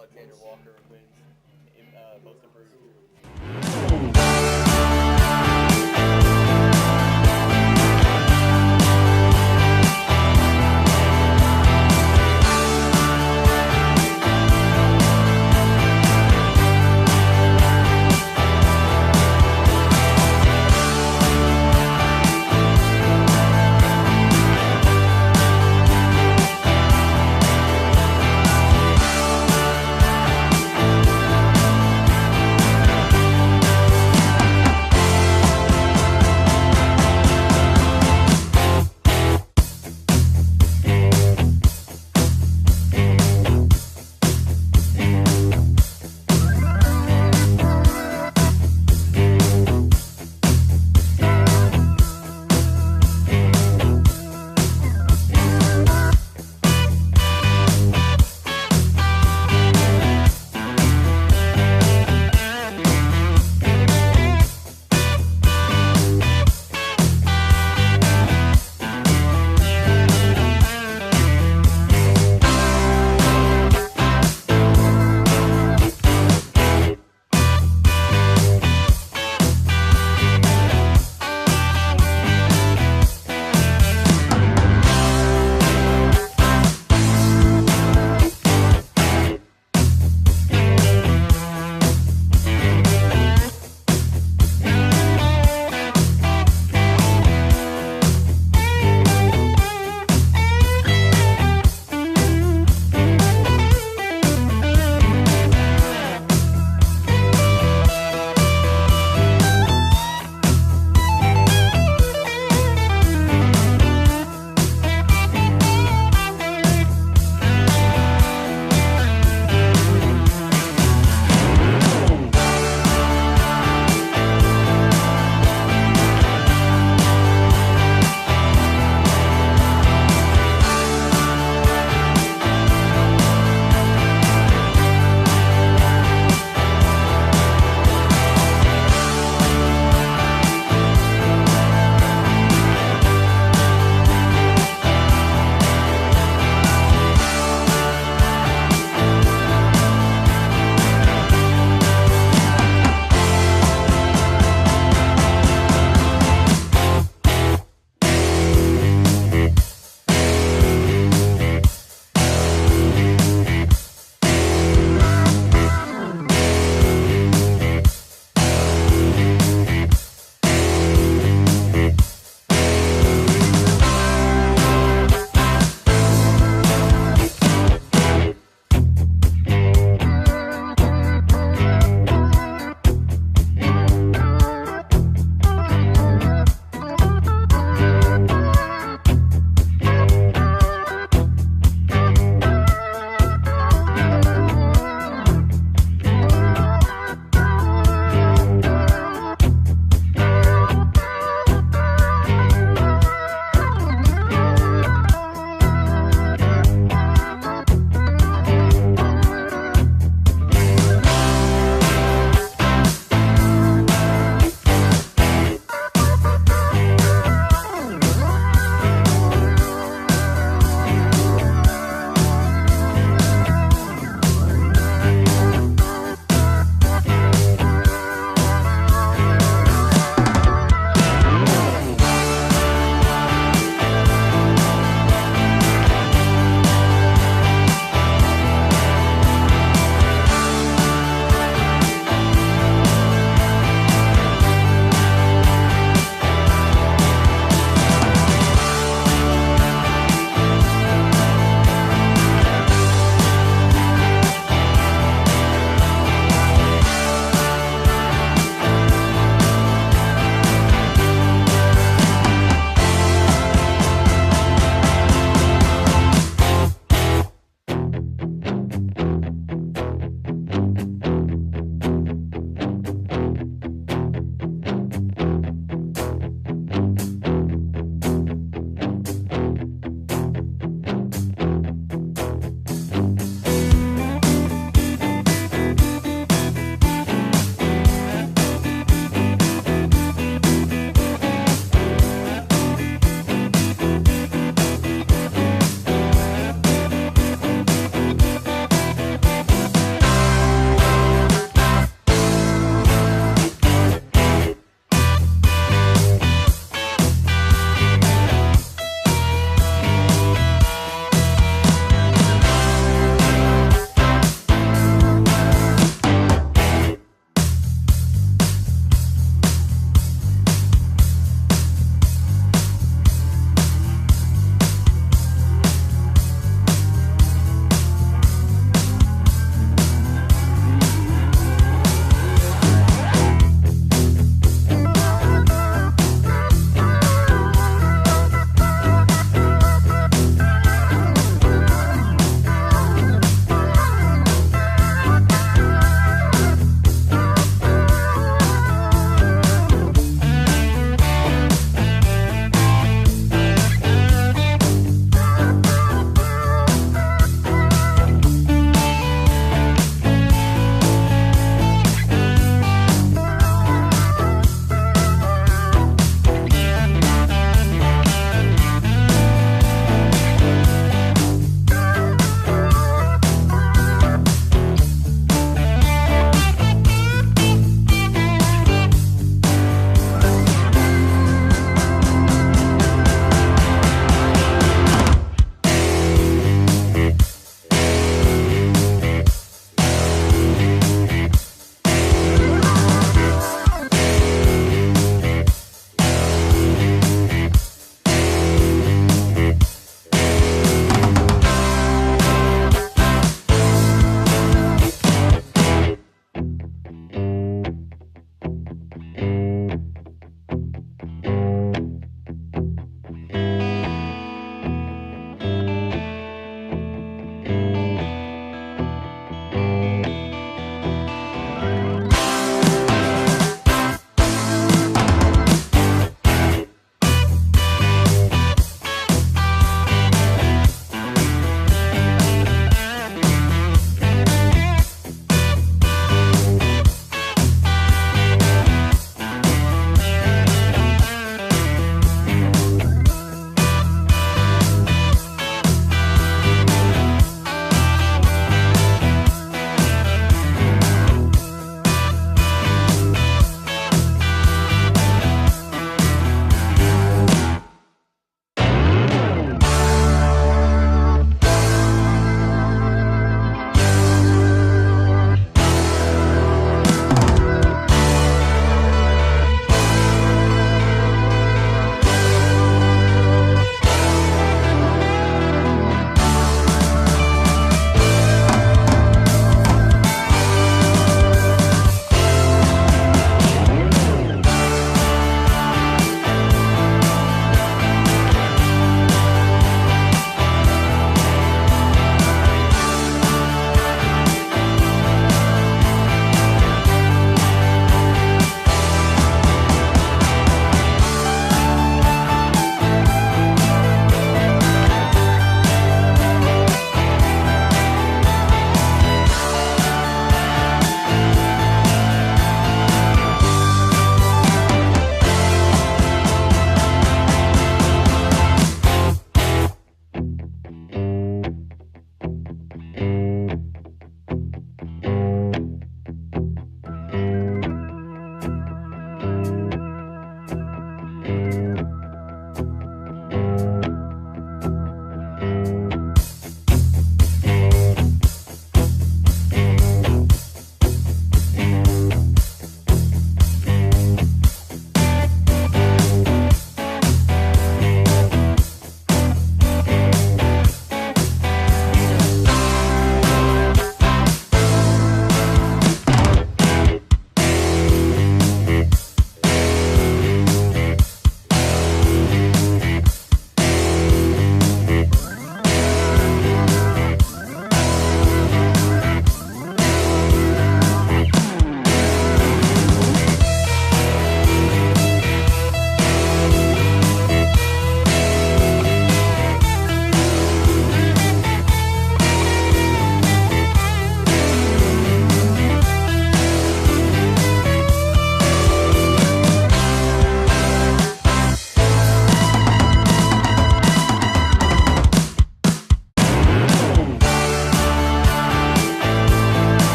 Alexander Walker wins Most Improved.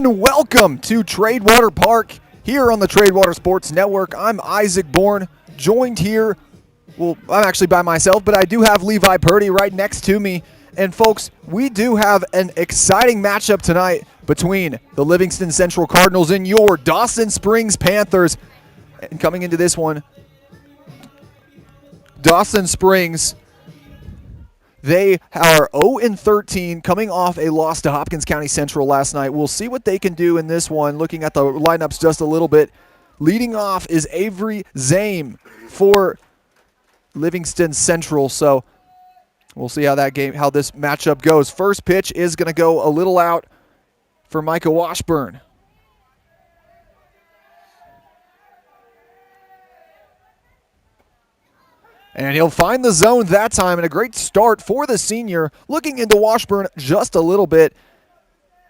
and welcome to Tradewater Park here on the Tradewater Sports Network. I'm Isaac Bourne, joined here, well, I'm actually by myself, but I do have Levi Purdy right next to me. And folks, we do have an exciting matchup tonight between the Livingston Central Cardinals and your Dawson Springs Panthers. And coming into this one, Dawson Springs, they are 0-13, coming off a loss to Hopkins County Central last night. We'll see what they can do in this one, looking at the lineups just a little bit. Leading off is Avery Zame for Livingston Central, so we'll see how this matchup goes. First pitch is going to go a little out for Micah Washburn. And he'll find the zone that time, and a great start for the senior. Looking into Washburn just a little bit.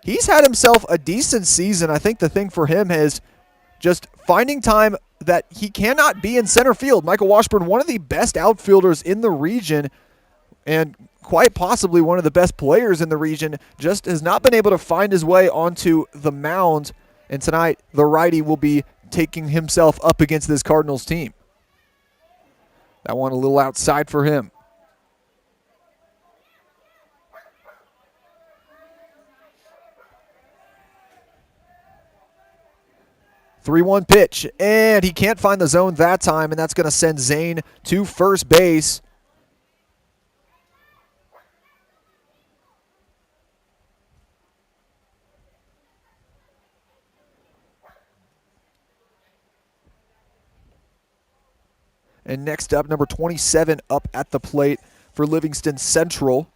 He's had himself a decent season. I think the thing for him is just finding time that he cannot be in center field. Michael Washburn, one of the best outfielders in the region, and quite possibly one of the best players in the region, just has not been able to find his way onto the mound. And tonight, the righty will be taking himself up against this Cardinals team. That one a little outside for him. Three-one pitch, and he can't find the zone that time, and that's going to send Zane to first base. And next up, number 27 up at the plate for Livingston Central.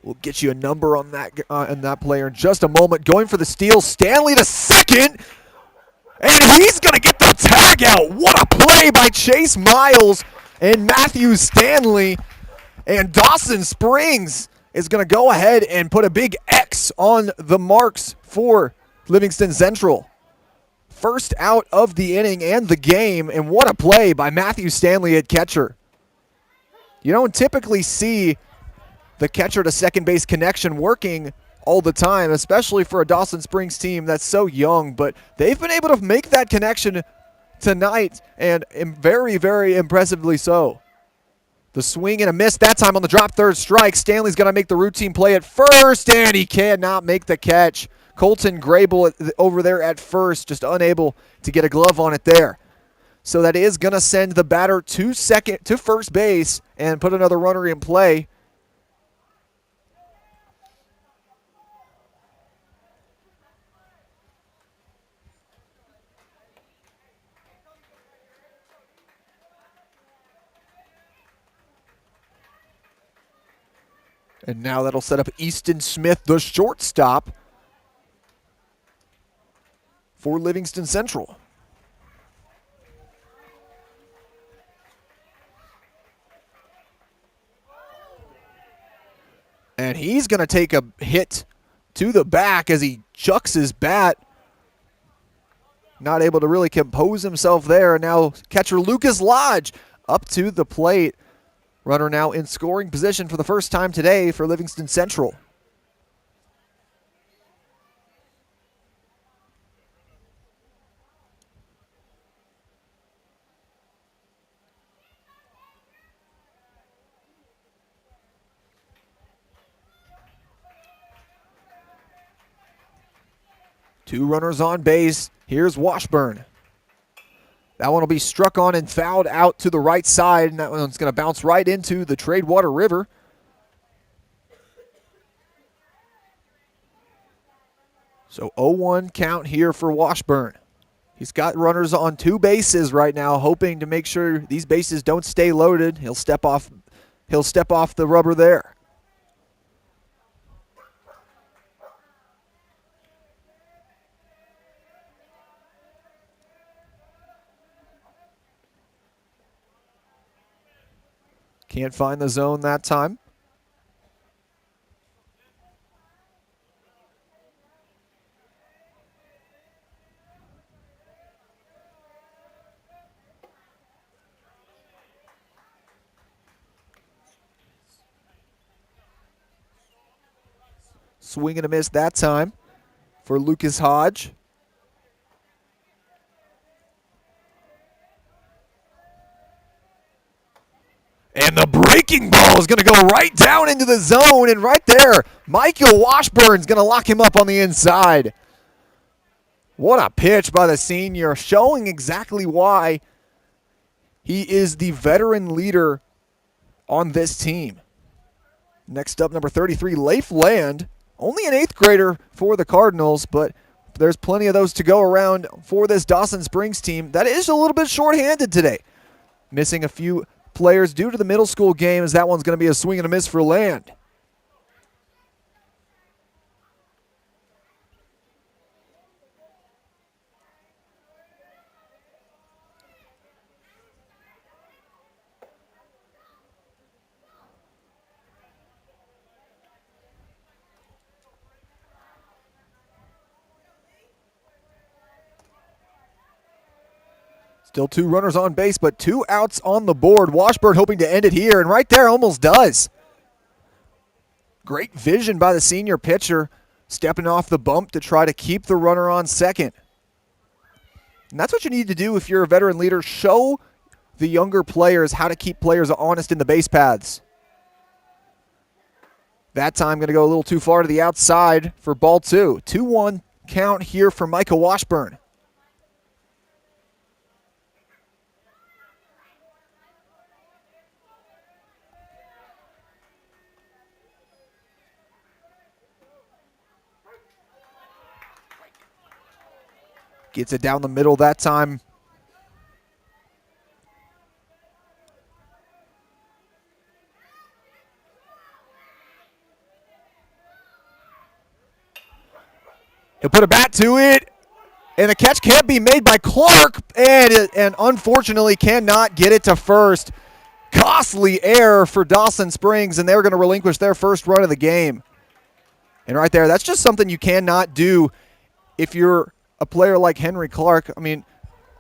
We'll get you a number on that player in just a moment. Going for the steal, Stanley to second. And he's going to get the tag out. What a play by Chase Miles and Matthew Stanley. And Dawson Springs is going to go ahead and put a big X on the marks for Livingston Central. First out of the inning and the game, and what a play by Matthew Stanley at catcher. You don't typically see the catcher to second base connection working all the time, especially for a Dawson Springs team that's so young, but they've been able to make that connection tonight, and very, very impressively so. The swing and a miss that time on the drop third strike. Stanley's going to make the routine play at first, and he cannot make the catch. Colton Grable over there at first, just unable to get a glove on it there. So that is going to send the batter to first base and put another runner in play. And now that'll set up Easton Smith, the shortstop, for Livingston Central. And he's going to take a hit to the back as he chucks his bat. Not able to really compose himself there. And now catcher Lucas Lodge up to the plate. Runner now in scoring position for the first time today for Livingston Central. Two runners on base. Here's Washburn. That one will be struck on and fouled out to the right side, and that one's going to bounce right into the Tradewater River. So 0-1 count here for Washburn. He's got runners on two bases right now, hoping to make sure these bases don't stay loaded. He'll step off the rubber there. Can't find the zone that time. Swing and a miss that time for Lucas Hodge. And the breaking ball is going to go right down into the zone. And right there, Michael Washburn's going to lock him up on the inside. What a pitch by the senior, showing exactly why he is the veteran leader on this team. Next up, number 33, Leif Land. Only an 8th grader for the Cardinals, but there's plenty of those to go around for this Dawson Springs team that is a little bit shorthanded today. Missing a few players due to the middle school game, as that one's going to be a swing and a miss for Land. Still 2 runners on base, but 2 outs on the board. Washburn hoping to end it here, and right there almost does. Great vision by the senior pitcher, stepping off the bump to try to keep the runner on second. And that's what you need to do if you're a veteran leader. Show the younger players how to keep players honest in the base paths. That time going to go a little too far to the outside for ball 2. 2-1 count here for Michael Washburn. Gets it down the middle that time. He'll put a bat to it, and the catch can't be made by Clark, and unfortunately cannot get it to first. Costly error for Dawson Springs, and they're going to relinquish their first run of the game. And right there, that's just something you cannot do if you're a player like Henry Clark. I mean,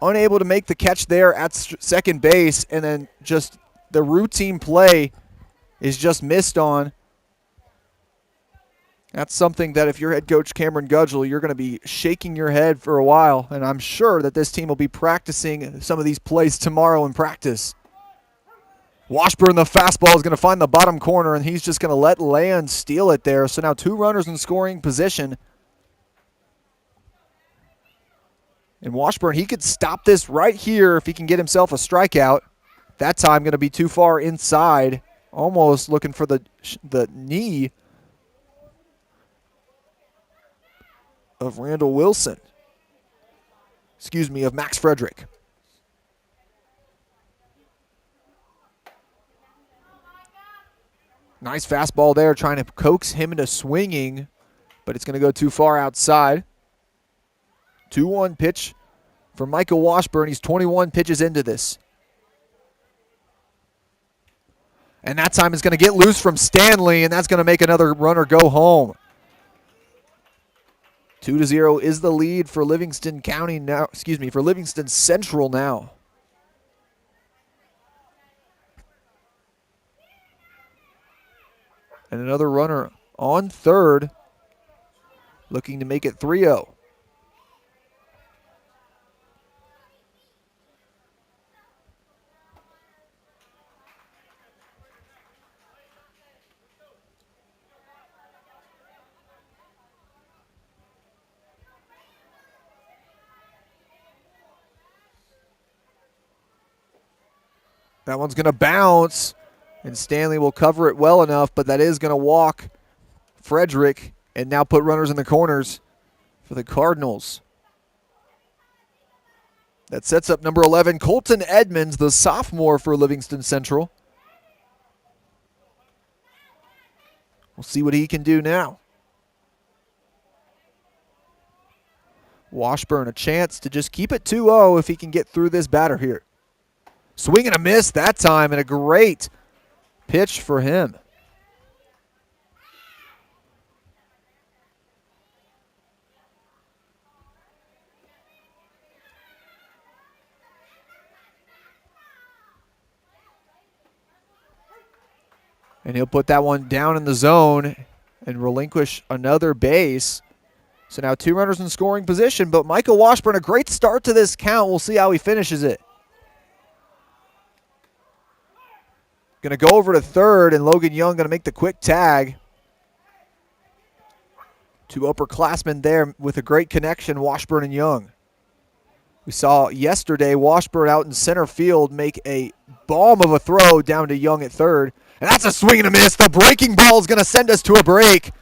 unable to make the catch there at second base, and then just the routine play is just missed on. That's something that if you're head coach Cameron Gudgel, you're going to be shaking your head for a while, and I'm sure that this team will be practicing some of these plays tomorrow in practice. Washburn, the fastball, is going to find the bottom corner, and he's just going to let Land steal it there. So now 2 runners in scoring position. And Washburn, he could stop this right here if he can get himself a strikeout. That time going to be too far inside, almost looking for the knee of Randall Wilson. Excuse me, of Max Frederick. Nice fastball there, trying to coax him into swinging, but it's going to go too far outside. 2-1 pitch for Michael Washburn. He's 21 pitches into this. And that time is going to get loose from Stanley, and that's going to make another runner go home. 2-0 is the lead for Livingston County now. Excuse me, for Livingston Central now. And another runner on third, looking to make it 3-0. That one's going to bounce, and Stanley will cover it well enough, but that is going to walk Frederick and now put runners in the corners for the Cardinals. That sets up number 11, Colton Edmonds, the sophomore for Livingston Central. We'll see what he can do now. Washburn, a chance to just keep it 2-0 if he can get through this batter here. Swing and a miss that time, and a great pitch for him. And he'll put that one down in the zone and relinquish another base. So now 2 runners in scoring position, but Michael Washburn, a great start to this count. We'll see how he finishes it. Going to go over to third, and Logan Young going to make the quick tag. 2 upperclassmen there with a great connection, Washburn and Young. We saw yesterday Washburn out in center field make a bomb of a throw down to Young at third. And that's a swing and a miss. The breaking ball is going to send us to a break.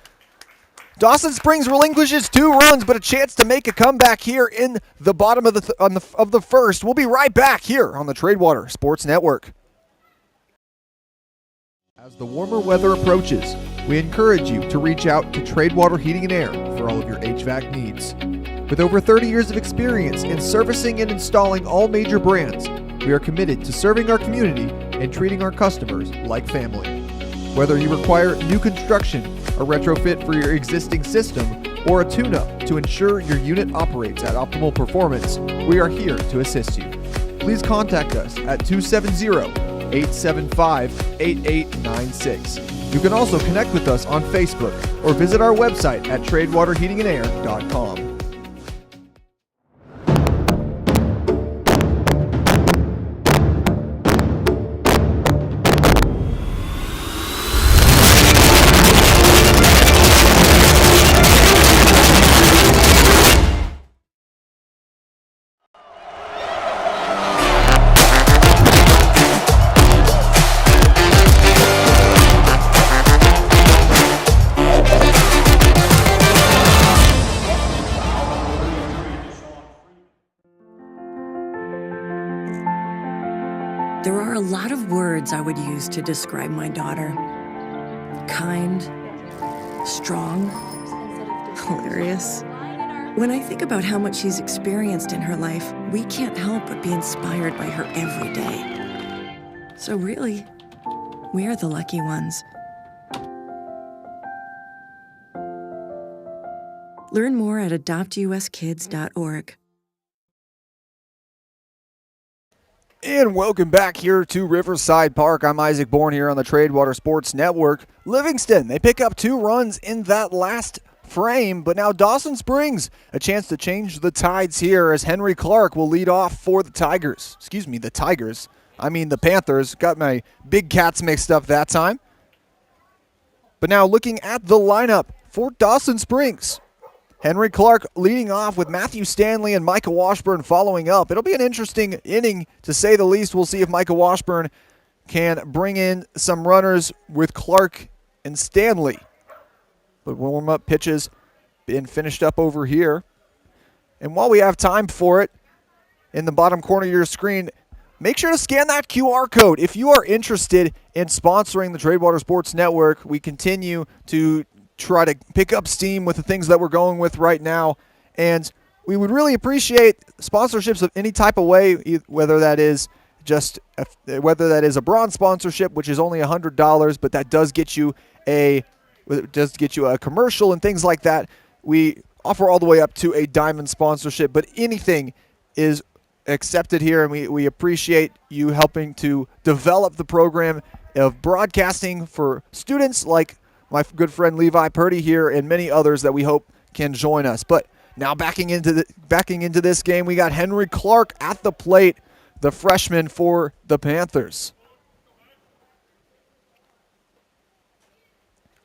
Dawson Springs relinquishes 2 runs, but a chance to make a comeback here in the bottom of the first. We'll be right back here on the Tradewater Sports Network. As the warmer weather approaches, we encourage you to reach out to Tradewater Heating and Air for all of your HVAC needs. With over 30 years of experience in servicing and installing all major brands, we are committed to serving our community and treating our customers like family. Whether you require new construction, a retrofit for your existing system, or a tune-up to ensure your unit operates at optimal performance, we are here to assist you. Please contact us at 270-875-8896. You can also connect with us on Facebook or visit our website at tradewaterheatingandair.com. There are a lot of words I would use to describe my daughter. Kind, strong, hilarious. When I think about how much she's experienced in her life, we can't help but be inspired by her every day. So really, we are the lucky ones. Learn more at adoptuskids.org. And welcome back here to Riverside Park. I'm Isaac Bourne here on the Tradewater Sports Network. Livingston, they pick up 2 runs in that last frame, but now Dawson Springs, a chance to change the tides here as Henry Clark will lead off for the Tigers. Excuse me, the Tigers. I mean the Panthers. Got my big cats mixed up that time. But now looking at the lineup for Dawson Springs. Henry Clark leading off with Matthew Stanley and Micah Washburn following up. It'll be an interesting inning, to say the least. We'll see if Micah Washburn can bring in some runners with Clark and Stanley. But warm-up pitches been finished up over here. And while we have time for it, in the bottom corner of your screen, make sure to scan that QR code. If you are interested in sponsoring the Tradewater Sports Network, we continue to try to pick up steam with the things that we're going with right now, and we would really appreciate sponsorships of any type of way, whether that is a bronze sponsorship, which is only $100, but that does get you a commercial and things like that. We offer all the way up to a diamond sponsorship, but anything is accepted here, and we appreciate you helping to develop the program of broadcasting for students like my good friend Levi Purdy here, and many others that we hope can join us. But now backing into this game, we got Henry Clark at the plate, the freshman for the Panthers.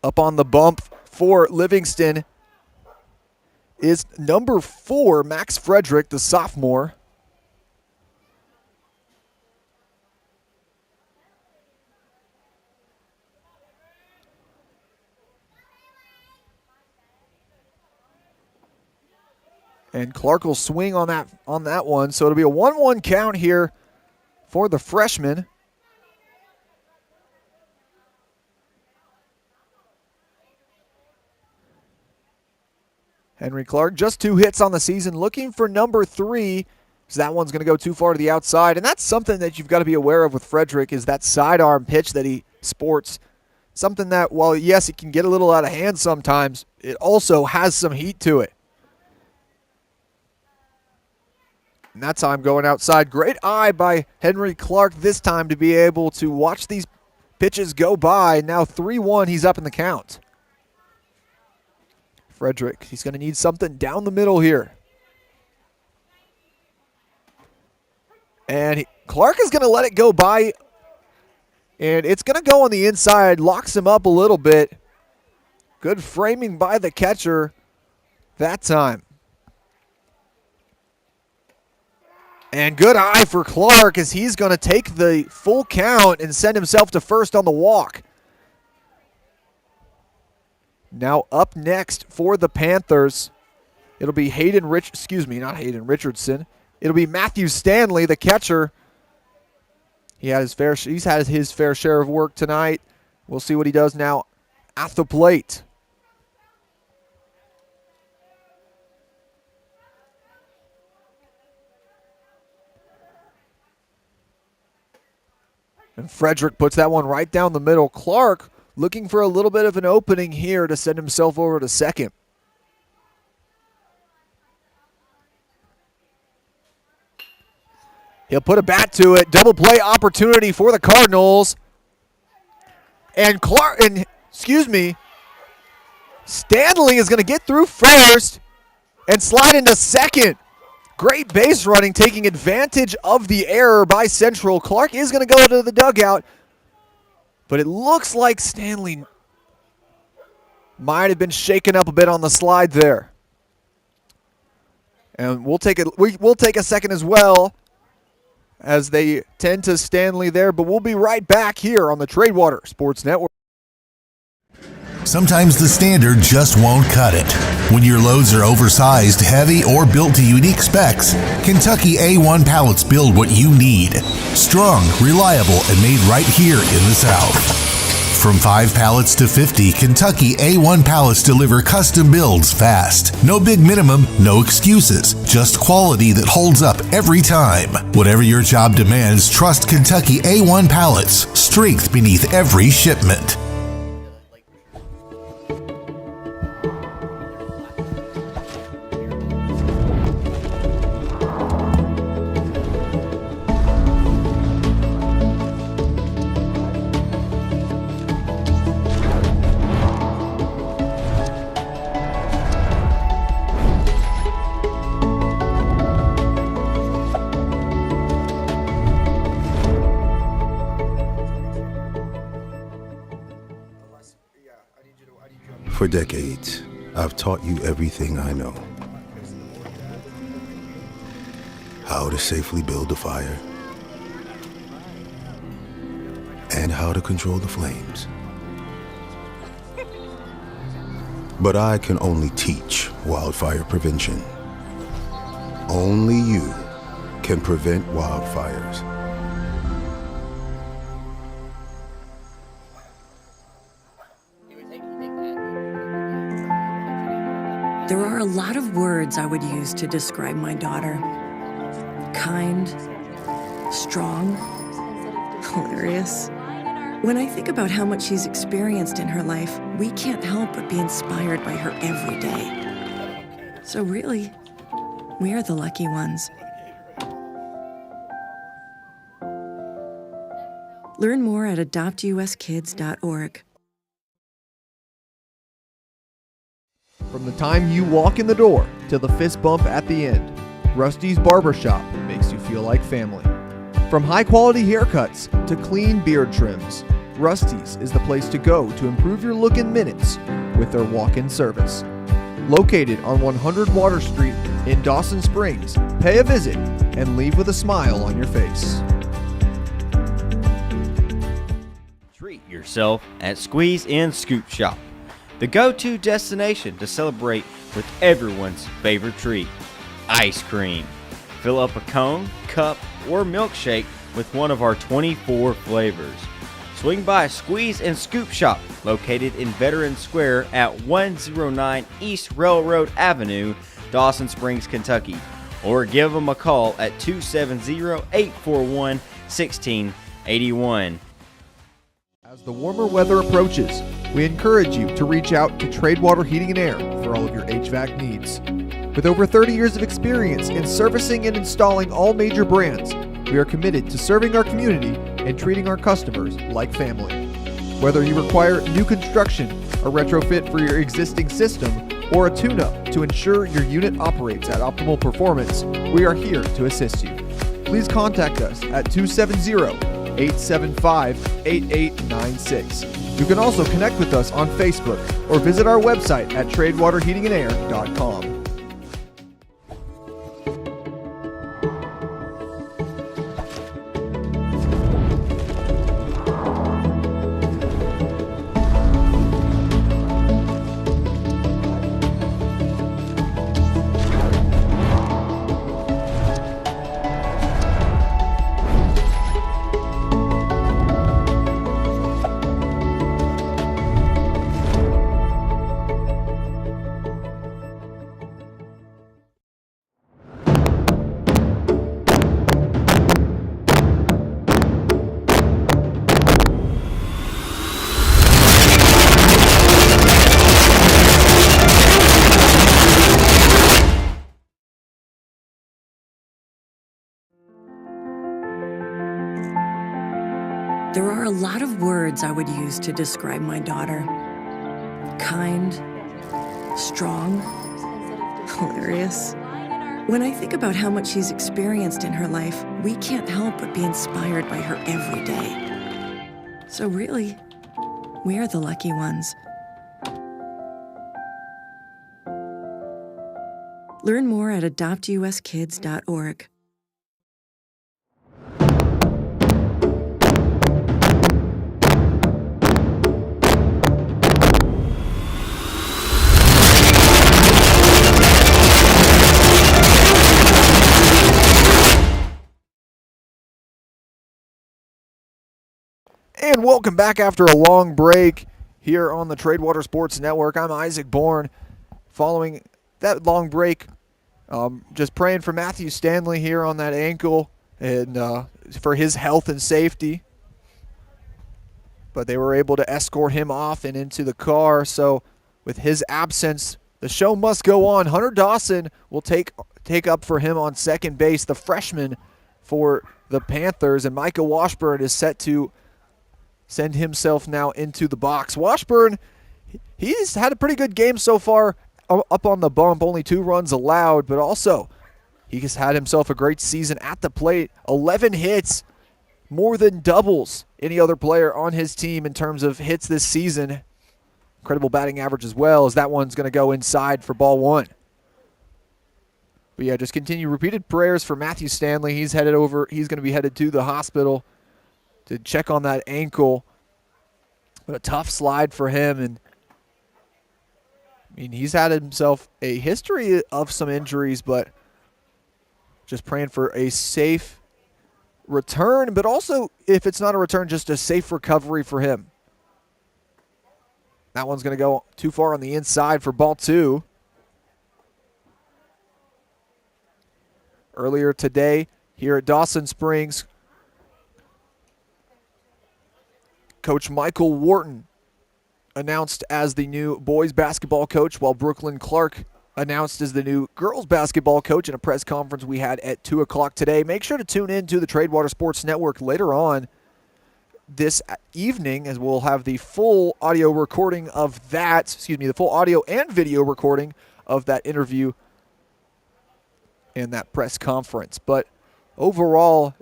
Up on the bump for Livingston is number 4, Max Frederick, the sophomore. And Clark will swing on that one. So it'll be a 1-1 count here for the freshman. Henry Clark, just 2 hits on the season, looking for number 3. So that one's going to go too far to the outside. And that's something that you've got to be aware of with Frederick, is that sidearm pitch that he sports. Something that, while yes, it can get a little out of hand sometimes, it also has some heat to it. And that time going outside. Great eye by Henry Clark this time to be able to watch these pitches go by. Now 3-1, he's up in the count. Frederick, he's going to need something down the middle here. And Clark is going to let it go by. And it's going to go on the inside, locks him up a little bit. Good framing by the catcher that time. And good eye for Clark as he's going to take the full count and send himself to first on the walk. Now up next for the Panthers, it'll be Richardson. It'll be Matthew Stanley, the catcher. He's had his fair share of work tonight. We'll see what he does now at the plate. And Frederick puts that one right down the middle. Clark looking for a little bit of an opening here to send himself over to second. He'll put a bat to it. Double play opportunity for the Cardinals. And Stanley is going to get through first and slide into second. Great base running, taking advantage of the error by Central. Clark is going to go to the dugout, but it looks like Stanley might have been shaken up a bit on the slide there. And we'll take a second as well, as they tend to Stanley there, but we'll be right back here on the Tradewater Sports Network. Sometimes the standard just won't cut it. When your loads are oversized, heavy, or built to unique specs, Kentucky A1 pallets build what you need. Strong, reliable, and made right here in the South. From 5 pallets to 50, Kentucky A1 pallets deliver custom builds fast. No big minimum, no excuses. Just quality that holds up every time. Whatever your job demands, trust Kentucky A1 pallets. Strength beneath every shipment. For decades, I've taught you everything I know. How to safely build a fire, and how to control the flames. But I can only teach wildfire prevention. Only you can prevent wildfires. There are a lot of words I would use to describe my daughter. Kind, strong, hilarious. When I think about how much she's experienced in her life, we can't help but be inspired by her every day. So really, we are the lucky ones. Learn more at adoptuskids.org. From the time you walk in the door to the fist bump at the end, Rusty's Barbershop makes you feel like family. From high-quality haircuts to clean beard trims, Rusty's is the place to go to improve your look in minutes with their walk-in service. Located on 100 Water Street in Dawson Springs, pay a visit and leave with a smile on your face. Treat yourself at Squeeze and Scoop Shop, the go-to destination to celebrate with everyone's favorite treat, ice cream. Fill up a cone, cup, or milkshake with one of our 24 flavors. Swing by Squeeze and Scoop Shop, located in Veterans Square at 109 East Railroad Avenue, Dawson Springs, Kentucky. Or give them a call at 270-841-1681. As the warmer weather approaches, we encourage you to reach out to Tradewater Heating and Air for all of your HVAC needs. With over 30 years of experience in servicing and installing all major brands, we are committed to serving our community and treating our customers like family. Whether you require new construction, a retrofit for your existing system, or a tune-up to ensure your unit operates at optimal performance, we are here to assist you. Please contact us at 270-875-8896. You can also connect with us on Facebook or visit our website at tradewaterheatingandair.com. There are a lot of words I would use to describe my daughter. Kind, strong, hilarious. When I think about how much she's experienced in her life, we can't help but be inspired by her every day. So really, we're the lucky ones. Learn more at adoptuskids.org. And welcome back after a long break here on the Tradewater Sports Network. I'm Isaac Bourne. Following that long break, just praying for Matthew Stanley here on that ankle and for his health and safety. But they were able to escort him off and into the car. So with his absence, the show must go on. Hunter Dawson will take up for him on second base, the freshman for the Panthers. And Micah Washburn is set to send himself now into the box. Washburn, he's had a pretty good game so far up on the bump, only 2 runs allowed, but also he has had himself a great season at the plate. 11 hits, more than doubles any other player on his team in terms of hits this season. Incredible batting average as well, as that one's going to go inside for ball 1. But yeah, just continue repeated prayers for Matthew Stanley. He's going to be headed to the hospital to check on that ankle. But a tough slide for him. And I mean, he's had himself a history of some injuries, but just praying for a safe return, but also, if it's not a return, just a safe recovery for him. That one's going to go too far on the inside for ball 2. Earlier today here at Dawson Springs, Coach Michael Wharton announced as the new boys basketball coach, while Brooklyn Clark announced as the new girls basketball coach in a press conference we had at 2 o'clock today. Make sure to tune in to the Tradewater Sports Network later on this evening, as we'll have the full audio recording of that, the full audio and video recording of that interview and that press conference. But overall,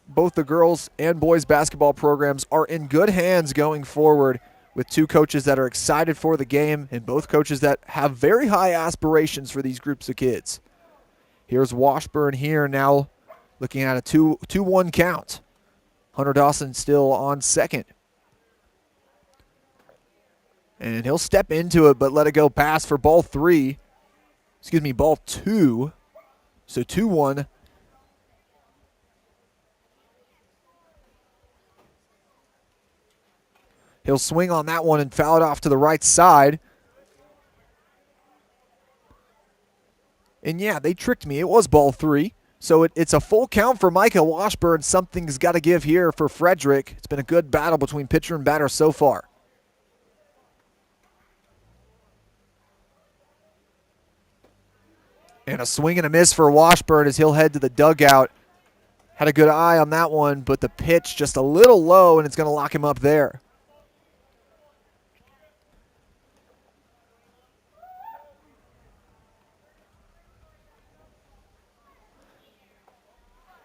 both the girls and boys basketball programs are in good hands going forward, with 2 coaches that are excited for the game and both coaches that have very high aspirations for these groups of kids. Here's Washburn here now looking at a 2-1 count. Hunter Dawson still on second. And he'll step into it but let it go past for ball 2. So 2-1. He'll swing on that one and foul it off to the right side. And yeah, they tricked me. It was ball 3. So it's a full count for Micah Washburn. Something's got to give here for Frederick. It's been a good battle between pitcher and batter so far. And a swing and a miss for Washburn as he'll head to the dugout. Had a good eye on that one, but the pitch just a little low, and it's going to lock him up there.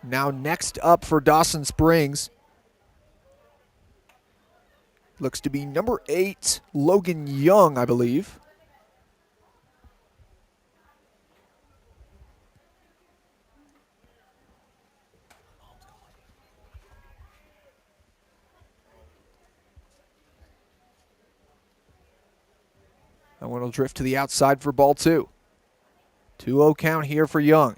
Now next up for Dawson Springs looks to be number 8, Logan Young, I believe. That one will drift to the outside for ball 2. 2-0 count here for Young.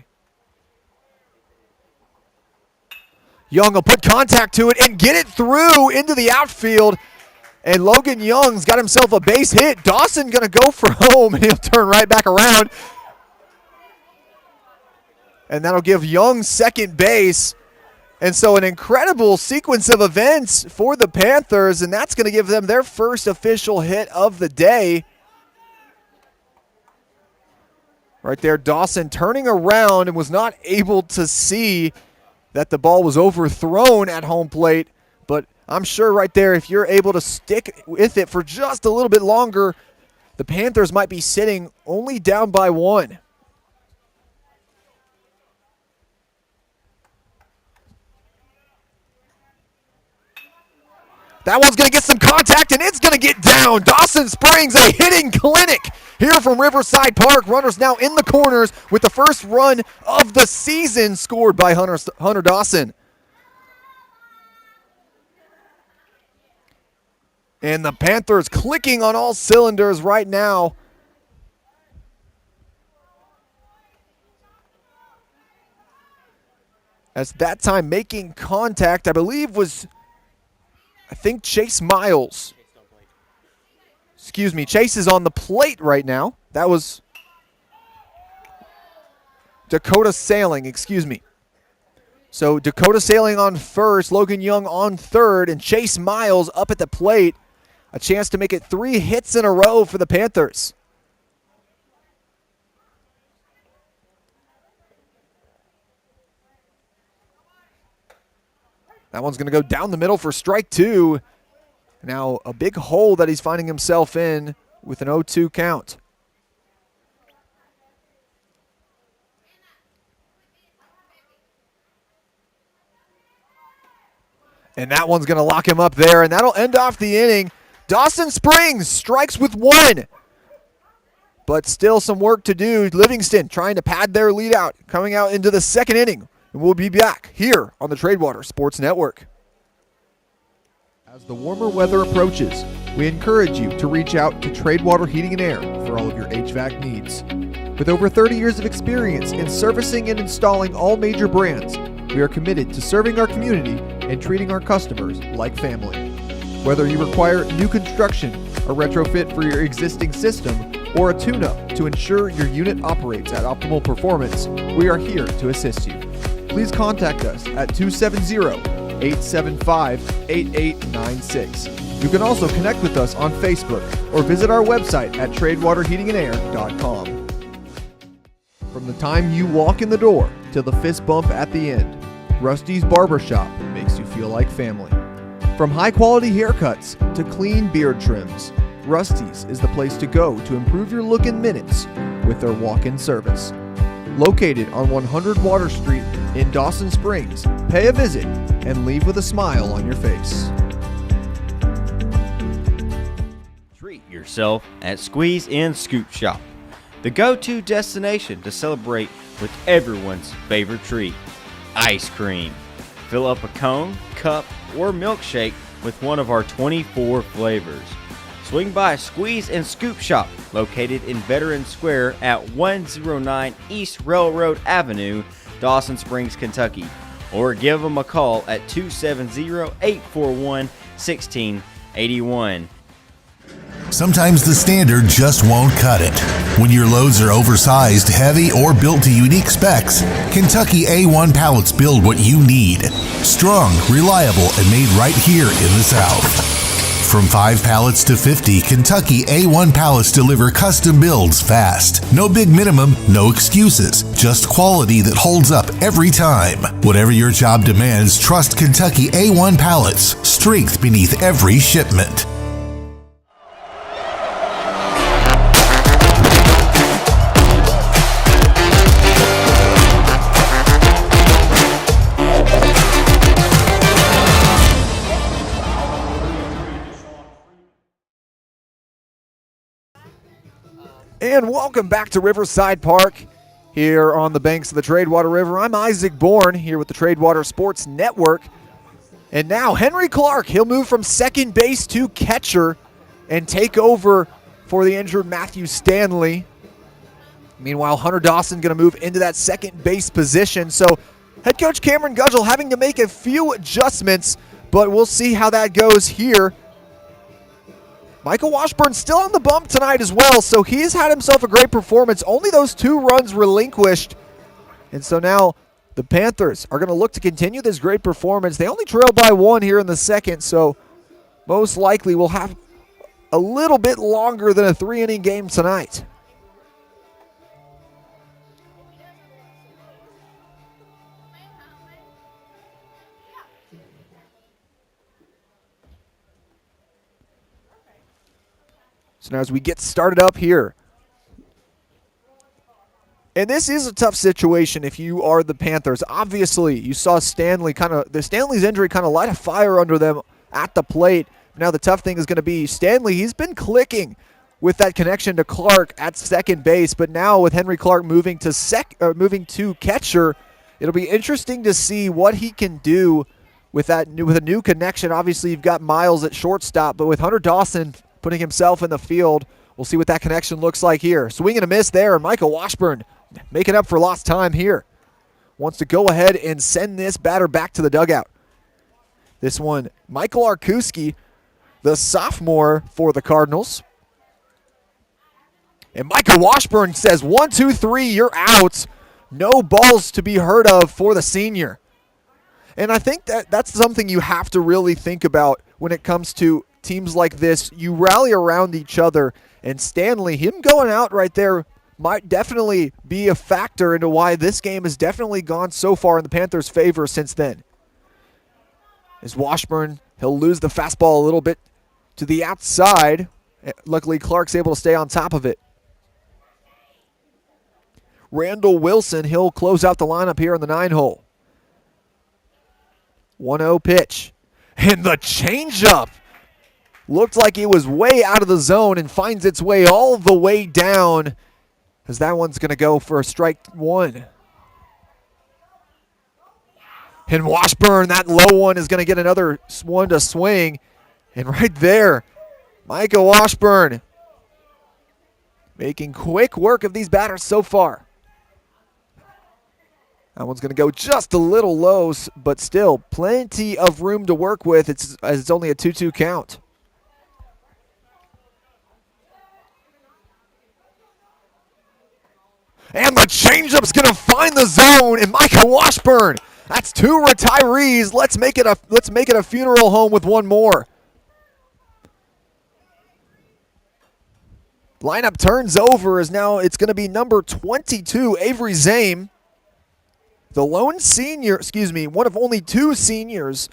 Young will put contact to it and get it through into the outfield. And Logan Young's got himself a base hit. Dawson going to go for home, and he'll turn right back around. And that'll give Young second base. And so an incredible sequence of events for the Panthers, and that's going to give them their first official hit of the day. Right there, Dawson turning around and was not able to see that the ball was overthrown at home plate. But I'm sure right there, if you're able to stick with it for just a little bit longer, the Panthers might be sitting only down by 1. That one's going to get some contact, and it's going to get down. Dawson Springs, a hitting clinic here from Riverside Park. Runners now in the corners with the first run of the season scored by Hunter Dawson. And the Panthers clicking on all cylinders right now. As that time making contact, I believe was, I think Chase Miles. Excuse me, Chase is on the plate right now. That was Dakota Sailing, excuse me. So Dakota Sailing on first, Logan Young on third, and Chase Miles up at the plate. A chance to make it 3 hits in a row for the Panthers. That one's going to go down the middle for strike 2. Now a big hole that he's finding himself in with an 0-2 count. And that one's going to lock him up there, and that'll end off the inning. Dawson Springs strikes with 1. But still some work to do. Livingston trying to pad their lead out, coming out into the second inning. And we'll be back here on the Tradewater Sports Network. As the warmer weather approaches, we encourage you to reach out to Tradewater Heating and Air for all of your HVAC needs. With over 30 years of experience in servicing and installing all major brands, we are committed to serving our community and treating our customers like family. Whether you require new construction, a retrofit for your existing system, or a tune-up to ensure your unit operates at optimal performance, we are here to assist you. Please contact us at 270-875-8896. You can also connect with us on Facebook or visit our website at tradewaterheatingandair.com. From the time you walk in the door to the fist bump at the end, Rusty's Barbershop makes you feel like family. From high-quality haircuts to clean beard trims, Rusty's is the place to go to improve your look in minutes with their walk-in service. Located on 100 Water Street in Dawson Springs, pay a visit and leave with a smile on your face. Treat yourself at Squeeze and Scoop Shop, the go-to destination to celebrate with everyone's favorite treat, ice cream. Fill up a cone, cup, or milkshake with one of our 24 flavors. Swing by Squeeze and Scoop Shop, located in Veterans Square at 109 East Railroad Avenue, Dawson Springs, Kentucky. Or give them a call at 270-841-1681. Sometimes the standard just won't cut it. When your loads are oversized, heavy, or built to unique specs, Kentucky A1 pallets build what you need. Strong, reliable, and made right here in the South. From 5 pallets to 50, Kentucky A1 pallets deliver custom builds fast. No big minimum, no excuses. Just quality that holds up every time. Whatever your job demands, trust Kentucky A1 pallets. Strength beneath every shipment. And welcome back to Riverside Park here on the banks of the Tradewater River. I'm Isaac Bourne here with the Tradewater Sports Network. And now Henry Clark, he'll move from second base to catcher and take over for the injured Matthew Stanley. Meanwhile, Hunter Dawson going to move into that second base position. So head coach Cameron Gudgel having to make a few adjustments, but we'll see how that goes here. Michael Washburn still on the bump tonight as well, so he's had himself a great performance. Only those 2 runs relinquished. And so now the Panthers are going to look to continue this great performance. They only trail by 1 here in the second, so most likely we'll have a little bit longer than a 3-inning game tonight. So now as we get started up here, and this is a tough situation if you are the Panthers. Obviously, you saw Stanley's injury kind of light a fire under them at the plate. Now the tough thing is going to be Stanley. He's been clicking with that connection to Clark at second base, but now with Henry Clark moving to catcher, it'll be interesting to see what he can do with a new connection. Obviously, you've got Miles at shortstop, but with Hunter Dawson putting himself in the field, we'll see what that connection looks like here. Swing and a miss there, and Michael Washburn making up for lost time here. Wants to go ahead and send this batter back to the dugout. This one, Michael Arkuski, the sophomore for the Cardinals. And Michael Washburn says, 1, 2, 3, you're out. No balls to be heard of for the senior. And I think that's something you have to really think about when it comes to teams like this. You rally around each other, and Stanley, him going out right there, might definitely be a factor into why this game has definitely gone so far in the Panthers' favor since then. As Washburn, he'll lose the fastball a little bit to the outside. Luckily, Clark's able to stay on top of it. Randall Wilson, he'll close out the lineup here in the 9-hole. 1-0 pitch. And the changeup looked like it was way out of the zone and finds its way all the way down, as that one's going to go for a strike 1. And Washburn, that low one, is going to get another one to swing. And right there, Micah Washburn making quick work of these batters so far. That one's going to go just a little low, but still plenty of room to work with. It's only a 2-2 count. And the changeup's going to find the zone, and Micah Washburn. That's 2 retirees. Let's make it a funeral home with 1 more. Lineup turns over as now it's going to be number 22, Avery Zame. The lone senior, one of only 2 seniors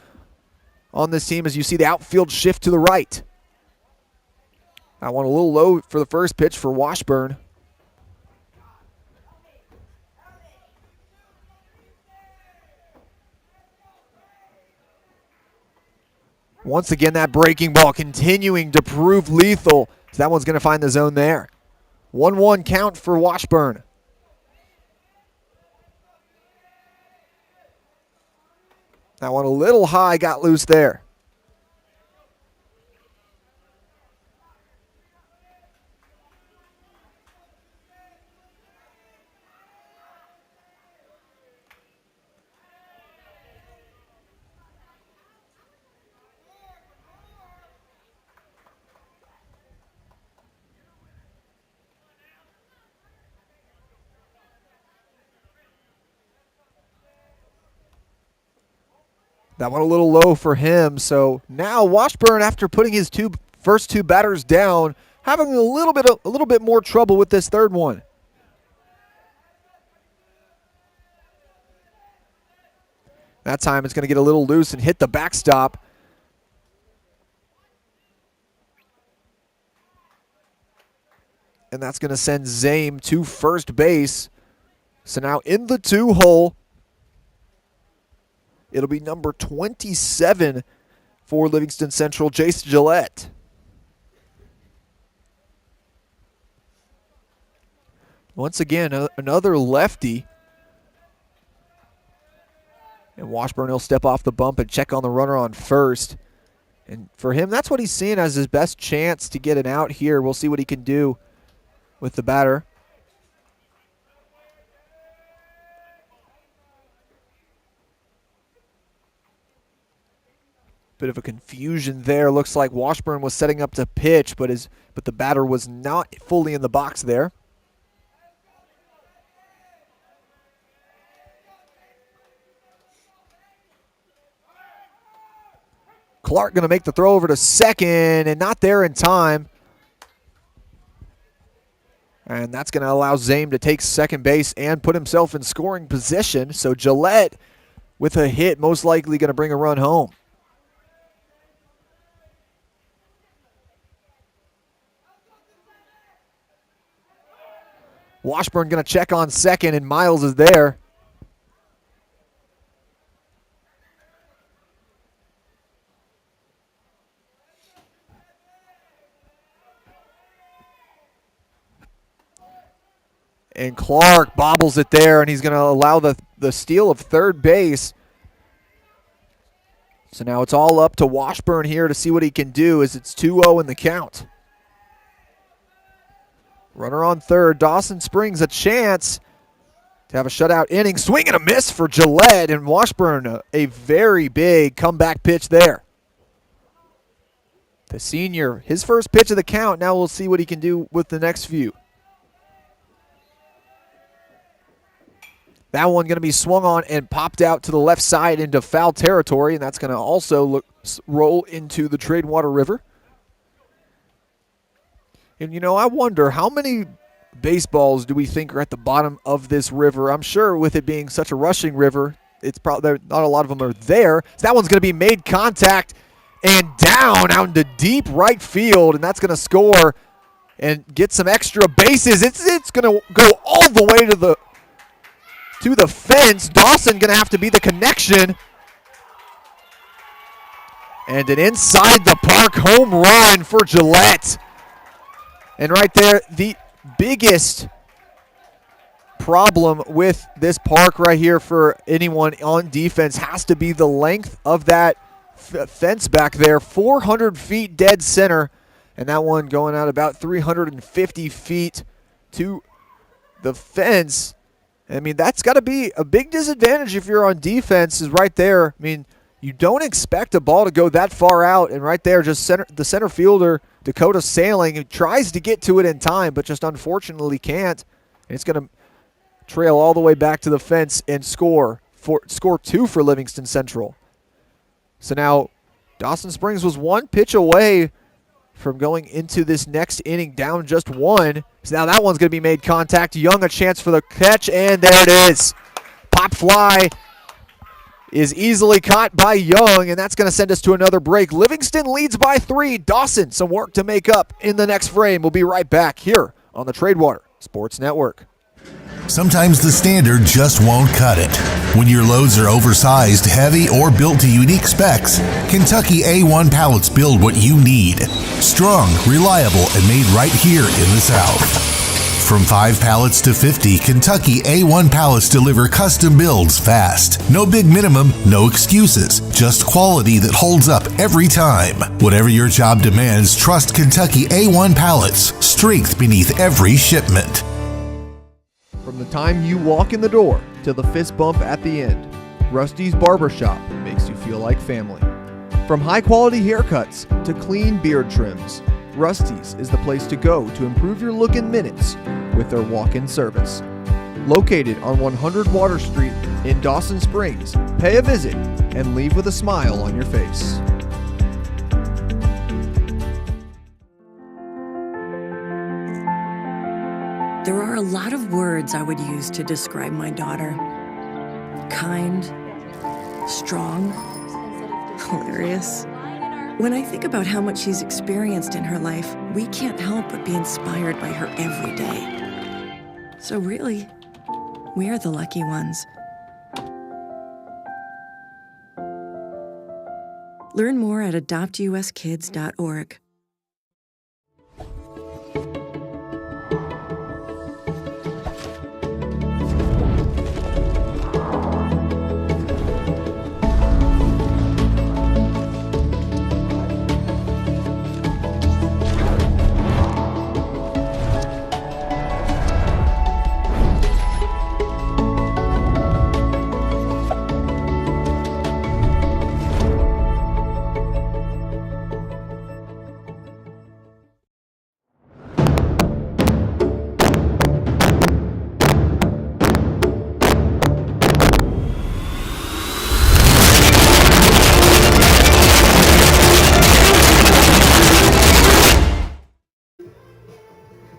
on this team, as you see the outfield shift to the right. That one a little low for the first pitch for Washburn. Once again, that breaking ball continuing to prove lethal. So that one's going to find the zone there. 1-1 count for Washburn. That one a little high, got loose there. That one a little low for him. So now Washburn, after putting his first two batters down, having a little bit more trouble with this third one. That time it's going to get a little loose and hit the backstop. And that's going to send Zame to first base. So now in the 2-hole, it'll be number 27 for Livingston Central, Jace Gillette. Once again, another lefty. And Washburn will step off the bump and check on the runner on first. And for him, that's what he's seeing as his best chance to get an out here. We'll see what he can do with the batter. Bit of a confusion there. Looks like Washburn was setting up to pitch, but the batter was not fully in the box there. Clark going to make the throw over to second, and not there in time. And that's going to allow Zame to take second base and put himself in scoring position. So Gillette, with a hit, most likely going to bring a run home. Washburn going to check on second, and Miles is there. And Clark bobbles it there, and he's going to allow the steal of third base. So now it's all up to Washburn here to see what he can do as it's 2-0 in the count. Runner on third. Dawson Springs a chance to have a shutout inning. Swing and a miss for Gillette, and Washburn a very big comeback pitch there. The senior, his first pitch of the count. Now we'll see what he can do with the next few. That one going to be swung on and popped out to the left side into foul territory, and that's going to also roll into the Tradewater River. And, you know, I wonder how many baseballs do we think are at the bottom of this river? I'm sure with it being such a rushing river, it's probably not a lot of them are there. So that one's going to be made contact and down out into deep right field, and that's going to score and get some extra bases. It's going to go all the way to the fence. Dawson going to have to be the connection. And an inside the park home run for Gillette. And right there, the biggest problem with this park right here for anyone on defense has to be the length of that fence back there. 400 feet dead center. And that one going out about 350 feet to the fence. I mean, that's got to be a big disadvantage if you're on defense is right there. I mean, you don't expect a ball to go that far out. And right there, just the center fielder, Dakota Sailing, tries to get to it in time, but just unfortunately can't. And it's going to trail all the way back to the fence and score two for Livingston Central. So now Dawson Springs was one pitch away from going into this next inning down just one. So now that one's going to be made contact. Young a chance for the catch, and there it is. Pop fly is easily caught by Young, and that's going to send us to another break. Livingston leads by 3. Dawson, some work to make up in the next frame. We'll be right back here on the Tradewater Sports Network. Sometimes the standard just won't cut it. When your loads are oversized, heavy, or built to unique specs, Kentucky A1 pallets build what you need. Strong, reliable, and made right here in the South. From 5 pallets to 50, Kentucky A1 pallets deliver custom builds fast. No big minimum, no excuses. Just quality that holds up every time. Whatever your job demands, trust Kentucky A1 pallets. Strength beneath every shipment. From the time you walk in the door to the fist bump at the end, Rusty's Barbershop makes you feel like family. From high-quality haircuts to clean beard trims, Rusty's is the place to go to improve your look in minutes with their walk-in service. Located on 100 Water Street in Dawson Springs, pay a visit and leave with a smile on your face. There are a lot of words I would use to describe my daughter. Kind, strong, hilarious. When I think about how much she's experienced in her life, we can't help but be inspired by her every day. So really, we are the lucky ones. Learn more at adoptuskids.org.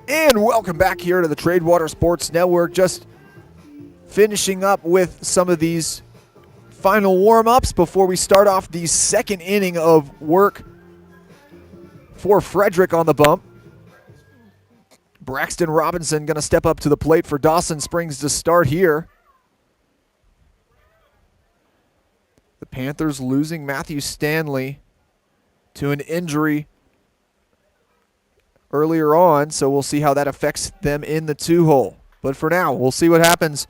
And welcome back here to the Tradewater Sports Network. Just finishing up with some of these final warm-ups before we start off the second inning of work for Frederick on the bump. Braxton Robinson going to step up to the plate for Dawson Springs to start here. The Panthers losing Matthew Stanley to an injury earlier on, so we'll see how that affects them in the 2-hole. But for now, we'll see what happens.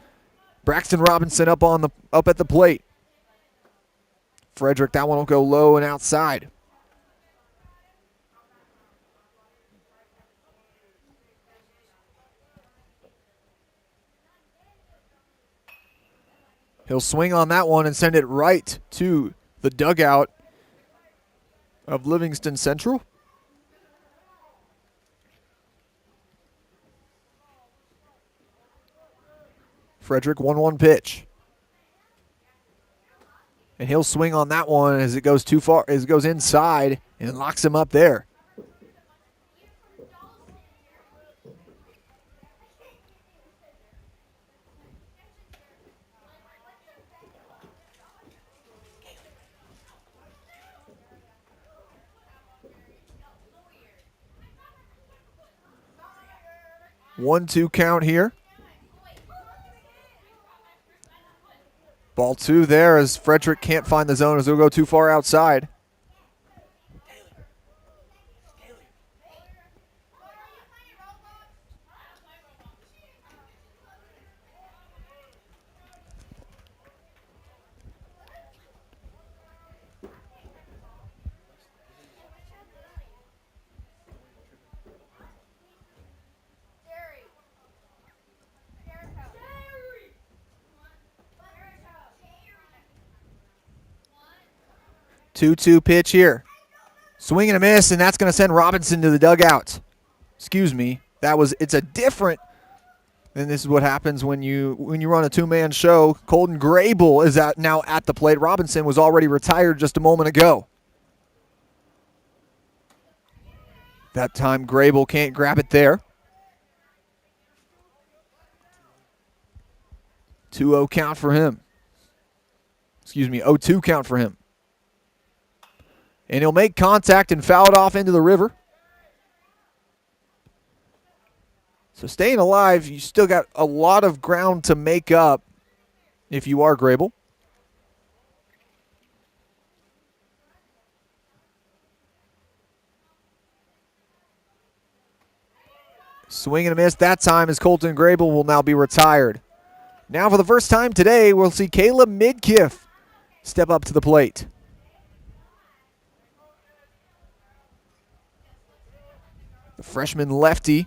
Braxton Robinson up at the plate. Frederick, that one will go low and outside. He'll swing on that one and send it right to the dugout of Livingston Central. Frederick, 1-1 pitch. And he'll swing on that one as it goes too far, as it goes inside and locks him up there. One-two count here. Ball 2 there as Frederick can't find the zone as he'll go too far outside. Two-two pitch here. Swing and a miss, and that's going to send Robinson to the dugout. Excuse me. It's a different, and this is what happens when you run a two-man show. Colton Grable is now at the plate. Robinson was already retired just a moment ago. That time Grable can't grab it there. 2-0 count for him. Excuse me, 0-2 count for him. And he'll make contact and foul it off into the river. So staying alive, you still got a lot of ground to make up if you are Grable. Swing and a miss that time as Colton Grable will now be retired. Now for the first time today, we'll see Caleb Midkiff step up to the plate. The freshman lefty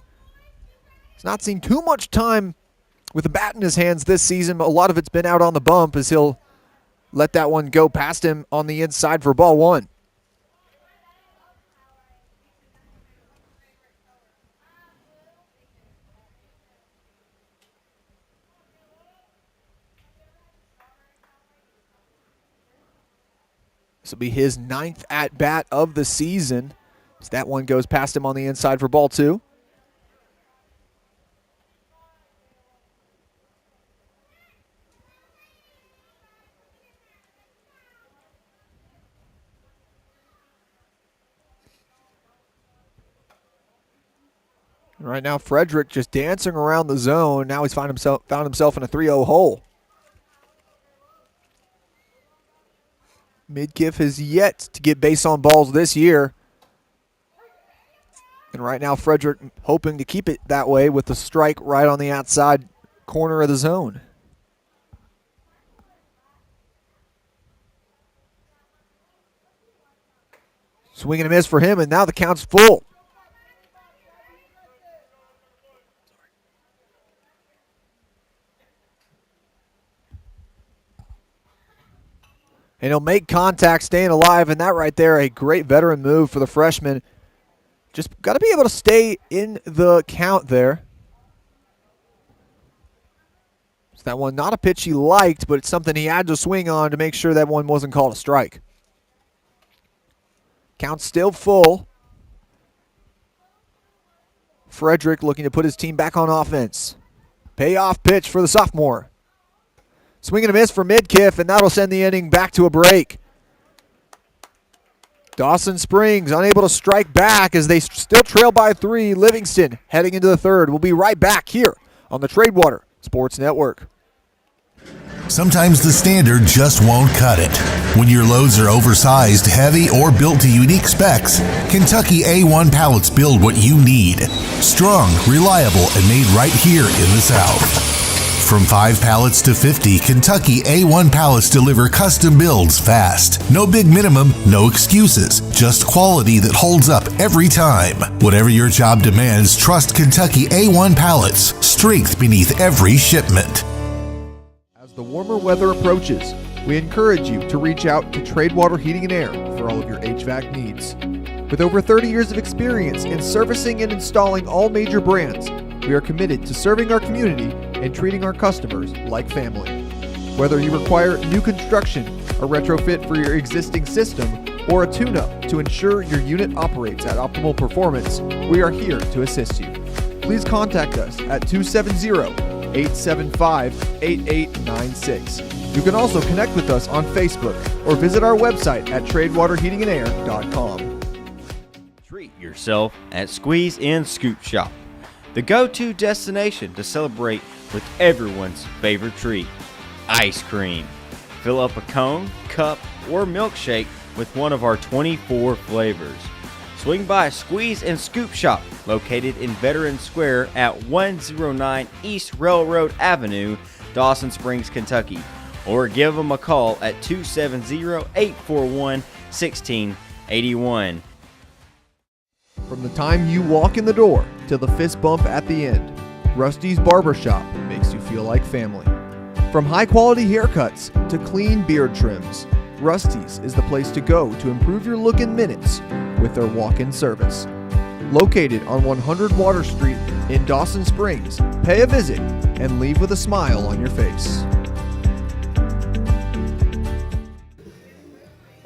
has not seen too much time with the bat in his hands this season. A lot of it's been out on the bump as he'll let that one go past him on the inside for ball 1. This will be his 9th at-bat of the season. So that one goes past him on the inside for ball 2. Right now, Frederick just dancing around the zone. Now he's found himself in a 3-0 hole. Midkiff has yet to get base on balls this year. And right now, Frederick hoping to keep it that way with the strike right on the outside corner of the zone. Swing and a miss for him, and now the count's full. And he'll make contact, staying alive, and that right there, a great veteran move for the freshman. Just got to be able to stay in the count there. So that one, not a pitch he liked, but it's something he had to swing on to make sure that one wasn't called a strike. Count still full. Frederick looking to put his team back on offense. Payoff pitch for the sophomore. Swing and a miss for Midkiff, and that'll send the inning back to a break. Dawson Springs unable to strike back as they still trail by 3. Livingston heading into the third. We'll be right back here on the Tradewater Sports Network. Sometimes the standard just won't cut it. When your loads are oversized, heavy, or built to unique specs, Kentucky A1 pallets build what you need. Strong, reliable, and made right here in the South. From 5 pallets to 50, Kentucky A1 pallets deliver custom builds fast. No big minimum, no excuses. Just quality that holds up every time. Whatever your job demands, trust Kentucky A1 pallets. Strength beneath every shipment. As the warmer weather approaches, we encourage you to reach out to Tradewater Heating and Air for all of your HVAC needs. With over 30 years of experience in servicing and installing all major brands, we are committed to serving our community and treating our customers like family. Whether you require new construction, a retrofit for your existing system, or a tune-up to ensure your unit operates at optimal performance, we are here to assist you. Please contact us at 270-875-8896. You can also connect with us on Facebook or visit our website at tradewaterheatingandair.com. Treat yourself at Squeeze In Scoop Shop, the go-to destination to celebrate with everyone's favorite treat, ice cream. Fill up a cone, cup, or milkshake with one of our 24 flavors. Swing by Squeeze and Scoop Shop, located in Veterans Square at 109 East Railroad Avenue, Dawson Springs, Kentucky, or give them a call at 270-841-1681. From the time you walk in the door to the fist bump at the end, Rusty's Barbershop makes you feel like family. From high-quality haircuts to clean beard trims, Rusty's is the place to go to improve your look in minutes with their walk-in service. Located on 100 Water Street in Dawson Springs, pay a visit and leave with a smile on your face.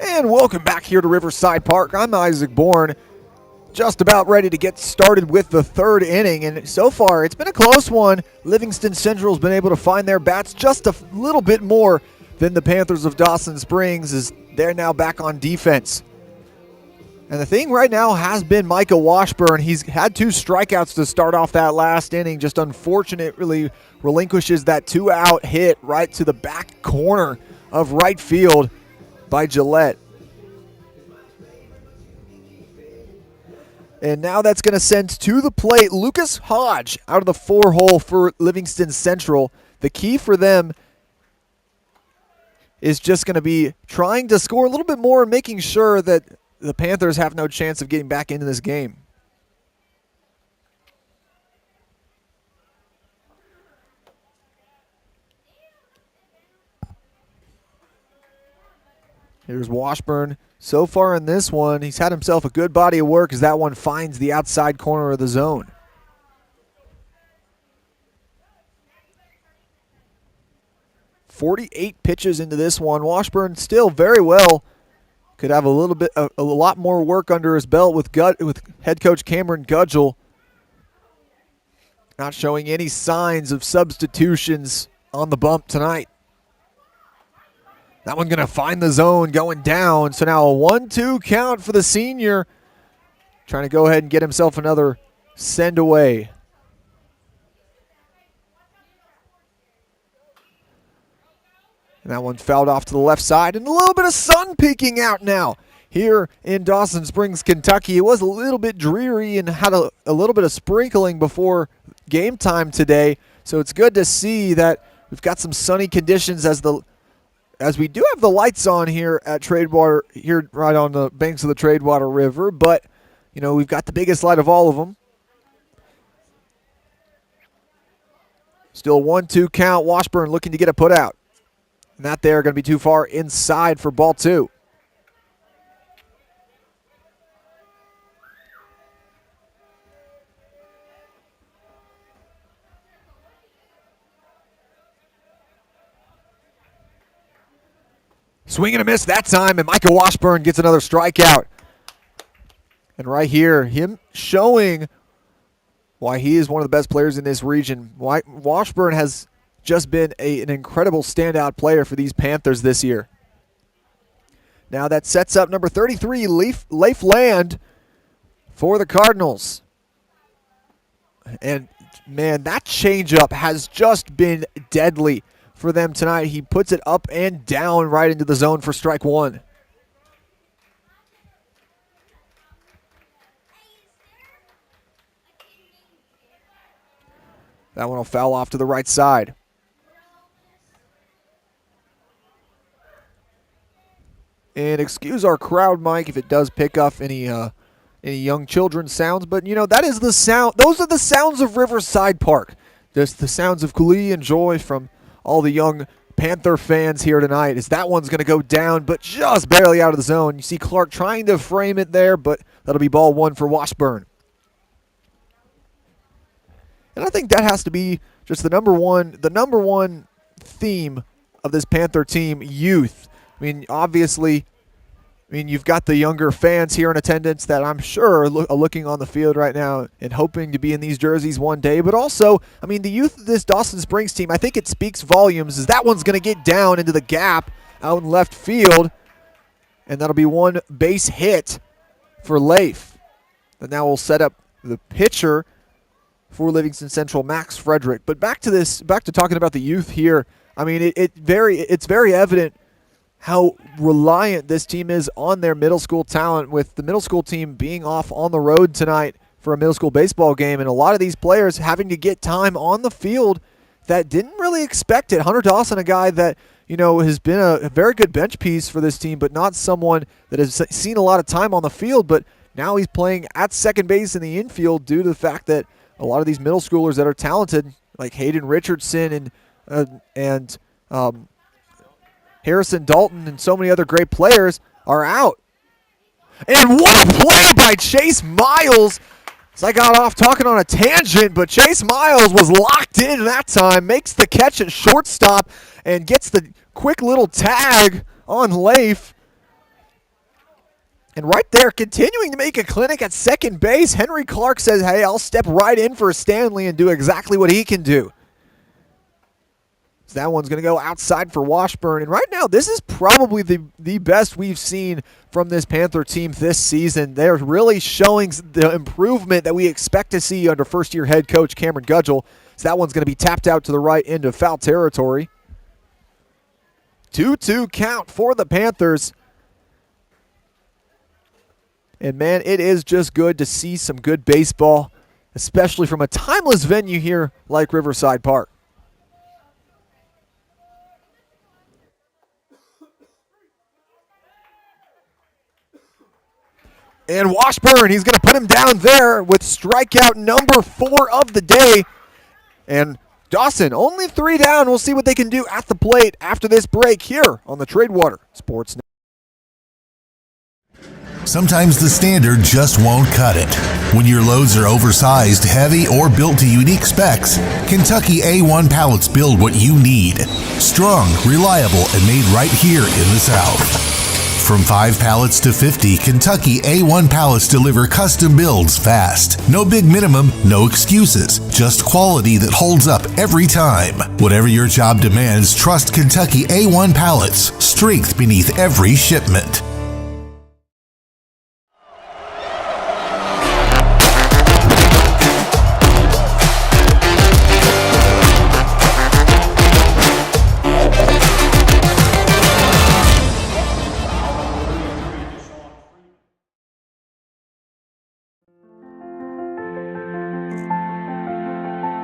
And welcome back here to Riverside Park. I'm Isaac Bourne. Just about ready to get started with the third inning, and so far it's been a close one. Livingston Central's been able to find their bats just a little bit more than the Panthers of Dawson Springs, as they're now back on defense. And the thing right now has been Micah Washburn. He's had 2 strikeouts to start off that last inning, just unfortunately relinquishes that 2-out hit right to the back corner of right field by Gillette. And now that's going to send to the plate Lucas Hodge out of the 4-hole for Livingston Central. The key for them is just going to be trying to score a little bit more and making sure that the Panthers have no chance of getting back into this game. Here's Washburn. So far in this one, he's had himself a good body of work as that one finds the outside corner of the zone. .48 pitches into this one. Washburn still very well. Could have a lot more work under his belt with head coach Cameron Gudgel. Not showing any signs of substitutions on the bump tonight. That one going to find the zone going down. So now a 1-2 count for the senior. Trying to go ahead and get himself another send away. And that one fouled off to the left side. And a little bit of sun peeking out now here in Dawson Springs, Kentucky. It was a little bit dreary and had a little bit of sprinkling before game time today. So it's good to see that we've got some sunny conditions as we do have the lights on here at Tradewater, here right on the banks of the Tradewater River, but, you know, we've got the biggest light of all of them. Still 1-2 count. Washburn looking to get a put out. And that there going to be too far inside for ball 2. Swing and a miss that time, and Micah Washburn gets another strikeout. And right here, him showing why he is one of the best players in this region. Why Washburn has just been an incredible standout player for these Panthers this year. Now that sets up number 33, Leif Land, for the Cardinals. And, man, that changeup has just been deadly for them tonight. He puts it up and down right into the zone for strike one. That one will foul off to the right side. And excuse our crowd, Mike, if it does pick up any young children sounds, but you know that is the sound. Those are the sounds of Riverside Park. Just the sounds of glee and joy from all the young Panther fans here tonight. As that one's going to go down, but just barely out of the zone. You see Clark trying to frame it there, but that'll be ball one for Washburn. And I think that has to be just the number one theme of this Panther team: youth. I mean, obviously, you've got the younger fans here in attendance that I'm sure are looking on the field right now and hoping to be in these jerseys one day. But also, I mean, the youth of this Dawson Springs team, I think it speaks volumes, as that one's going to get down into the gap out in left field. And that'll be one base hit for Leif. And now we'll set up the pitcher for Livingston Central, Max Frederick. But back to talking about the youth here. I mean, it's very evident how reliant this team is on their middle school talent, with the middle school team being off on the road tonight for a middle school baseball game, and a lot of these players having to get time on the field that didn't really expect it. Hunter Dawson, a guy that, you know, has been a very good bench piece for this team, but not someone that has seen a lot of time on the field, but now he's playing at second base in the infield due to the fact that a lot of these middle schoolers that are talented, like Hayden Richardson and Harrison Dalton and so many other great players, are out. And what a play by Chase Miles. So I got off talking on a tangent, but Chase Miles was locked in that time, makes the catch at shortstop, and gets the quick little tag on Leif. And right there, continuing to make a clinic at second base, Henry Clark says, hey, I'll step right in for Stanley and do exactly what he can do. So that one's going to go outside for Washburn. And right now, this is probably the best we've seen from this Panther team this season. They're really showing the improvement that we expect to see under first-year head coach Cameron Gudgel. So that one's going to be tapped out to the right into foul territory. 2-2 count for the Panthers. And, man, it is just good to see some good baseball, especially from a timeless venue here like Riverside Park. And Washburn, he's going to put him down there with strikeout number 4 of the day. And Dawson, only 3 down. We'll see what they can do at the plate after this break here on the Tradewater Sports Network. Sometimes the standard just won't cut it. When your loads are oversized, heavy, or built to unique specs, Kentucky A1 pallets build what you need. Strong, reliable, and made right here in the South. From 5 pallets to 50, Kentucky A1 pallets deliver custom builds fast. No big minimum, no excuses. Just quality that holds up every time. Whatever your job demands, trust Kentucky A1 pallets. Strength beneath every shipment.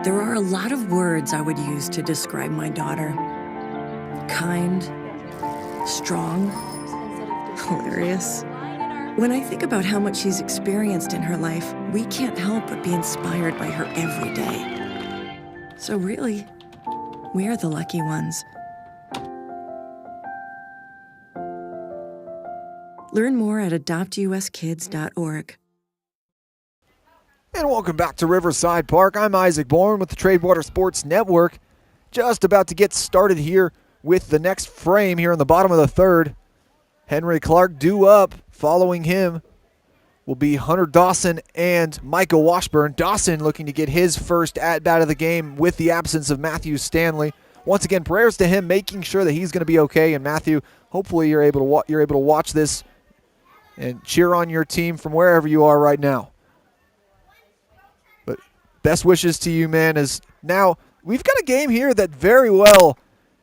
There are a lot of words I would use to describe my daughter. Kind, strong, hilarious. When I think about how much she's experienced in her life, we can't help but be inspired by her every day. So really, we are the lucky ones. Learn more at adoptuskids.org. And welcome back to Riverside Park. I'm Isaac Bourne with the Tradewater Sports Network. Just about to get started here with the next frame here in the bottom of the third. Henry Clark due up, following him will be Hunter Dawson and Michael Washburn. Dawson looking to get his first at-bat of the game with the absence of Matthew Stanley. Once again, prayers to him, making sure that he's going to be okay. And Matthew, hopefully you're able to watch this and cheer on your team from wherever you are right now. But best wishes to you, man. As now we've got a game here that very well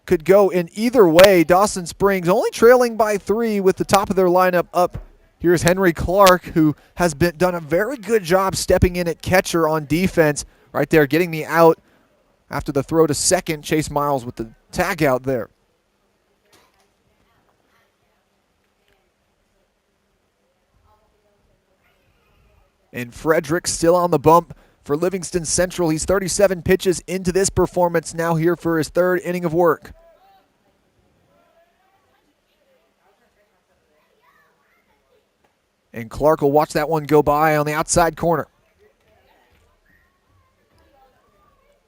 could go in either way. Dawson Springs only trailing by 3 with the top of their lineup up. Here's Henry Clark, who has done a very good job stepping in at catcher on defense right there, getting the out after the throw to second. Chase Miles with the tag out there. And Frederick still on the bump for Livingston Central. He's 37 pitches into this performance, now here for his 3rd inning of work. And Clark will watch that one go by on the outside corner.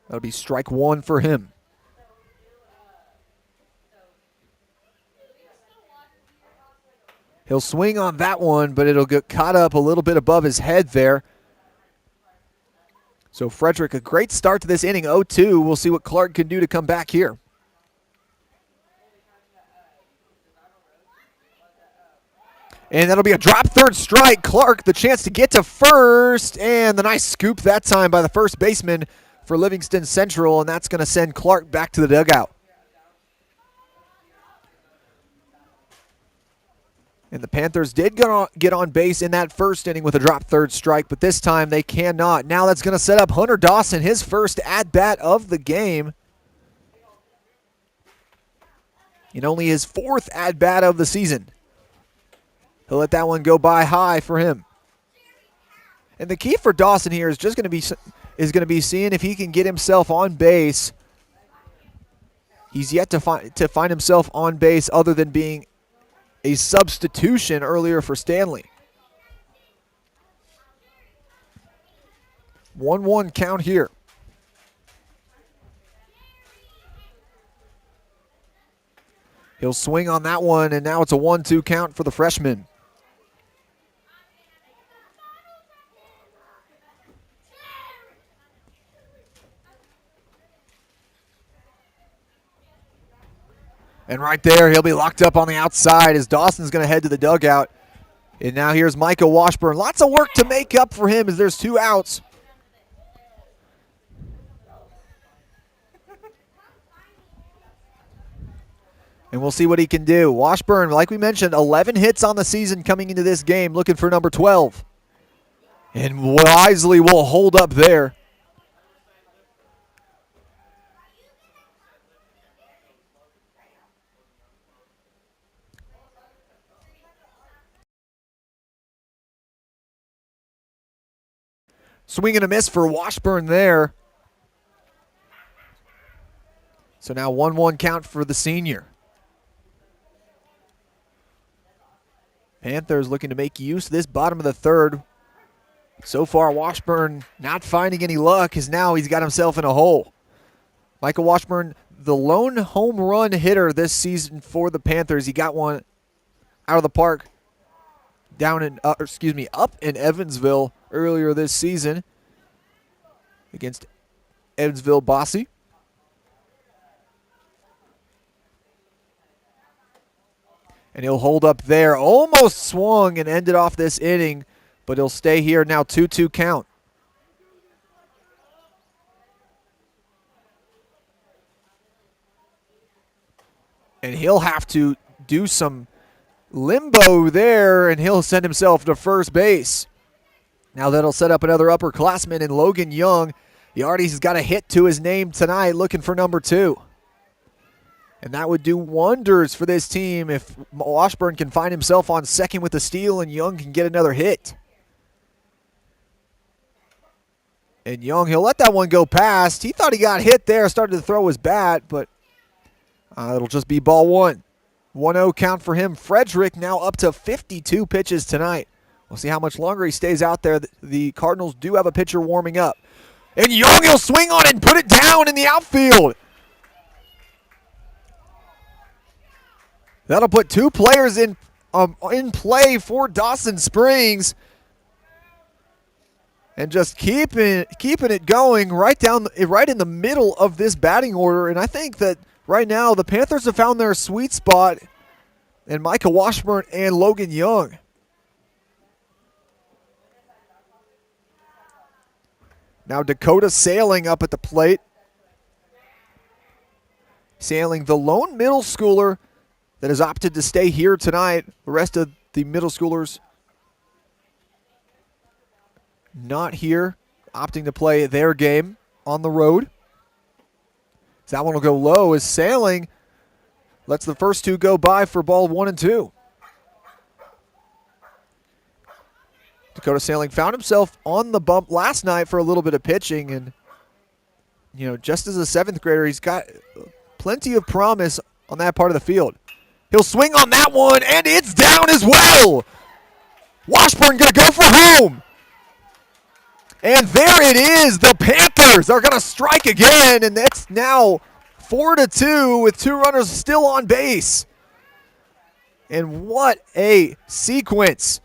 That'll be strike 1 for him. He'll swing on that one, but it'll get caught up a little bit above his head there. So Frederick, a great start to this inning, 0-2. We'll see what Clark can do to come back here. And that'll be a drop third strike. Clark, the chance to get to first, and the nice scoop that time by the first baseman for Livingston Central, and that's going to send Clark back to the dugout. And the Panthers did get on base in that first inning with a drop third strike, but this time they cannot. Now that's going to set up Hunter Dawson, his first at-bat of the game. And only his 4th at-bat of the season. He'll let that one go by high for him. And the key for Dawson here is just going to be seeing if he can get himself on base. He's yet to find himself on base other than being a substitution earlier for Stanley. 1-1 count here. He'll swing on that one, and now it's a 1-2 count for the freshman. And right there, he'll be locked up on the outside as Dawson's going to head to the dugout. And now here's Michael Washburn. Lots of work to make up for him as there's 2 outs. And we'll see what he can do. Washburn, like we mentioned, 11 hits on the season coming into this game, looking for number 12. And wisely will hold up there. Swing and a miss for Washburn there. So now 1-1 count for the senior. Panthers looking to make use of this bottom of the 3rd. So far, Washburn not finding any luck as now he's got himself in a hole. Michael Washburn, the lone home run hitter this season for the Panthers. He got one out of the park up in Evansville earlier this season against Evansville Bossy. And he'll hold up there. Almost swung and ended off this inning, but he'll stay here now. 2-2 count. And he'll have to do some limbo there, and he'll send himself to first base. Now that'll set up another upperclassman in Logan Young. He already has got a hit to his name tonight, looking for number 2. And that would do wonders for this team if Washburn can find himself on second with a steal and Young can get another hit. And Young, he'll let that one go past. He thought he got hit there, started to throw his bat, but it'll just be ball 1. 1-0 count for him. Frederick now up to 52 pitches tonight. We'll see how much longer he stays out there. The Cardinals do have a pitcher warming up. And Young, he'll swing on it and put it down in the outfield. That'll put 2 players in play for Dawson Springs. and just keeping it going right in the middle of this batting order. And I think that right now the Panthers have found their sweet spot in Micah Washburn and Logan Young. Now Dakota Sailing up at the plate. Sailing, the lone middle schooler that has opted to stay here tonight. The rest of the middle schoolers not here, opting to play their game on the road. So that one will go low as Sailing lets the first two go by for ball 1 and 2. Dakota Sailing found himself on the bump last night for a little bit of pitching, and just as a 7th grader, he's got plenty of promise on that part of the field. He'll swing on that one, and it's down as well. Washburn going to go for home. And there it is. The Panthers are going to strike again, and it's now 4-2 with 2 runners still on base. And what a sequence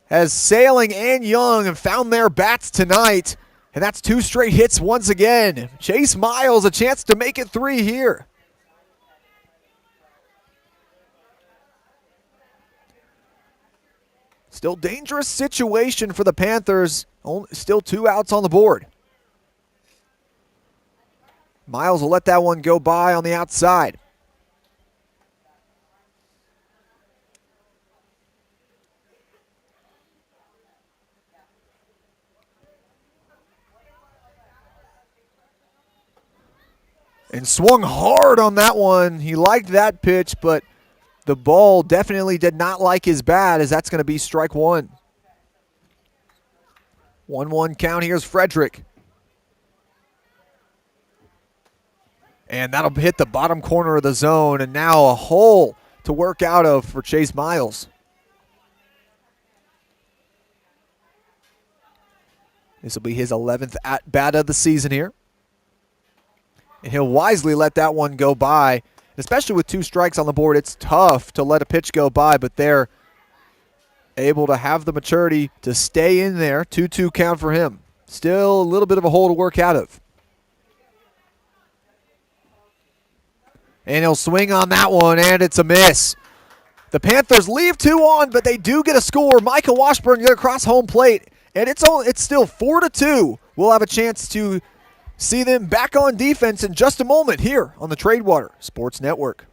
as Sailing and Young have found their bats tonight. And that's 2 straight hits once again. Chase Miles a chance to make it 3 here. Still dangerous situation for the Panthers. Still 2 outs on the board. Miles will let that one go by on the outside. And swung hard on that one. He liked that pitch, but the ball definitely did not like his bat, as that's going to be strike 1. 1-1 count. Here's Frederick. And that'll hit the bottom corner of the zone, and now a hole to work out of for Chase Miles. This will be his 11th at-bat of the season here. And he'll wisely let that one go by. Especially with 2 strikes on the board, it's tough to let a pitch go by, but they're able to have the maturity to stay in there. 2-2 count for him. Still a little bit of a hole to work out of. And he'll swing on that one, and it's a miss. The Panthers leave 2 on, but they do get a score. Micah Washburn going across home plate, and it's still 4-2. We'll have a chance to see them back on defense in just a moment here on the Tradewater Sports Network.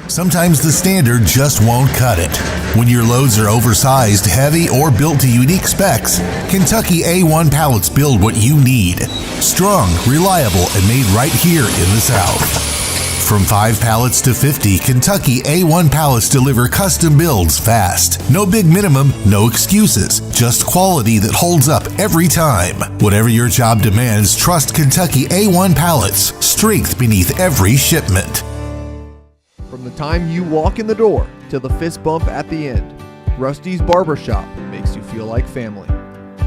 Sometimes the standard just won't cut it. When your loads are oversized, heavy, or built to unique specs, Kentucky A1 pallets build what you need. Strong, reliable, and made right here in the South. From 5 pallets to 50, Kentucky A1 pallets deliver custom builds fast. No big minimum, no excuses. Just quality that holds up every time. Whatever your job demands, trust Kentucky A1 pallets. Strength beneath every shipment. From the time you walk in the door to the fist bump at the end, Rusty's Barbershop makes you feel like family.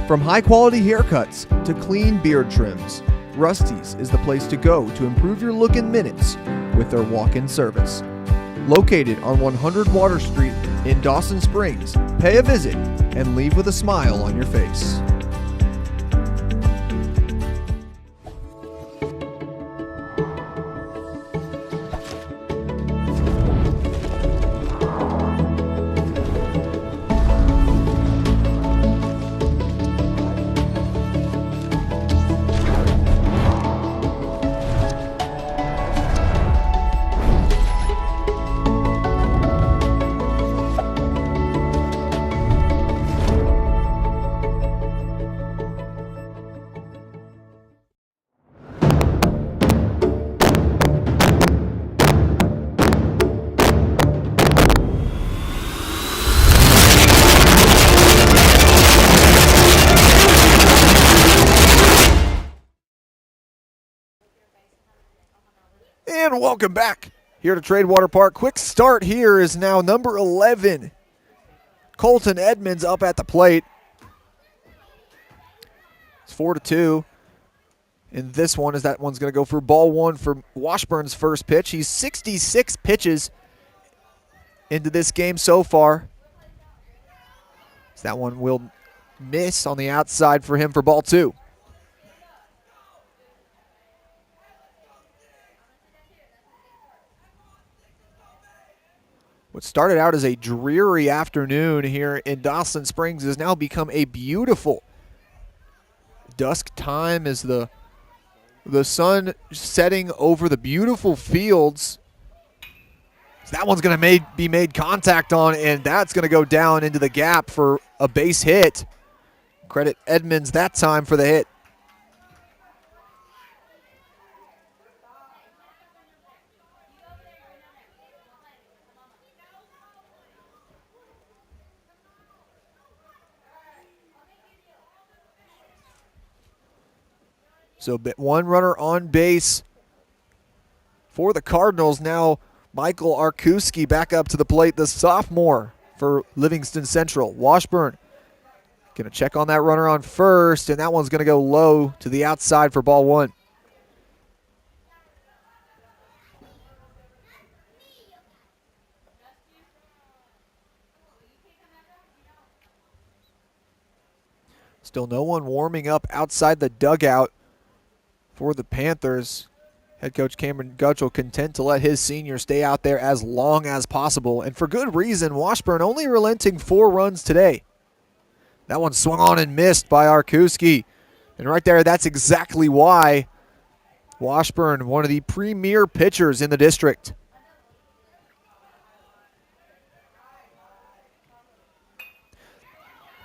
From high-quality haircuts to clean beard trims, Rusty's is the place to go to improve your look in minutes with their walk-in service. Located on 100 Water Street in Dawson Springs, pay a visit and leave with a smile on your face. And welcome back here to Tradewater Park. Quick start here is now number 11, Colton Edmonds up at the plate. It's 4-2. And this one is that one's going to go for ball 1 for Washburn's first pitch. He's 66 pitches into this game so far. So that one will miss on the outside for him for ball 2. What started out as a dreary afternoon here in Dawson Springs has now become a beautiful dusk time as the sun setting over the beautiful fields. So that one's going to be made contact on, and that's going to go down into the gap for a base hit. Credit Edmonds that time for the hit. So one runner on base for the Cardinals. Now Michael Arkuski back up to the plate, the sophomore for Livingston Central. Washburn going to check on that runner on first, and that one's going to go low to the outside for ball 1. Still no one warming up outside the dugout for the Panthers. Head coach Cameron Gutchell content to let his senior stay out there as long as possible, and for good reason. Washburn only relenting 4 runs today. That one swung on and missed by Arkuski. And right there, that's exactly why Washburn, one of the premier pitchers in the district.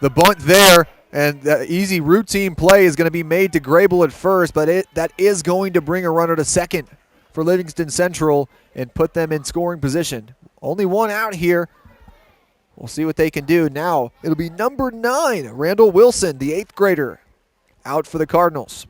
The bunt there, and the easy routine play is going to be made to Grable at first, but that is going to bring a runner to second for Livingston Central and put them in scoring position. Only one out here. We'll see what they can do. Now it'll be number 9, Randall Wilson, the 8th grader, out for the Cardinals.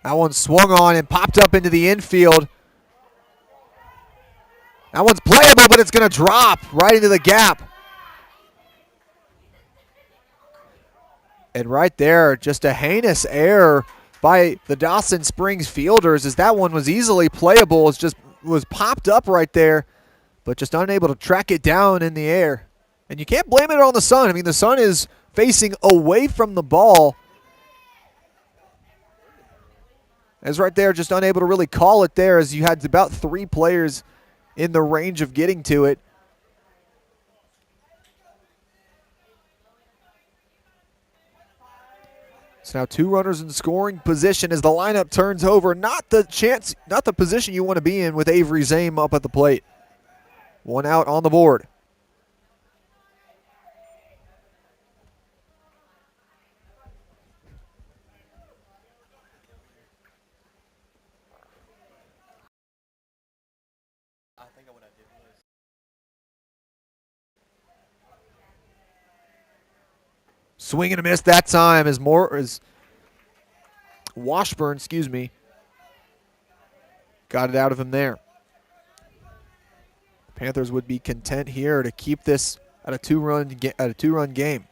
That one swung on and popped up into the infield. That one's playable, but it's going to drop right into the gap. And right there, just a heinous error by the Dawson Springs fielders, as that one was easily playable. It just was popped up right there, but just unable to track it down in the air. And you can't blame it on the sun. I mean, the sun is facing away from the ball. As right there, just unable to really call it there, as you had about 3 players in the range of getting to it. So now 2 runners in scoring position as the lineup turns over. Not the position you want to be in with Avery Zame up at the plate. 1 out on the board. Swing and a miss that time as Washburn, got it out of him there. Panthers would be content here to keep this at a 2-run game.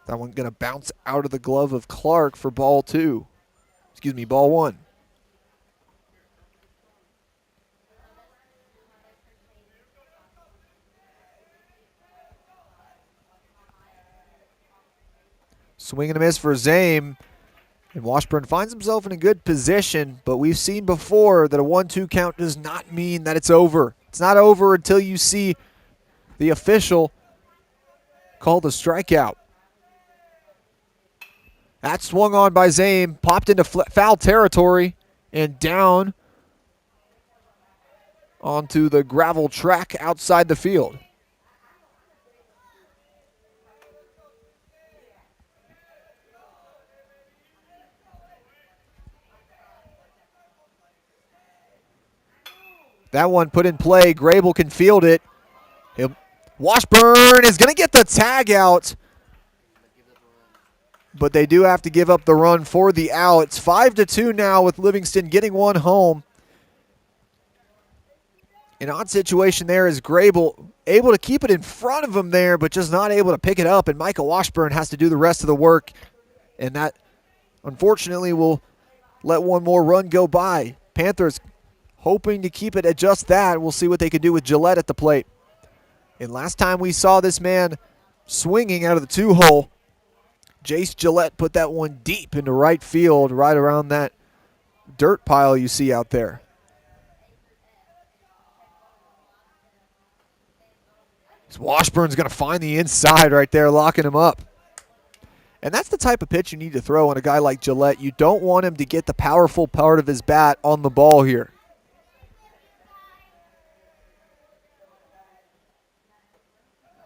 That one going to bounce out of the glove of Clark for ball 1. Swing and a miss for Zame. And Washburn finds himself in a good position, but we've seen before that a 1-2 count does not mean that it's over. It's not over until you see the official call the strikeout. That swung on by Zame, popped into foul territory and down onto the gravel track outside the field. That one put in play. Grable can field it. Washburn is going to get the tag out, but they do have to give up the run for the out. It's 5-2 now with Livingston getting one home. An odd situation there is Grable able to keep it in front of him there, but just not able to pick it up, and Michael Washburn has to do the rest of the work, and that unfortunately will let one more run go by. Panthers hoping to keep it at just that. We'll see what they can do with Gillette at the plate. And last time we saw this man swinging out of the 2-hole, Jace Gillette put that one deep into right field, right around that dirt pile you see out there. Washburn's going to find the inside right there, locking him up. And that's the type of pitch you need to throw on a guy like Gillette. You don't want him to get the powerful part of his bat on the ball here.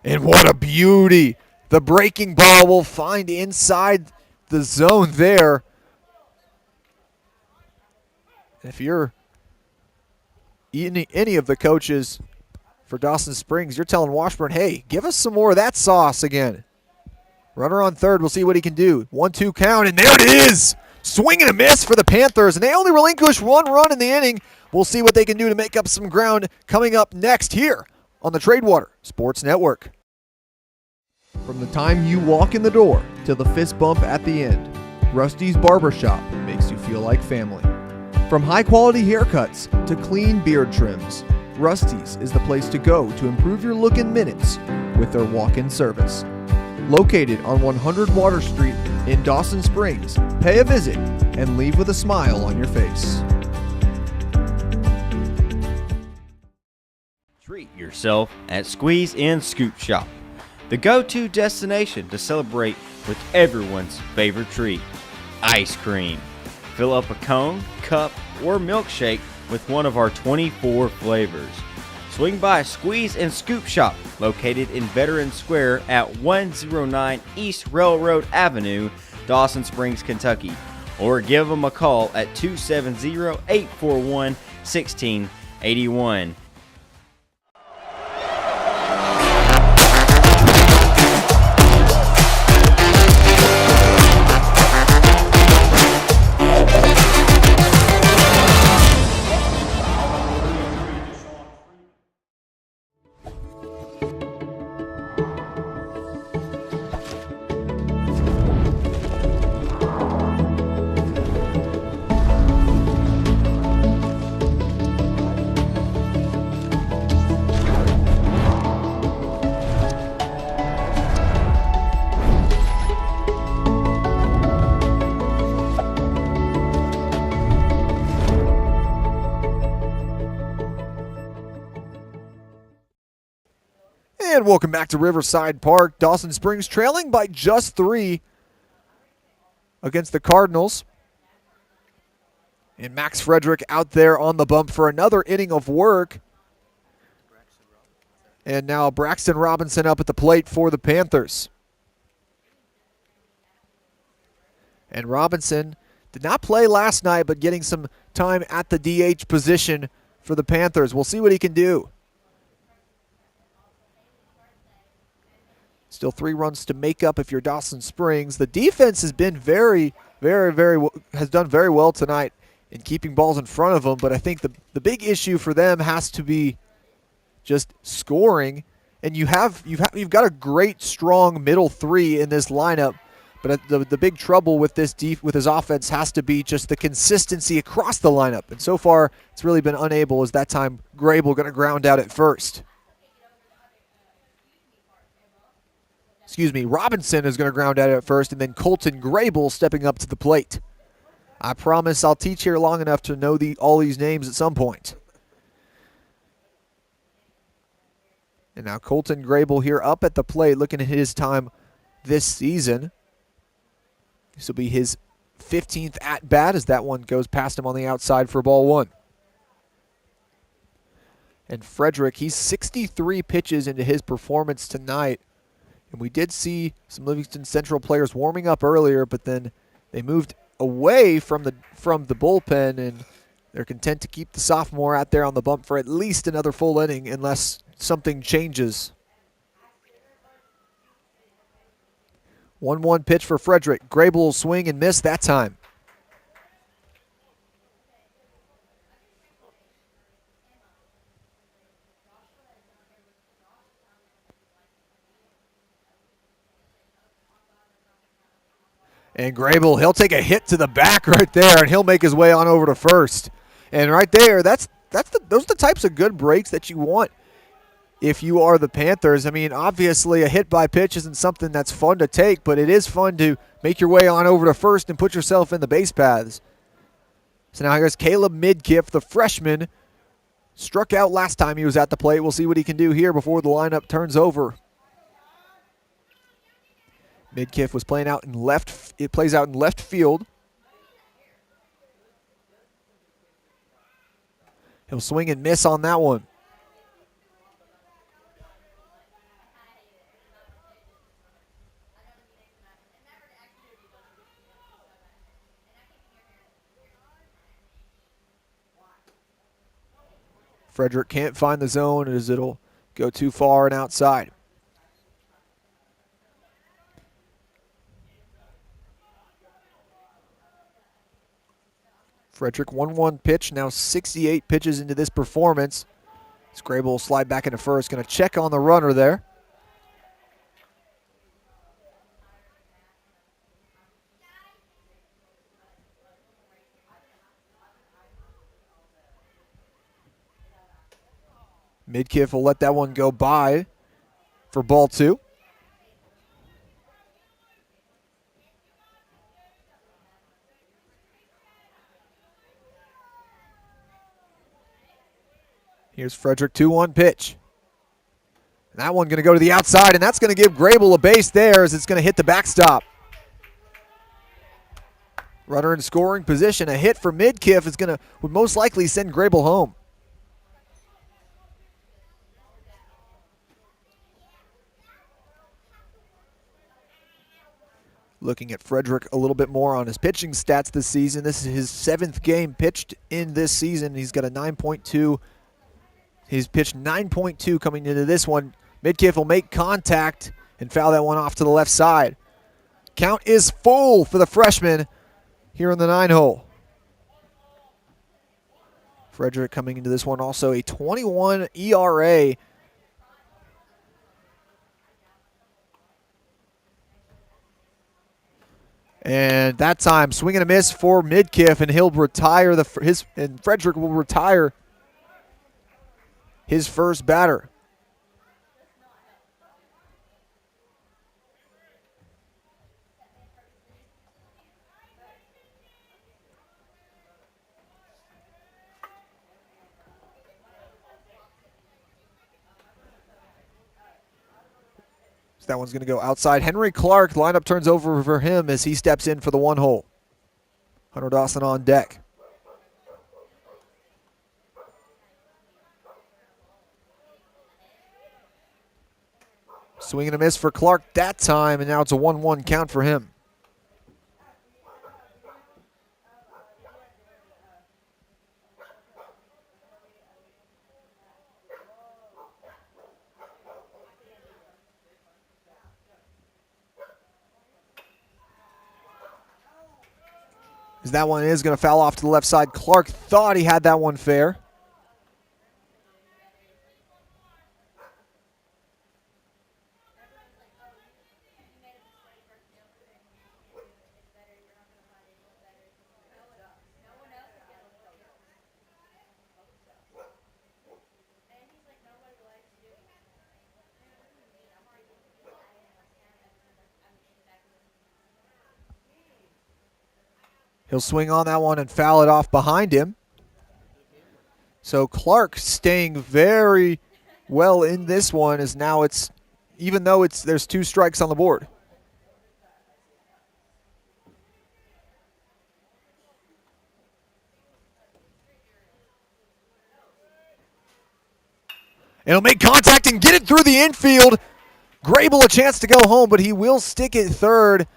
And what a beauty. The breaking ball will find inside the zone there. If you're any of the coaches for Dawson Springs, you're telling Washburn, hey, give us some more of that sauce again. Runner on third, we'll see what he can do. 1-2 count, and there it is! Swing and a miss for the Panthers, and they only relinquish one run in the inning. We'll see what they can do to make up some ground coming up next here on the Tradewater Sports Network. From the time you walk in the door to the fist bump at the end, Rusty's Barbershop makes you feel like family. From high-quality haircuts to clean beard trims, Rusty's is the place to go to improve your look in minutes with their walk-in service. Located on 100 Water Street in Dawson Springs, pay a visit and leave with a smile on your face. Treat yourself at Squeeze and Scoop Shop, the go-to destination to celebrate with everyone's favorite treat, ice cream. Fill up a cone, cup, or milkshake with one of our 24 flavors. Swing by Squeeze and Scoop Shop, located in Veterans Square at 109 East Railroad Avenue, Dawson Springs, Kentucky, or give them a call at 270-841-1681. And welcome back to Riverside Park. Dawson Springs trailing by just 3 against the Cardinals. And Max Frederick out there on the bump for another inning of work. And now Braxton Robinson up at the plate for the Panthers. And Robinson did not play last night, but getting some time at the DH position for the Panthers. We'll see what he can do. Still 3 runs to make up if you're Dawson Springs. The defense has been has done very well tonight in keeping balls in front of them, but I think the big issue for them has to be just scoring. And you've got a great strong middle 3 in this lineup, but the big trouble with this with his offense has to be just the consistency across the lineup. And so far, it's really been unable, as that time Grable going to ground out at first. Robinson is going to ground out at first, and then Colton Grable stepping up to the plate. I promise I'll teach here long enough to know all these names at some point. And now Colton Grable here up at the plate, looking at his time this season. This will be his 15th at-bat as that one goes past him on the outside for ball 1. And Frederick, he's 63 pitches into his performance tonight. And we did see some Livingston Central players warming up earlier, but then they moved away from the bullpen, and they're content to keep the sophomore out there on the bump for at least another full inning unless something changes. 1-1 pitch for Frederick. Grable will swing and miss that time. And Grable, he'll take a hit to the back right there, and he'll make his way on over to first. And right there, those are the types of good breaks that you want if you are the Panthers. I mean, obviously a hit by pitch isn't something that's fun to take, but it is fun to make your way on over to first and put yourself in the base paths. So now here's Caleb Midkiff, the freshman. Struck out last time he was at the plate. We'll see what he can do here before the lineup turns over. Midkiff was playing out in left. It plays out in left field. He'll swing and miss on that one. Frederick can't find the zone as it'll go too far and outside. Frederick 1-1 pitch, now 68 pitches into this performance. Grable will slide back into first, going to check on the runner there. Midkiff will let that one go by for ball 2. Here's Frederick, 2-1 pitch. And that one going to go to the outside, and that's going to give Grable a base there as it's going to hit the backstop. Runner in scoring position. A hit for Midkiff would most likely send Grable home. Looking at Frederick a little bit more on his pitching stats this season. This is his 7th game pitched in this season. He's got a 9.2. He's pitched 9.2 coming into this one. Midkiff will make contact and foul that one off to the left side. Count is full for the freshman here in the 9-hole. Frederick coming into this one also a 21 ERA. And that time, swing and a miss for Midkiff, and he'll retire and Frederick will retire his first batter. So that one's going to go outside. Henry Clark, lineup turns over for him as he steps in for the 1-hole. Hunter Dawson on deck. Swing and a miss for Clark that time, and now it's a 1-1 count for him. As that one is going to foul off to the left side. Clark thought he had that one fair. He'll swing on that one and foul it off behind him. So Clark staying very well in this one as now even though there's 2 strikes on the board. And he'll make contact and get it through the infield. Grable a chance to go home, but he will stick it third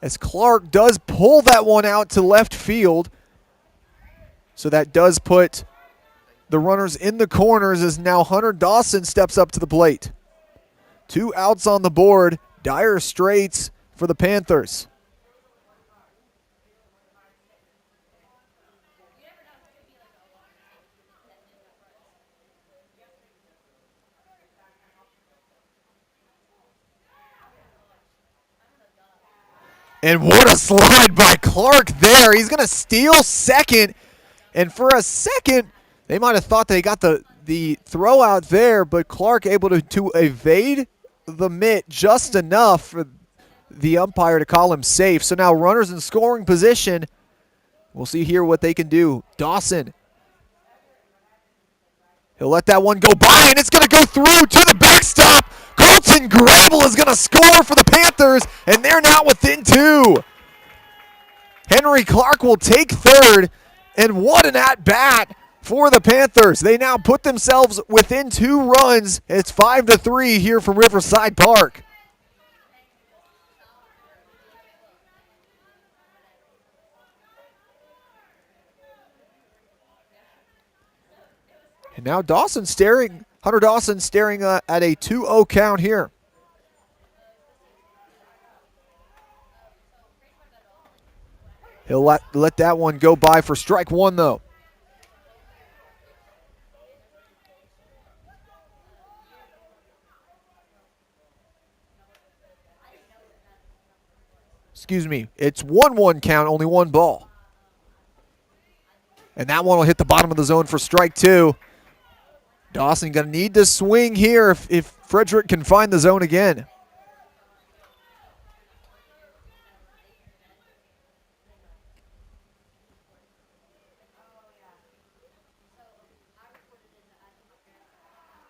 as Clark does pull that one out to left field. So that does put the runners in the corners as now Hunter Dawson steps up to the plate. 2 outs on the board. Dire straits for the Panthers. And what a slide by Clark there. He's going to steal second. And for a second, they might have thought they got the throw out there, but Clark able to evade the mitt just enough for the umpire to call him safe. So now runners in scoring position. We'll see here what they can do. Dawson. He'll let that one go by, and it's going to go through to the backstop. Colton Grable is going to score for the Panthers, and they're now within two. Henry Clark will take third, and what an at-bat for the Panthers. They now put themselves within 2 runs. It's 5-3 here from Riverside Park. And now Hunter Dawson staring at a 2-0 count here. He'll let that one go by for strike one, though. Excuse me, it's 1-1 count, only 1 ball. And that one will hit the bottom of the zone for strike 2. Dawson going to need to swing here if Frederick can find the zone again.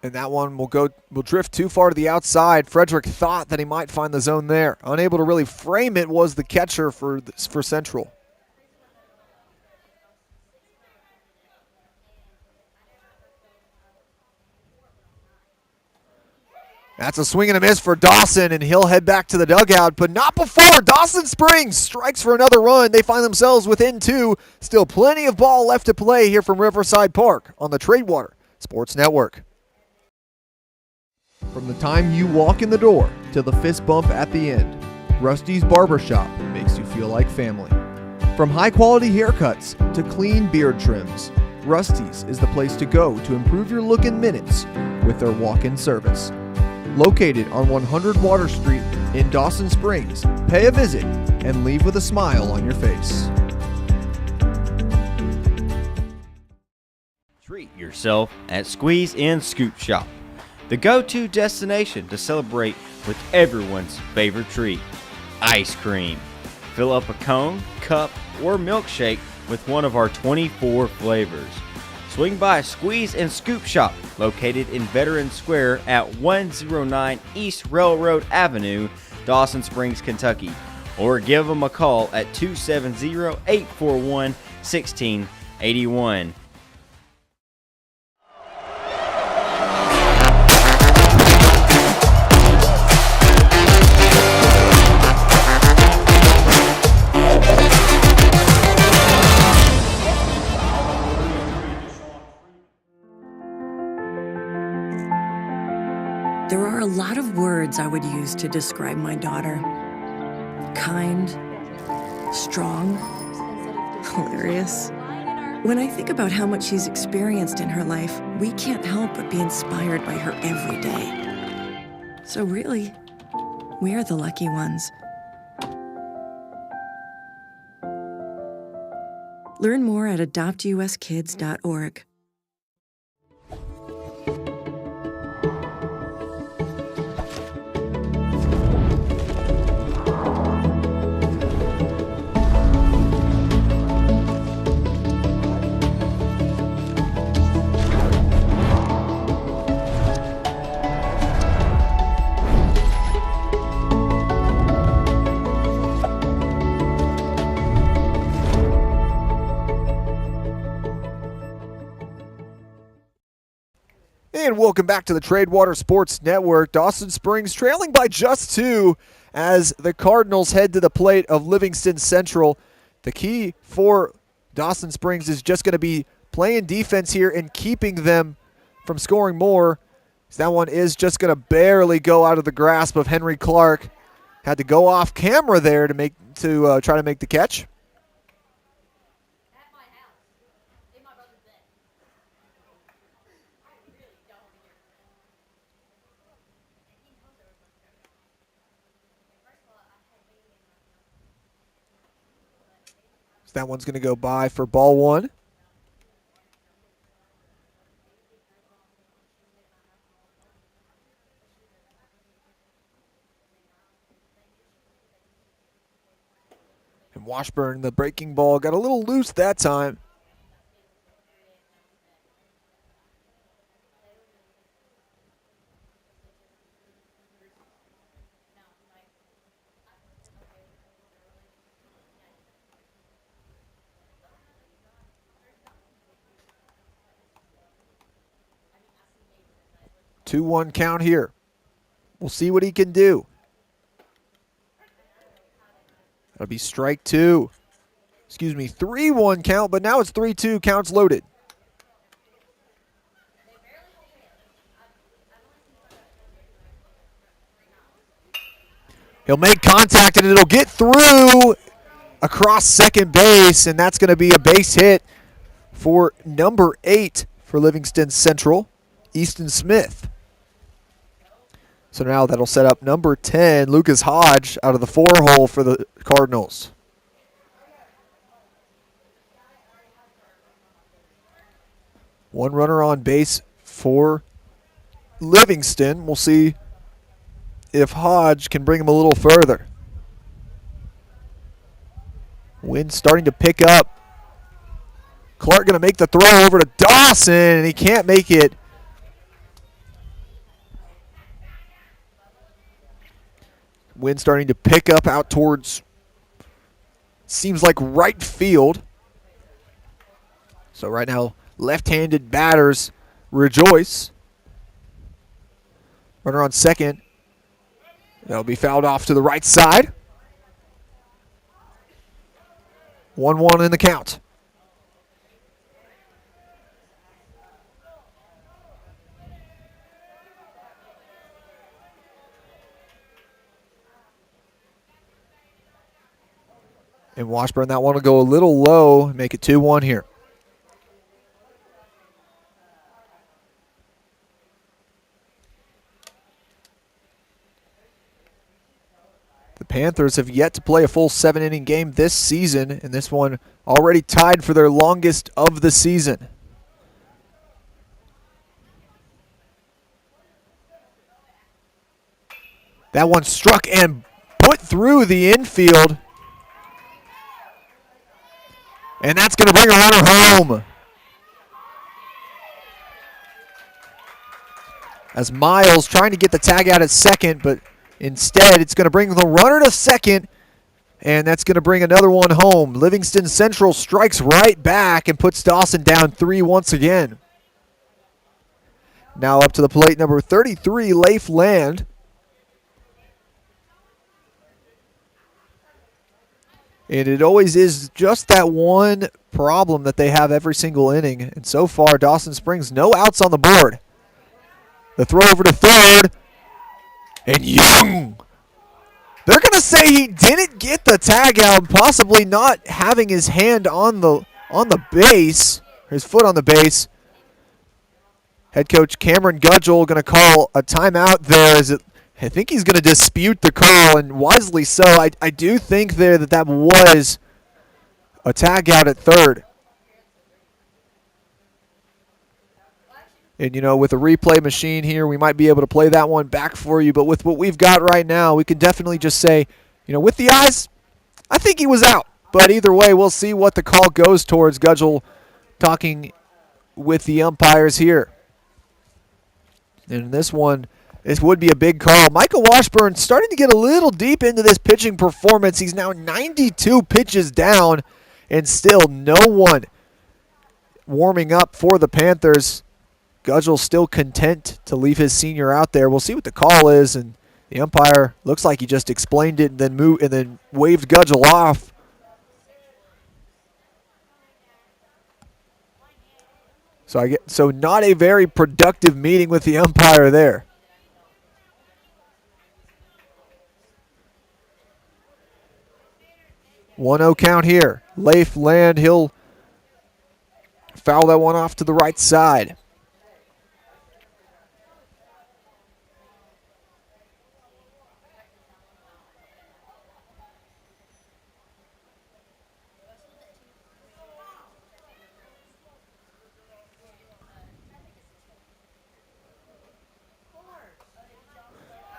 And that one will drift too far to the outside. Frederick thought that he might find the zone there. Unable to really frame it was the catcher for Central. That's a swing and a miss for Dawson, and he'll head back to the dugout, but not before Dawson Springs strikes for another run. They find themselves within 2. Still plenty of ball left to play here from Riverside Park on the Tradewater Sports Network. From the time you walk in the door to the fist bump at the end, Rusty's Barbershop makes you feel like family. From high-quality haircuts to clean beard trims, Rusty's is the place to go to improve your look in minutes with their walk-in service. Located on 100 Water Street in Dawson Springs, pay a visit and leave with a smile on your face. Treat yourself at Squeeze and Scoop Shop, the go-to destination to celebrate with everyone's favorite treat, ice cream. Fill up a cone, cup, or milkshake with one of our 24 flavors. Swing by Squeeze and Scoop Shop, located in Veterans Square at 109 East Railroad Avenue, Dawson Springs, Kentucky. Or give them a call at 270-841-1681. There are a lot of words I would use to describe my daughter. Kind, strong, hilarious. When I think about how much she's experienced in her life, we can't help but be inspired by her every day. So really, we are the lucky ones. Learn more at adoptuskids.org. And welcome back to the Tradewater Sports Network. Dawson Springs trailing by just 2 as the Cardinals head to the plate of Livingston Central. The key for Dawson Springs is just going to be playing defense here and keeping them from scoring more. That one is just going to barely go out of the grasp of Henry Clark. Had to go off camera there to try to make the catch. That one's going to go by for ball one. And Washburn, the breaking ball, got a little loose that time. Two-one count here. We'll see what he can do. That'll be strike two. Excuse me, 3-1 count, but now it's 3-2, counts loaded. He'll make contact, and it'll get through across second base, and that's going to be a base hit for number 8 for Livingston Central, Easton Smith. So now that'll set up number 10, Lucas Hodge, out of the 4-hole for the Cardinals. One runner on base for Livingston. We'll see if Hodge can bring him a little further. Wind starting to pick up. Clark going to make the throw over to Dawson, and he can't make it. Wind starting to pick up out towards, seems like right field. So right now, left-handed batters rejoice. Runner on second. That'll be fouled off to the right side. 1-1 in the count. And Washburn, that one will go a little low, make it 2-1 here. The Panthers have yet to play a full 7-inning game this season, and this one already tied for their longest of the season. That one struck and put through the infield. And that's going to bring a runner home. As Miles trying to get the tag out at second, but instead it's going to bring the runner to second, and that's going to bring another one home. Livingston Central strikes right back and puts Dawson down 3 once again. Now up to the plate, number 33, Leif Land. And it always is just that one problem that they have every single inning. And so far, Dawson Springs, no outs on the board. The throw over to third. And Young. They're going to say he didn't get the tag out, possibly not having his hand on the base, his foot on the base. Head coach Cameron Gudgel going to call a timeout there. I think he's going to dispute the call, and wisely so. I do think there that was a tag out at third. And, you know, with a replay machine here, we might be able to play that one back for you. But with what we've got right now, we can definitely just say, you know, with the eyes, I think he was out. But either way, we'll see what the call goes towards. Gudgel talking with the umpires here. And this one, this would be a big call. Michael Washburn starting to get a little deep into this pitching performance. He's now 92 pitches down, and still no one warming up for the Panthers. Gudgel's still content to leave his senior out there. We'll see what the call is, and the umpire looks like he just explained it and then waved Gudgel off. So not a very productive meeting with the umpire there. One-0 count here. Leif Land, he'll foul that one off to the right side.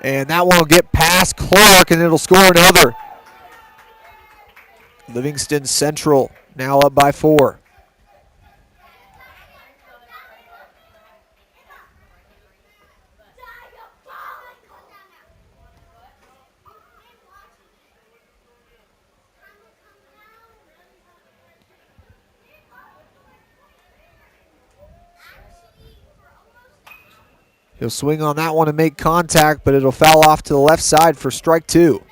And that one will get past Clark, and it'll score another. Livingston Central now up by 4. He'll swing on that one and make contact, but it'll foul off to the left side for strike 2.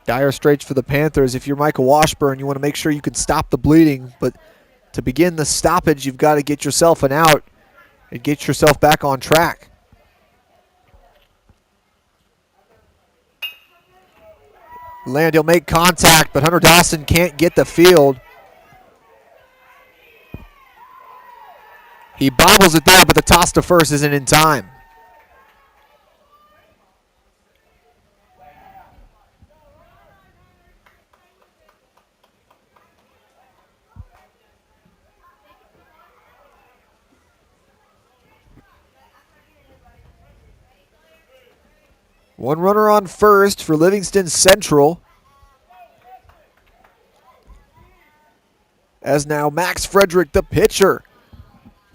Dire straits for the Panthers. If you're Michael Washburn, you want to make sure you can stop the bleeding, but to begin the stoppage, you've got to get yourself an out and get yourself back on track. Land, he'll make contact, but Hunter Dawson can't get the field. He bobbles it there, but the toss to first isn't in time. One runner on first for Livingston Central. As now Max Frederick, the pitcher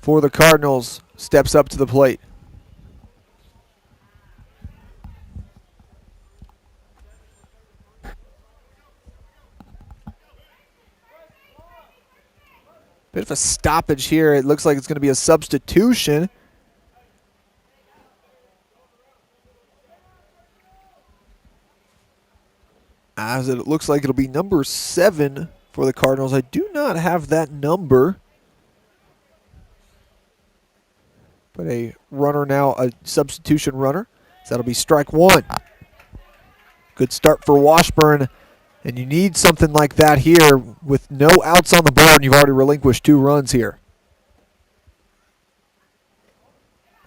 for the Cardinals, steps up to the plate. Bit of a stoppage here. It looks like it's going to be a substitution. As it looks like it'll be number 7 for the Cardinals. I do not have that number. But a runner now, a substitution runner. So that'll be strike 1. Good start for Washburn. And you need something like that here with no outs on the board, and you've already relinquished 2 runs here.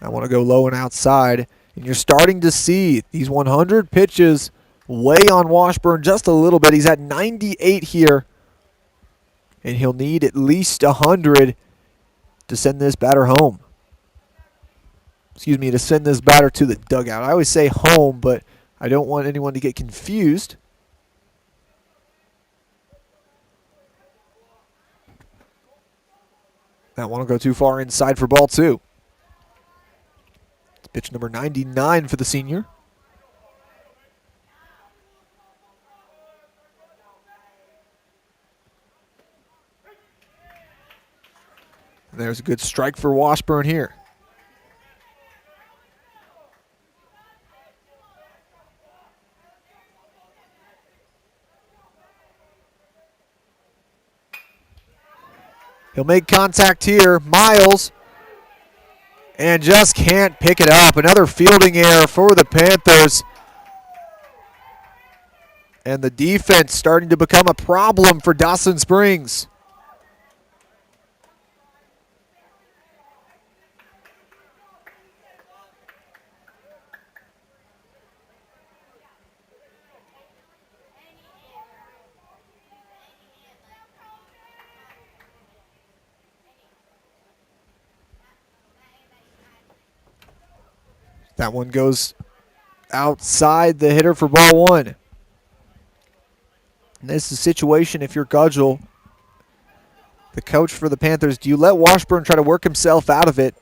I want to go low and outside. And you're starting to see these 100 pitches weigh on Washburn just a little bit. He's at 98 here. And he'll need at least 100 to send this batter home. Excuse me, to send this batter to the dugout. I always say home, but I don't want anyone to get confused. That one will go too far inside for ball 2. It's pitch number 99 for the senior. And there's a good strike for Washburn here. He'll make contact here. Miles. And just can't pick it up. Another fielding error for the Panthers. And the defense starting to become a problem for Dawson Springs. That one goes outside the hitter for ball 1. And this is a situation, if you're Gudgel, the coach for the Panthers, do you let Washburn try to work himself out of it?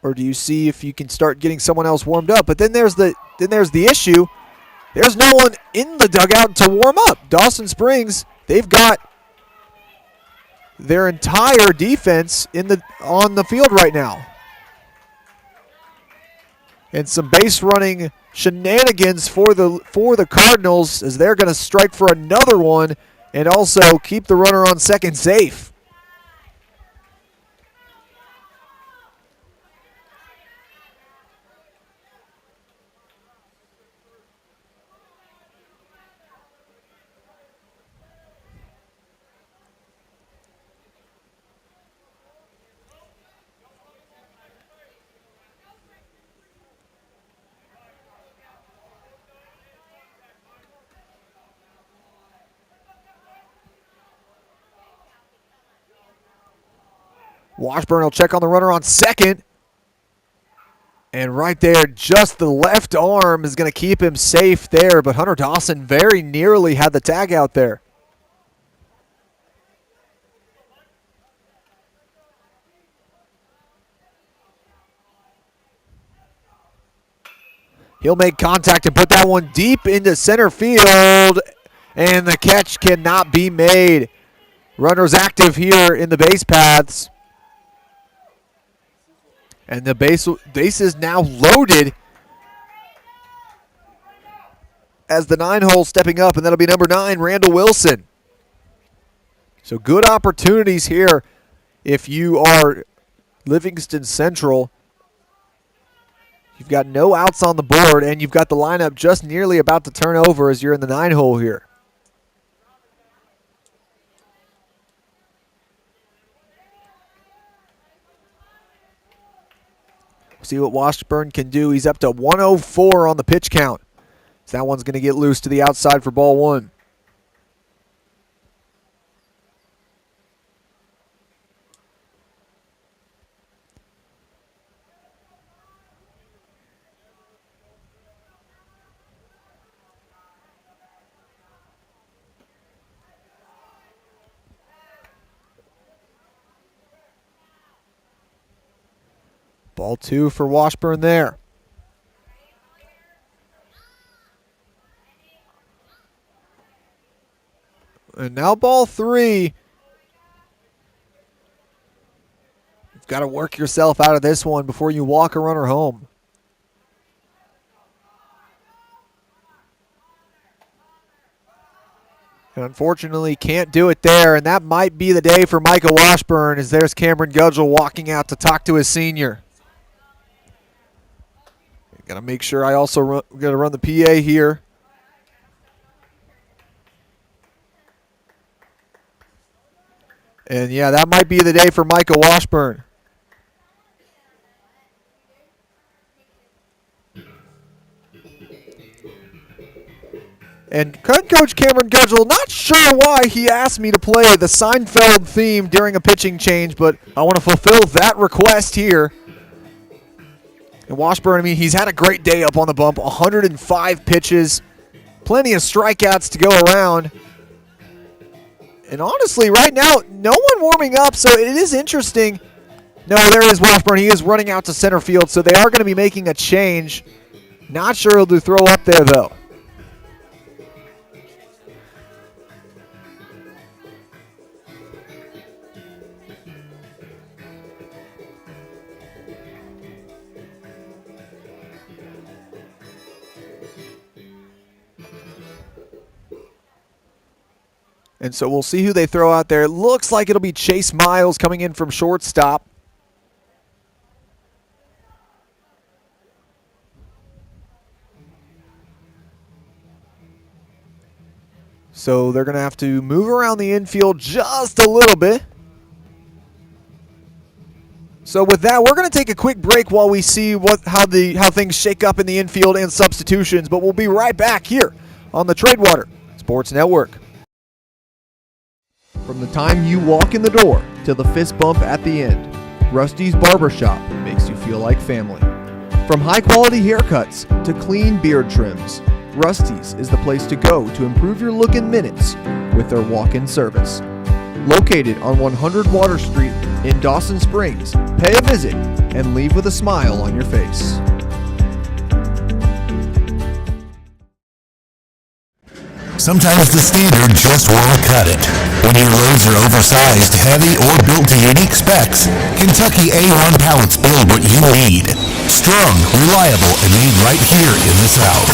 Or do you see if you can start getting someone else warmed up? But then there's the issue. There's no one in the dugout to warm up. Dawson Springs, they've got their entire defense on the field right now. And some base running shenanigans for the Cardinals as they're going to strike for another one and also keep the runner on second safe. Washburn will check on the runner on second. And right there, just the left arm is going to keep him safe there, but Hunter Dawson very nearly had the tag out there. He'll make contact and put that one deep into center field, and the catch cannot be made. Runners active here in the base paths. And the base is now loaded as the 9-hole stepping up, and that'll be number 9, Randall Wilson. So good opportunities here if you are Livingston Central. You've got no outs on the board, and you've got the lineup just nearly about to turn over as you're in the 9-hole here. See what Washburn can do. He's up to 104 on the pitch count. So that one's going to get loose to the outside for ball 1. Ball 2 for Washburn there. And now ball 3. You've got to work yourself out of this one before you walk a runner home. And unfortunately can't do it there, and that might be the day for Micah Washburn as there's Cameron Gudgel walking out to talk to his senior. Got to make sure I also got to run the PA here. And yeah, that might be the day for Micah Washburn. And Coach Cameron Gudgel, not sure why he asked me to play the Seinfeld theme during a pitching change, but I want to fulfill that request here. And Washburn, I mean, he's had a great day up on the bump. 105 pitches. Plenty of strikeouts to go around. And honestly, right now, no one warming up, so it is interesting. No, there is Washburn. He is running out to center field, so they are going to be making a change. Not sure he'll do throw up there, though. And so we'll see who they throw out there. It looks like it'll be Chase Miles coming in from shortstop. So they're going to have to move around the infield just a little bit. So with that, we're going to take a quick break while we see how things shake up in the infield and substitutions. But we'll be right back here on the Tradewater Sports Network. From the time you walk in the door to the fist bump at the end, Rusty's Barbershop makes you feel like family. From high-quality haircuts to clean beard trims, Rusty's is the place to go to improve your look in minutes with their walk-in service. Located on 100 Water Street in Dawson Springs, pay a visit and leave with a smile on your face. Sometimes the standard just won't cut it. When your loads are oversized, heavy, or built to unique specs, Kentucky A1 pallets build what you need. Strong, reliable, and made right here in the South.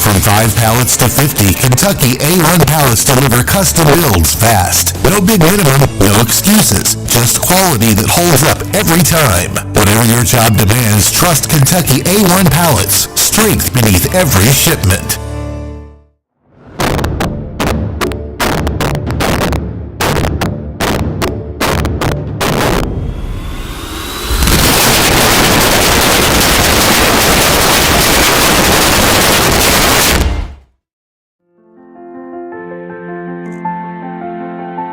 From 5 pallets to 50, Kentucky A1 pallets deliver custom builds fast. No big minimum, no excuses. Just quality that holds up every time. Whatever your job demands, trust Kentucky A1 pallets. Strength beneath every shipment.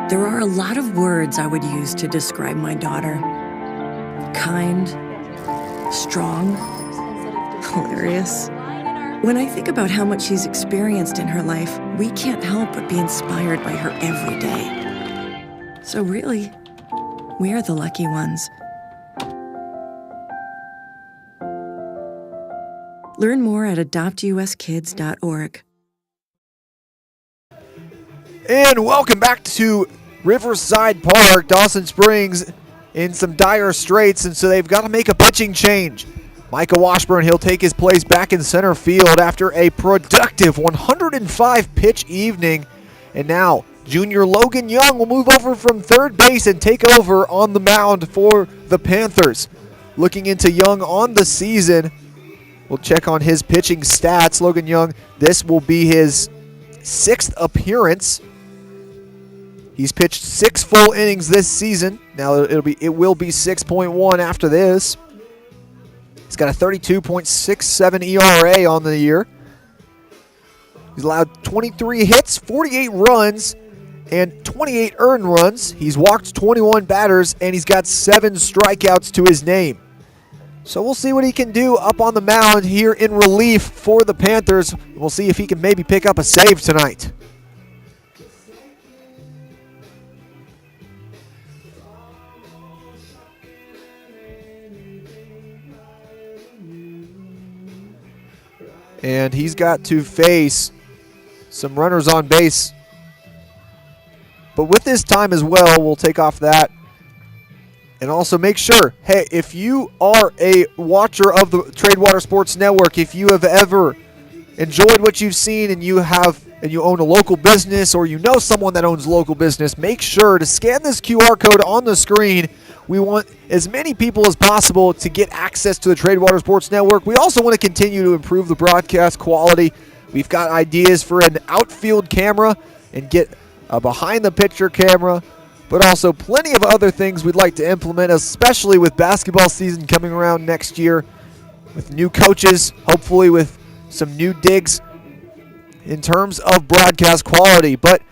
There are a a lot of words I would use to describe my daughter. Kind, strong, hilarious. When I think about how much she's experienced in her life, we can't help but be inspired by her every day. So really, we are the lucky ones. Learn more at adoptuskids.org. And welcome back to Riverside Park. Dawson Springs in some dire straits, and so they've got to make a pitching change. Micah Washburn, he'll take his place back in center field after a productive 105-pitch evening. And now, junior Logan Young will move over from third base and take over on the mound for the Panthers. Looking into Young on the season, we'll check on his pitching stats. Logan Young, this will be his 6th appearance. He's pitched 6 full innings this season. Now it will be 6.1 after this. He's got a 32.67 ERA on the year. He's allowed 23 hits, 48 runs, and 28 earned runs. He's walked 21 batters, and he's got 7 strikeouts to his name. So we'll see what he can do up on the mound here in relief for the Panthers. We'll see if he can maybe pick up a save tonight. And he's got to face some runners on base. But with this time as well, we'll take off that. And also make sure, hey, if you are a watcher of the Tradewater Sports Network, if you have ever enjoyed what you've seen and you own a local business or you know someone that owns local business, make sure to scan this QR code on the screen. We want as many people as possible to get access to the Tradewater Sports Network. We also want to continue to improve the broadcast quality. We've got ideas for an outfield camera and get a behind-the-picture camera, but also plenty of other things we'd like to implement, especially with basketball season coming around next year, with new coaches, hopefully with some new digs in terms of broadcast quality. But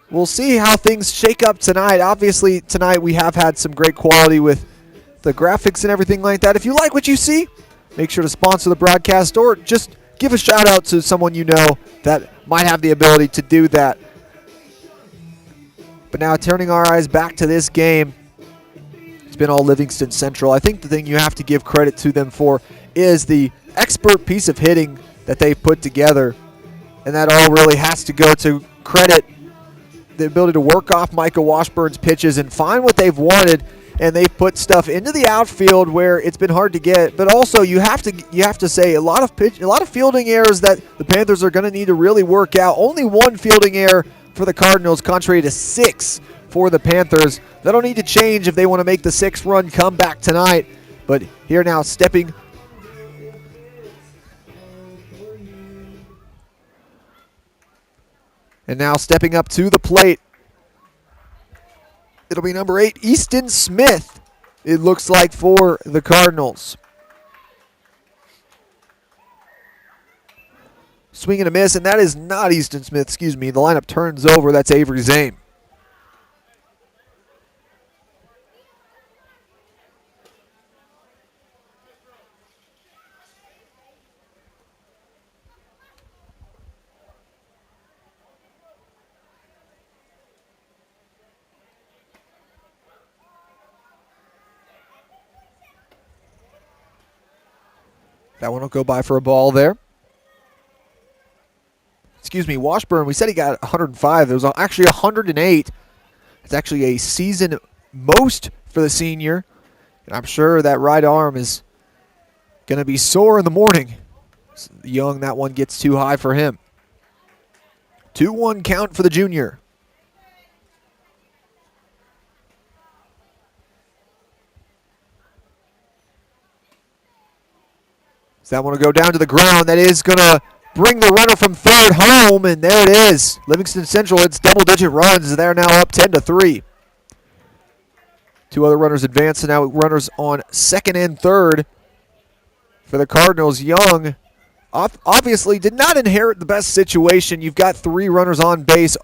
we'll see how things shake up tonight. Obviously, tonight we have had some great quality with the graphics and everything like that. If you like what you see, make sure to sponsor the broadcast or just give a shout out to someone you know that might have the ability to do that. But now turning our eyes back to this game, it's been all Livingston Central. I think the thing you have to give credit to them for is the expert piece of hitting that they've put together. And that all really has to go to credit the ability to work off Micah Washburn's pitches and find what they've wanted, and they've put stuff into the outfield where it's been hard to get. But also, you have to say a lot of fielding errors that the Panthers are going to need to really work out. Only 1 fielding error for the Cardinals, contrary to 6 for the Panthers. That'll need to change if they want to make the 6-run comeback tonight. But here now, stepping up to the plate, it'll be number 8, Easton Smith, it looks like, for the Cardinals. Swing and a miss, and that is not Easton Smith, excuse me. The lineup turns over. That's Avery Zane. That one will go by for a ball there. Excuse me, Washburn, we said he got 105. There was actually 108. It's actually a season most for the senior. And I'm sure that right arm is going to be sore in the morning. Young, that one gets too high for him. 2-1 count for the junior. So that one will go down to the ground. That is going to bring the runner from third home, and there it is. Livingston Central, it's double-digit runs. They're now up 10-3. 2 other runners advance, and now runners on second and third for the Cardinals. Young obviously did not inherit the best situation. You've got 3 runners on base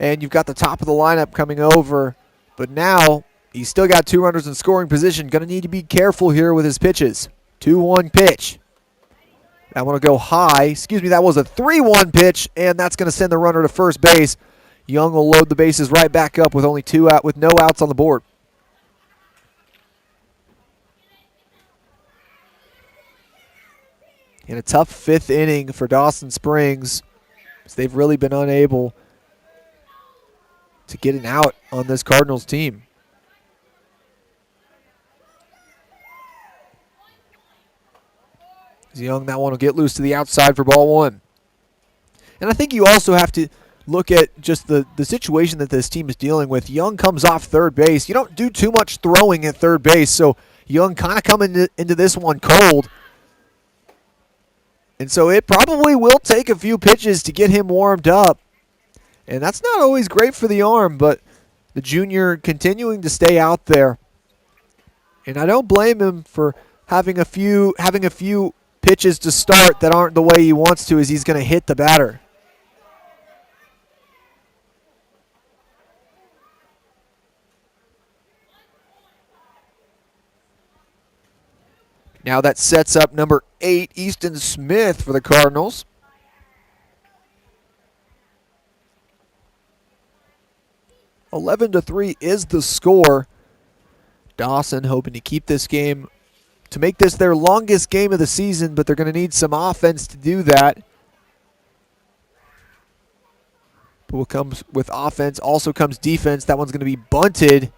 and you've got the top of the lineup coming over. But now he's still got 2 runners in scoring position. Going to need to be careful here with his pitches. 2-1 pitch. That one will go high. Excuse me, that was a 3-1 pitch, and that's going to send the runner to first base. Young will load the bases right back up with only 2 out, with no outs on the board. In a tough 5th inning for Dawson Springs, as they've really been unable to get an out on this Cardinals team. Young, that one will get loose to the outside for ball 1. And I think you also have to look at just the situation that this team is dealing with. Young comes off third base. You don't do too much throwing at third base, so Young kind of coming into this one cold. And so it probably will take a few pitches to get him warmed up. And that's not always great for the arm, but the junior continuing to stay out there. And I don't blame him for having a few pitches to start that aren't the way he wants to, as he's going to hit the batter. Now that sets up number 8, Easton Smith, for the Cardinals. (11-3) is the score. Dawson hoping to keep this game, to make this their longest game of the season, but they're going to need some offense to do that. But what comes with offense also comes defense. That one's going to be bunted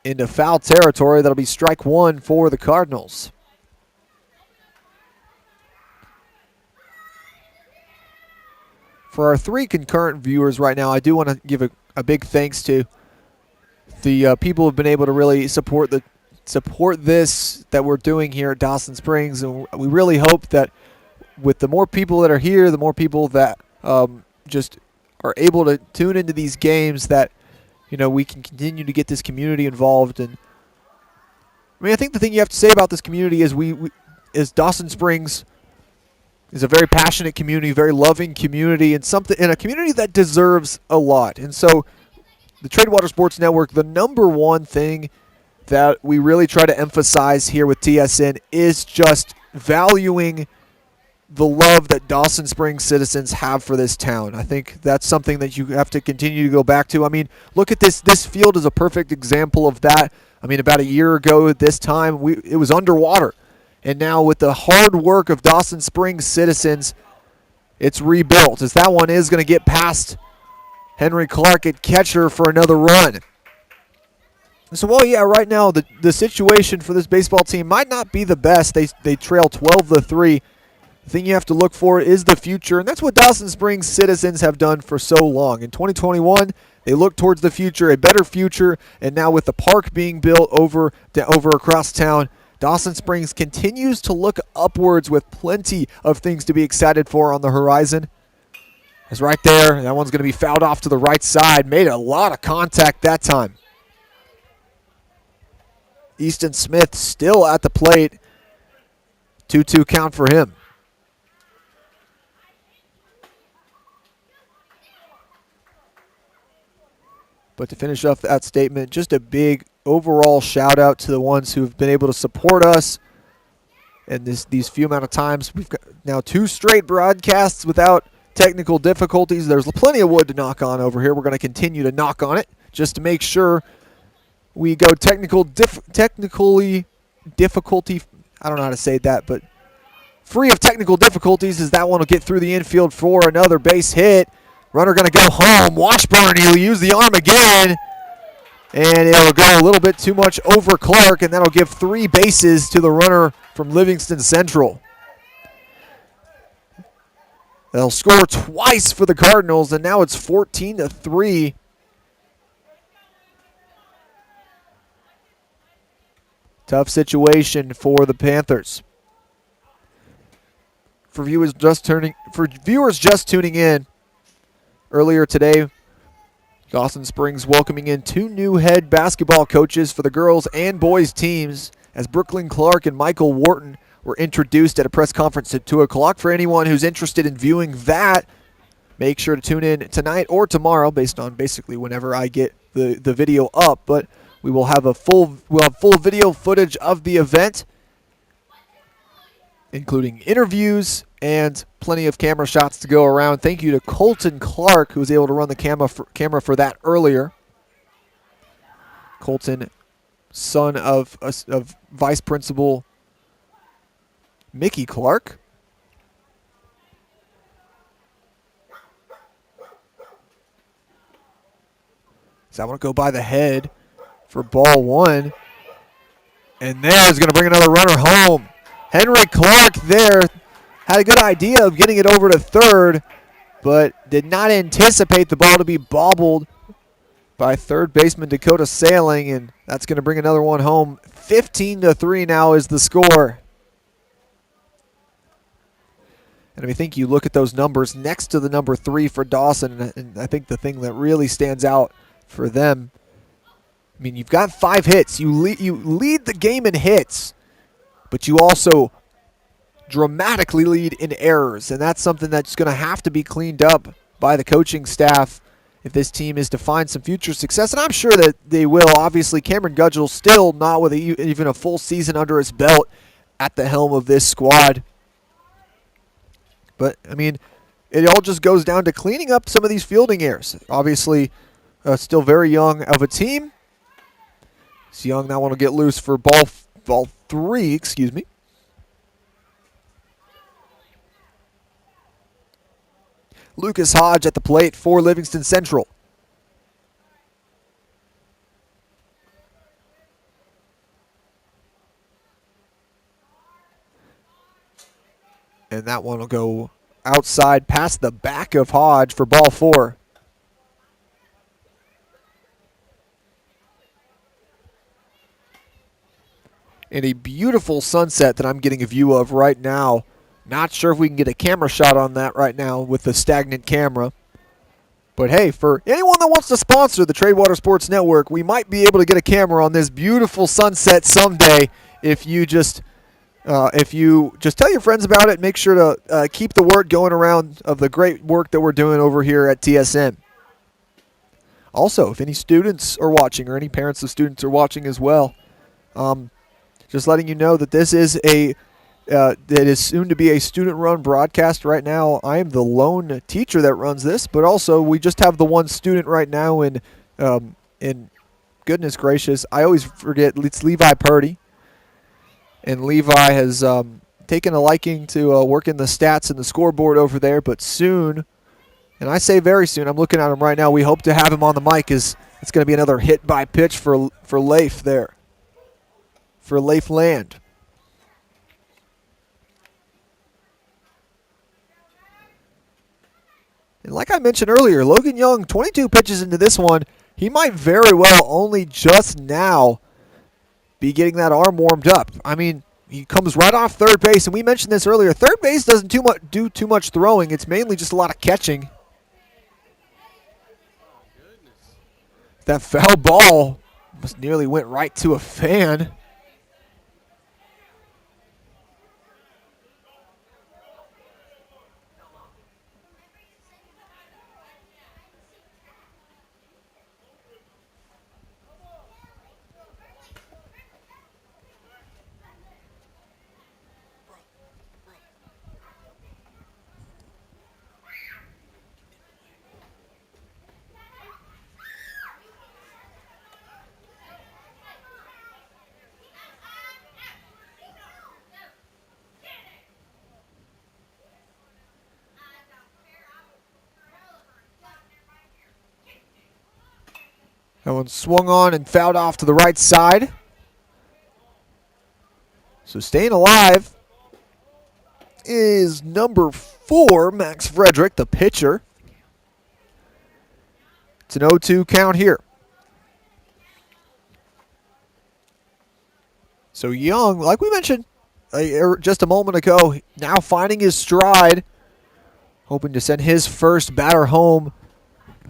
into foul territory. That'll be strike 1 for the Cardinals. For our 3 concurrent viewers right now, I do want to give a big thanks to the people who have been able to really support this that we're doing here at Dawson Springs, and we really hope that with the more people that are here, the more people that just are able to tune into these games, that we can continue to get this community involved. And I mean, I think the thing you have to say about this community is is Dawson Springs is a very passionate community, very loving community, and a community that deserves a lot. And so the Tradewater Sports Network, the number one thing that we really try to emphasize here with TSN is just valuing the love that Dawson Springs citizens have for this town. I think that's something that you have to continue to go back to. I mean, look at this. This field is a perfect example of that. I mean, about a year ago at this time, it was underwater. And now with the hard work of Dawson Springs citizens, it's rebuilt, as that one is going to get past Henry Clark at catcher for another run. So, well, yeah, right now the situation for this baseball team might not be the best. They trail 12-3. The thing you have to look for is the future, and that's what Dawson Springs citizens have done for so long. In 2021, they look towards the future, a better future, and now with the park being built over across town, Dawson Springs continues to look upwards with plenty of things to be excited for on the horizon. It's right there. That one's going to be fouled off to the right side. Made a lot of contact that time. Easton Smith still at the plate. 2-2 count for him. But to finish off that statement, just a big overall shout out to the ones who have been able to support us. And these few amount of times, we've got now 2 straight broadcasts without technical difficulties. There's plenty of wood to knock on over here. We're going to continue to knock on it just to make sure we go technically difficulty. I don't know how to say that, but free of technical difficulties, as that one will get through the infield for another base hit. Runner going to go home. Washburn, he'll use the arm again. And it'll go a little bit too much over Clark, and that'll give 3 bases to the runner from Livingston Central. They'll score twice for the Cardinals, and now it's 14-3. Tough situation for the Panthers. For viewers just tuning in, earlier today, Dawson Springs welcoming in 2 new head basketball coaches for the girls and boys teams, as Brooklyn Clark and Michael Wharton were introduced at a press conference at 2 o'clock. For anyone who's interested in viewing that, make sure to tune in tonight or tomorrow, based on basically whenever I get the video up. But we'll have full video footage of the event, including interviews and plenty of camera shots to go around. Thank you to Colton Clark, who was able to run the camera for that earlier. Colton, son of Vice Principal Mickey Clark. So I want to go by the head for ball one. And there's going to bring another runner home. Henry Clark there had a good idea of getting it over to third, but did not anticipate the ball to be bobbled by third baseman Dakota Sailing, and that's going to bring another one home. 15-3 now is the score. And I think you look at those numbers next to the number 3 for Dawson, and I think the thing that really stands out for them, I mean, you've got 5 hits. You lead the game in hits, but you also dramatically lead in errors, and that's something that's going to have to be cleaned up by the coaching staff if this team is to find some future success, and I'm sure that they will. Obviously, Cameron Gudgel still not with even a full season under his belt at the helm of this squad. But, I mean, it all just goes down to cleaning up some of these fielding errors. Obviously, still very young of a team. It's young. That one will get loose for ball 3, excuse me. Lucas Hodge at the plate for Livingston Central. And that one will go outside past the back of Hodge for ball 4. And a beautiful sunset that I'm getting a view of right now. Not sure if we can get a camera shot on that right now with the stagnant camera. But hey, for anyone that wants to sponsor the Tradewater Sports Network, we might be able to get a camera on this beautiful sunset someday if you just tell your friends about it. Make sure to keep the word going around of the great work that we're doing over here at TSN. Also, if any students are watching or any parents of students are watching as well, just letting you know that this is that is soon to be a student-run broadcast. Right now, I am the lone teacher that runs this, but also we just have the one student right now. And goodness gracious, I always forget it's Levi Purdy, and Levi has taken a liking to working the stats and the scoreboard over there. But soon, and I say very soon, I'm looking at him right now. We hope to have him on the mic. It's going to be another hit by pitch for Leif there, for Leif Land. And like I mentioned earlier, Logan Young, 22 pitches into this one. He might very well only just now be getting that arm warmed up. I mean, he comes right off third base, and we mentioned this earlier. Third base doesn't do too much throwing. It's mainly just a lot of catching. That foul ball almost nearly went right to a fan. That one swung on and fouled off to the right side. So staying alive is number 4, Max Frederick, the pitcher. It's an 0-2 count here. So Young, like we mentioned just a moment ago, now finding his stride, hoping to send his first batter home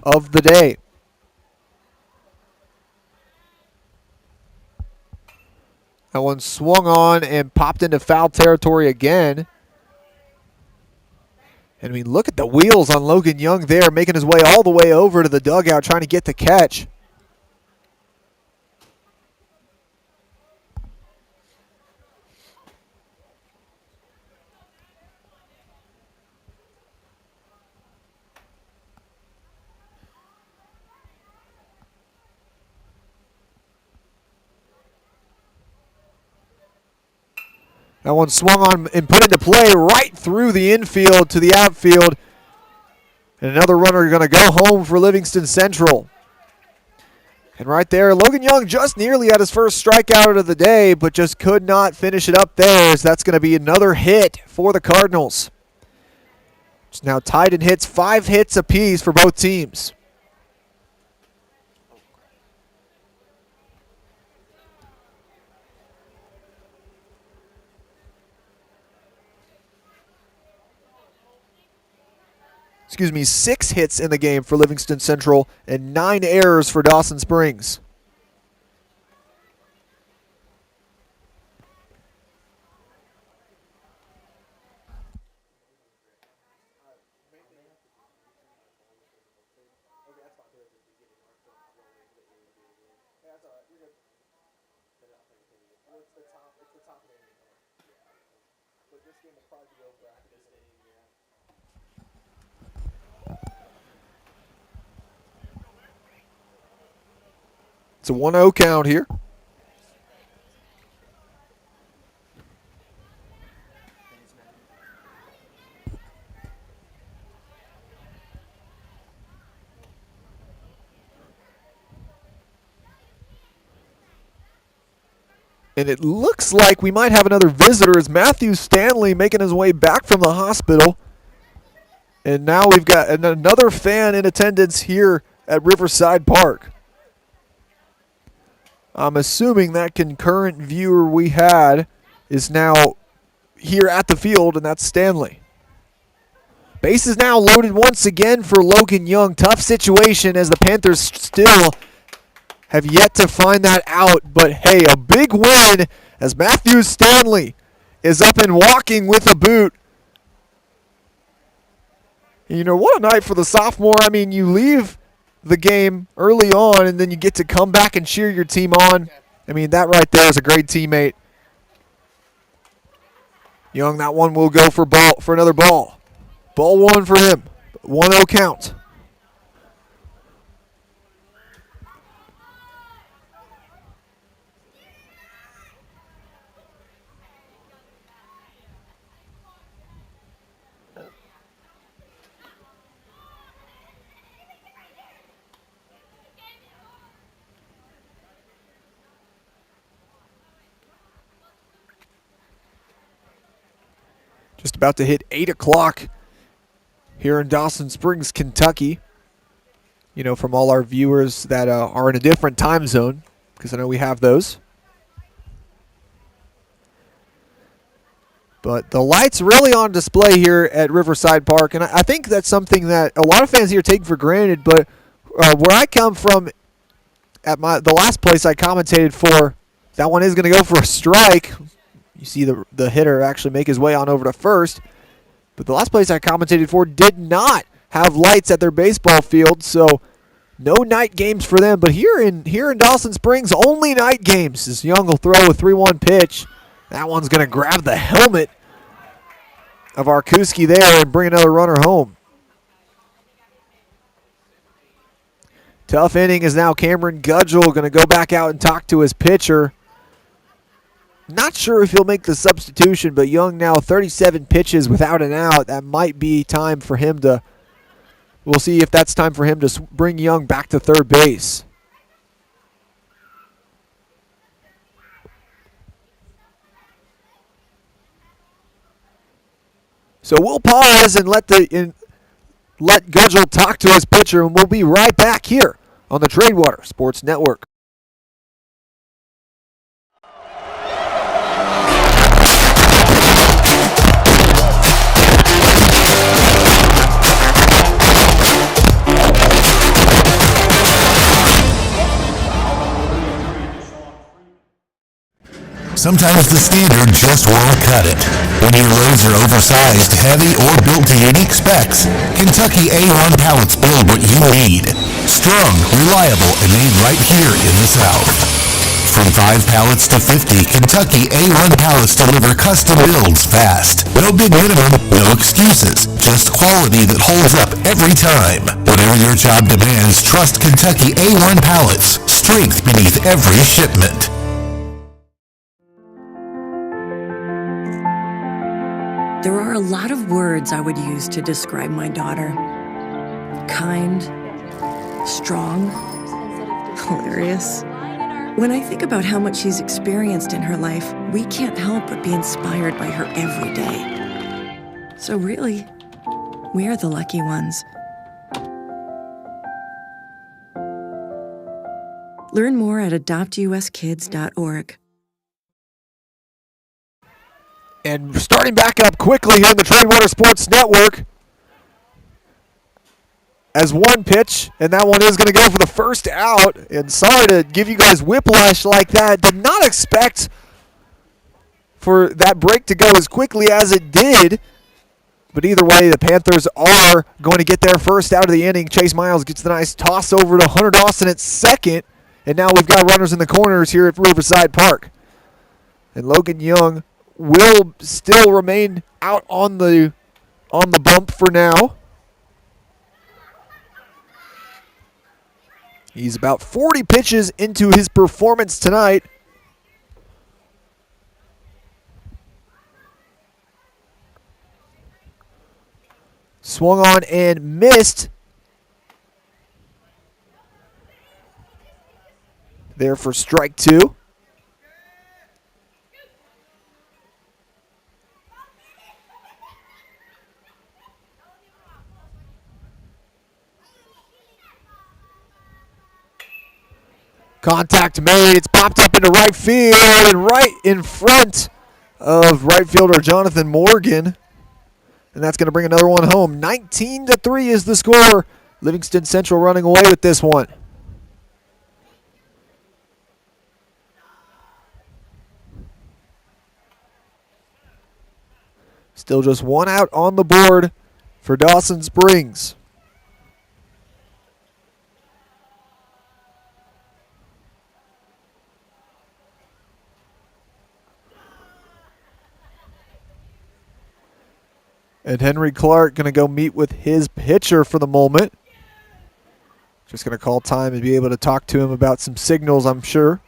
of the day. That one swung on and popped into foul territory again. And I mean, look at the wheels on Logan Young there, making his way all the way over to the dugout, trying to get the catch. That one swung on and put into play right through the infield to the outfield. And another runner going to go home for Livingston Central. And right there, Logan Young just nearly had his first strikeout of the day, but just could not finish it up there, as that's going to be another hit for the Cardinals. It's now tied in hits, 5 hits apiece for both teams. Excuse me, 6 hits in the game for Livingston Central and 9 errors for Dawson Springs. It's a 1-0 count here. And it looks like we might have another visitor as Matthew Stanley making his way back from the hospital. And now we've got another fan in attendance here at Riverside Park. I'm assuming that concurrent viewer we had is now here at the field, and that's Stanley. Base is now loaded once again for Logan Young. Tough situation as the Panthers still have yet to find that out. But, hey, a big win as Matthew Stanley is up and walking with a boot. And, you know, what a night for the sophomore. I mean, you leave the game early on, and then you get to come back and cheer your team on. I mean, that right there is a great teammate. Young, that one will go for another ball. Ball 1 for him. 1-0 count. Just about to hit 8 o'clock here in Dawson Springs, Kentucky. You know, from all our viewers that are in a different time zone, because I know we have those. But the lights really on display here at Riverside Park, and I think that's something that a lot of fans here take for granted, but where I come from, at the last place I commentated for, that one is going to go for a strike. You see the hitter actually make his way on over to first. But the last place I commentated for did not have lights at their baseball field, so no night games for them. But here in Dawson Springs, only night games. As Young will throw a 3-1 pitch. That one's going to grab the helmet of Arkuski there and bring another runner home. Tough inning is now Cameron Gudgel going to go back out and talk to his pitcher. Not sure if he'll make the substitution, but Young now 37 pitches without an out. That might be time for him to, we'll see if that's time for him to bring Young back to third base. So we'll pause and let Gudgel talk to his pitcher, and we'll be right back here on the Tradewater Sports Network. Sometimes the standard just won't cut it. When your loads are oversized, heavy, or built to unique specs, Kentucky A1 pallets build what you need. Strong, reliable, and made right here in the South. From 5 pallets to 50, Kentucky A1 pallets deliver custom builds fast. No big minimum, no excuses. Just quality that holds up every time. Whatever your job demands, trust Kentucky A1 pallets. Strength beneath every shipment. There are a lot of words I would use to describe my daughter. Kind, strong, hilarious. When I think about how much she's experienced in her life, we can't help but be inspired by her every day. So really, we are the lucky ones. Learn more at adoptuskids.org. And starting back up quickly here in the Tradewater Sports Network as one pitch, and that one is going to go for the first out. And sorry to give you guys whiplash like that. Did not expect for that break to go as quickly as it did. But either way, the Panthers are going to get their first out of the inning. Chase Miles gets the nice toss over to Hunter Dawson at second. And now we've got runners in the corners here at Riverside Park. And Logan Young will still remain out on the bump for now. He's about 40 pitches into his performance tonight. Swung on and missed. There for strike two. Contact made. It's popped up into right field and right in front of right fielder Jonathan Morgan. And that's going to bring another one home. 19-3 is the score. Livingston Central running away with this one. Still just one out on the board for Dawson Springs. And Henry Clark going to go meet with his pitcher for the moment. Just going to call time and be able to talk to him about some signals, I'm sure.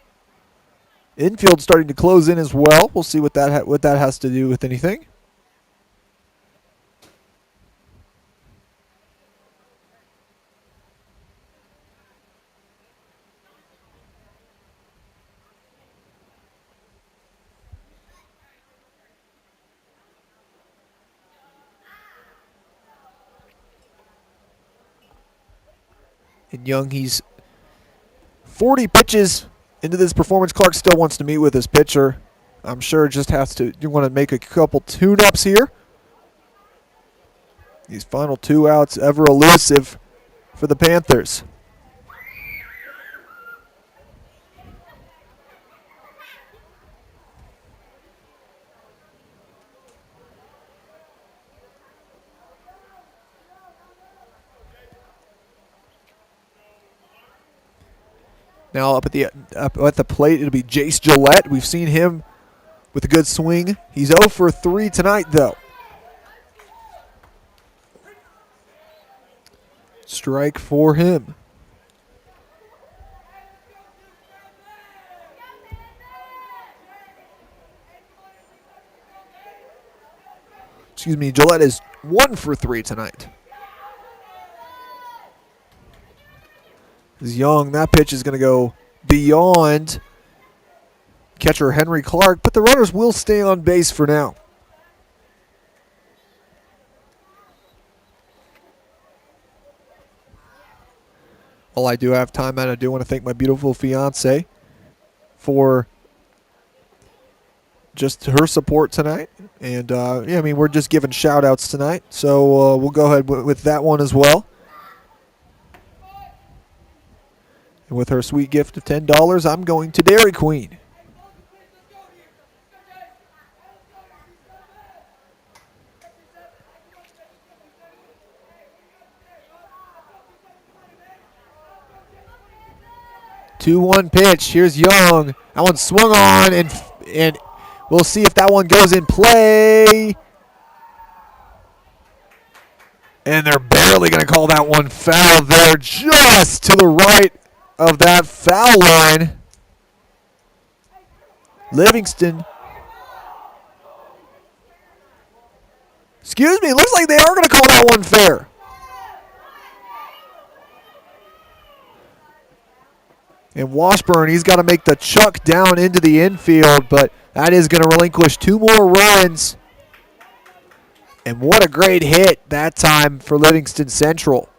Infield starting to close in as well. We'll see what that has to do with anything. And Young, he's 40 pitches into this performance. Clark still wants to meet with his pitcher. I'm sure just you want to make a couple tune-ups here. These final 2 outs ever elusive for the Panthers. Now up at the plate, it'll be Jace Gillette. We've seen him with a good swing. He's 0 for 3 tonight, though. Strike for him. Excuse me, Gillette is 1 for 3 tonight. Young, that pitch is going to go beyond catcher Henry Clark, but the runners will stay on base for now. While I do have time, and I do want to thank my beautiful fiance for just her support tonight. And, we're just giving shout-outs tonight, so we'll go ahead with that one as well. With her sweet gift of $10, I'm going to Dairy Queen. 2-1 pitch. Here's Young. That one swung on, and we'll see if that one goes in play. And they're barely going to call that one foul there, just to the right of that foul line. Livingston. Excuse me, it looks like they are going to call that one fair. And Washburn, he's got to make the chuck down into the infield, but that is going to relinquish 2 more runs. And what a great hit that time for Livingston Central.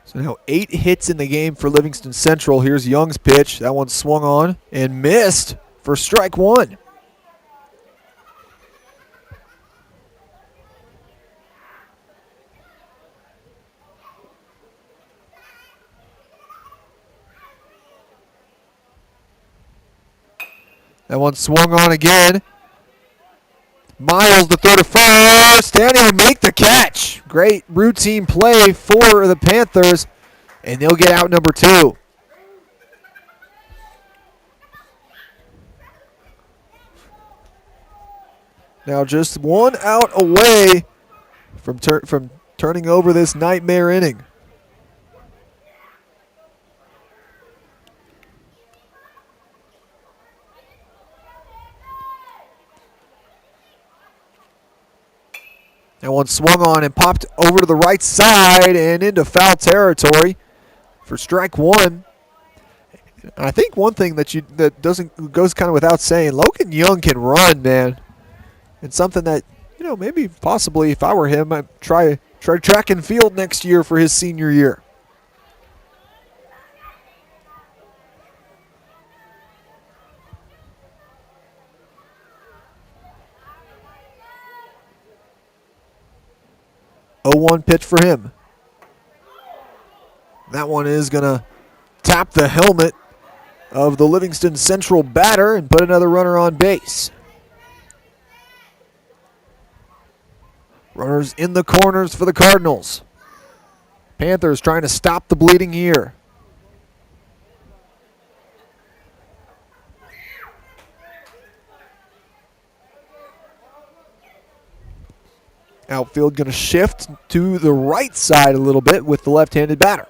So now 8 hits in the game for Livingston Central. Here's Young's pitch. That one swung on and missed for strike 1. That one swung on again. Miles to throw to first, and he'll make the catch. Great routine play for the Panthers, and they'll get out number 2. Now just 1 out away from turning over this nightmare inning. That one swung on and popped over to the right side and into foul territory for strike 1. And I think one thing that goes kind of without saying, Logan Young can run, man. And something that, maybe possibly if I were him, I'd try track and field next year for his senior year. Oh, 1 pitch for him. That one is going to tap the helmet of the Livingston Central batter and put another runner on base. Runners in the corners for the Cardinals. Panthers trying to stop the bleeding here. Outfield going to shift to the right side a little bit with the left-handed batter.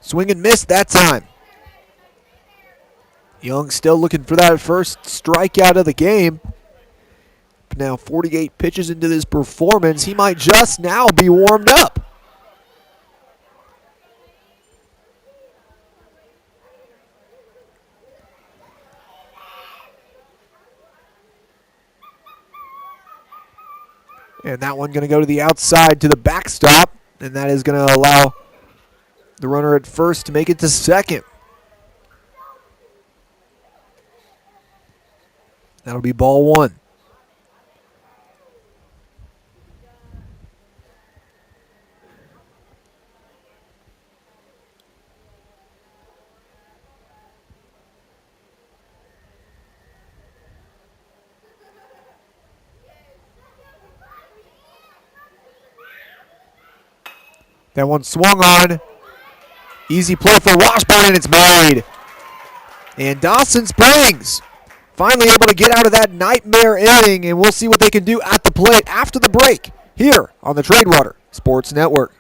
Swing and miss that time. Young still looking for that first strikeout of the game. But now 48 pitches into this performance, he might just now be warmed up. And that one going to go to the outside to the backstop, and that is going to allow the runner at first to make it to second. That'll be ball 1. That one swung on. Easy play for Washburn, and it's made. And Dawson Springs finally able to get out of that nightmare inning, and we'll see what they can do at the plate after the break here on the Tradewater Sports Network.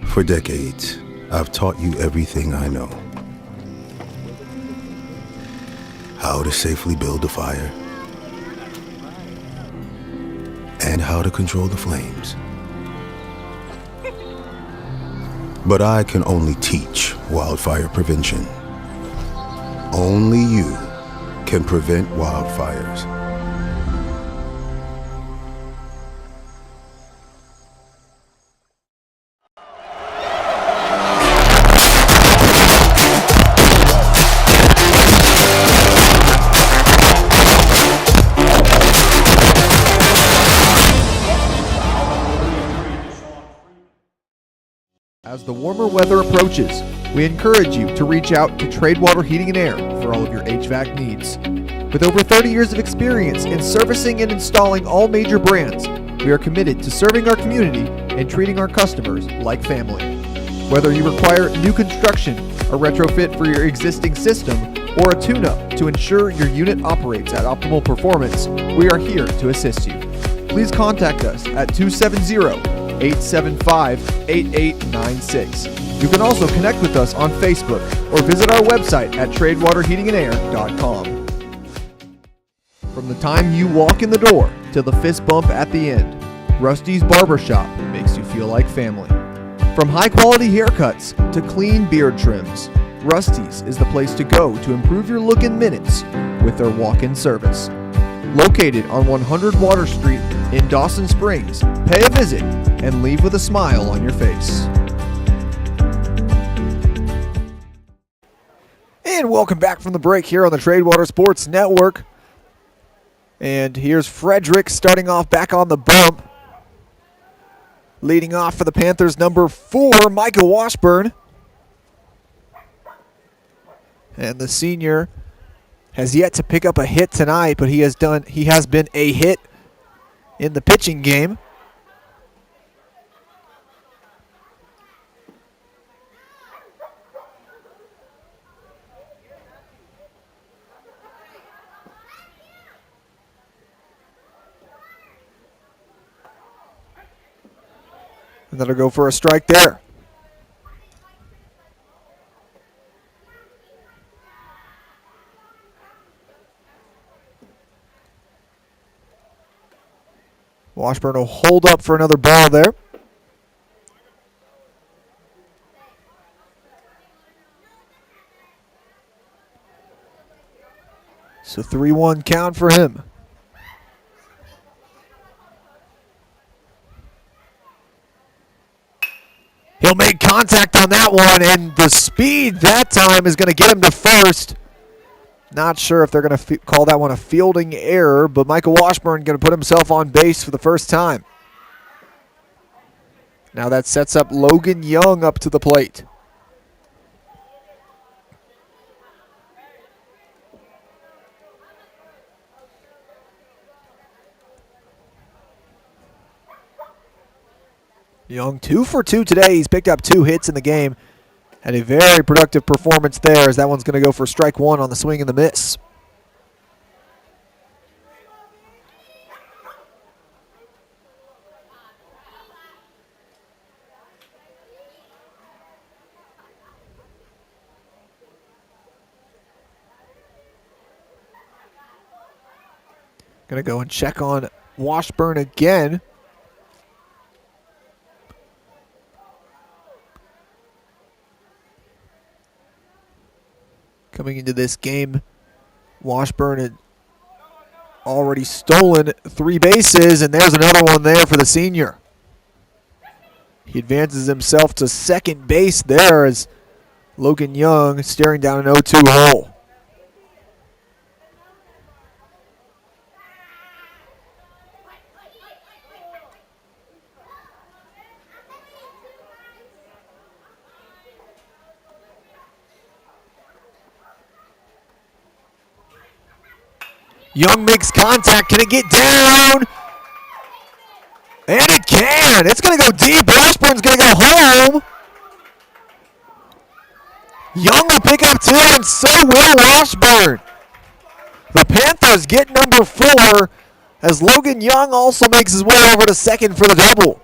For decades, I've taught you everything I know. How to safely build a fire, and how to control the flames. But I can only teach wildfire prevention. Only you can prevent wildfires. As the warmer weather approaches, we encourage you to reach out to Tradewater Heating and Air for all of your HVAC needs. With over 30 years of experience in servicing and installing all major brands, we are committed to serving our community and treating our customers like family. Whether you require new construction, a retrofit for your existing system, or a tune-up to ensure your unit operates at optimal performance, we are here to assist you. Please contact us at 270-875-8896. You can also connect with us on Facebook or visit our website at tradewaterheatingandair.com. From the time you walk in the door to the fist bump at the end, Rusty's Barbershop makes you feel like family. From high-quality haircuts to clean beard trims, Rusty's is the place to go to improve your look in minutes with their walk-in service. Located on 100 Water Street in Dawson Springs, pay a visit and leave with a smile on your face. And welcome back from the break here on the Tradewater Sports Network. And here's Frederick starting off back on the bump. Leading off for the Panthers, number 4, Micah Washburn. And the senior has yet to pick up a hit tonight, but he has been a hit in the pitching game. And that'll go for a strike there. Washburn will hold up for another ball there. So 3-1 count for him. He'll make contact on that one, and the speed that time is going to get him to first. Not sure if they're going to call that one a fielding error, but Michael Washburn going to put himself on base for the first time. Now that sets up Logan Young up to the plate. Young 2 for 2 today. He's picked up 2 hits in the game. Had a very productive performance there, as that one's going to go for strike 1 on the swing and the miss. Going to go and check on Washburn again. Coming into this game, Washburn had already stolen 3 bases, and there's another one there for the senior. He advances himself to second base there as Logan Young staring down an 0-2 hole. Young makes contact. Can it get down? And it can. It's going to go deep. Washburn's going to go home. Young will pick up 2, and so will Washburn. The Panthers get number 4 as Logan Young also makes his way over to second for the double.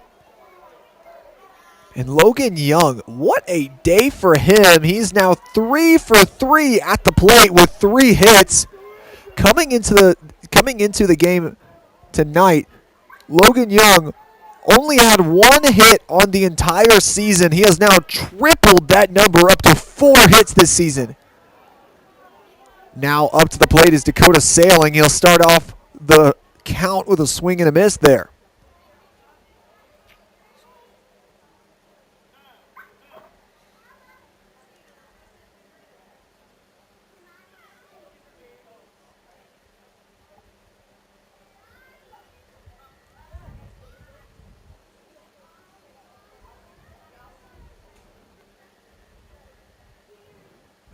And Logan Young, what a day for him. He's now 3 for 3 at the plate with 3 hits. Coming into the game tonight, Logan Young only had 1 hit on the entire season. He has now tripled that number up to 4 hits this season. Now up to the plate is Dakota Sailing. He'll start off the count with a swing and a miss there.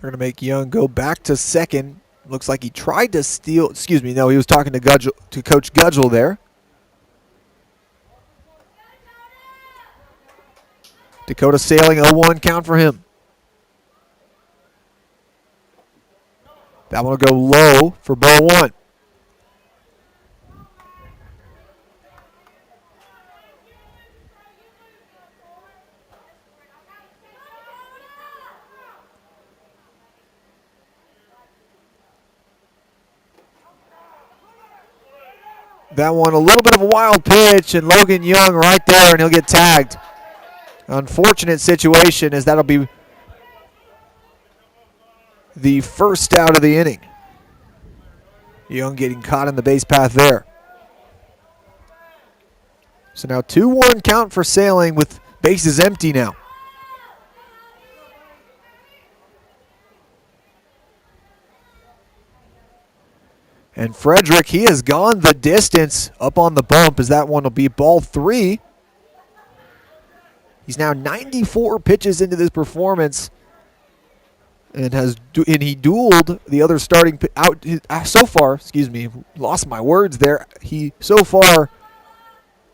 They're going to make Young go back to second. Looks like he tried to steal. Excuse me. No, he was talking to Coach Gudgel there. Dakota Sailing, 0-1 count for him. That one will go low for ball 1. That one, a little bit of a wild pitch, and Logan Young right there, and he'll get tagged. Unfortunate situation, as that'll be the first out of the inning. Young getting caught in the base path there. So now 2-1 count for Sailing with bases empty now. And Frederick, he has gone the distance up on the bump, as that one will be ball 3. He's now 94 pitches into this performance, and he dueled the other starting out so far. Excuse me, lost my words there. He so far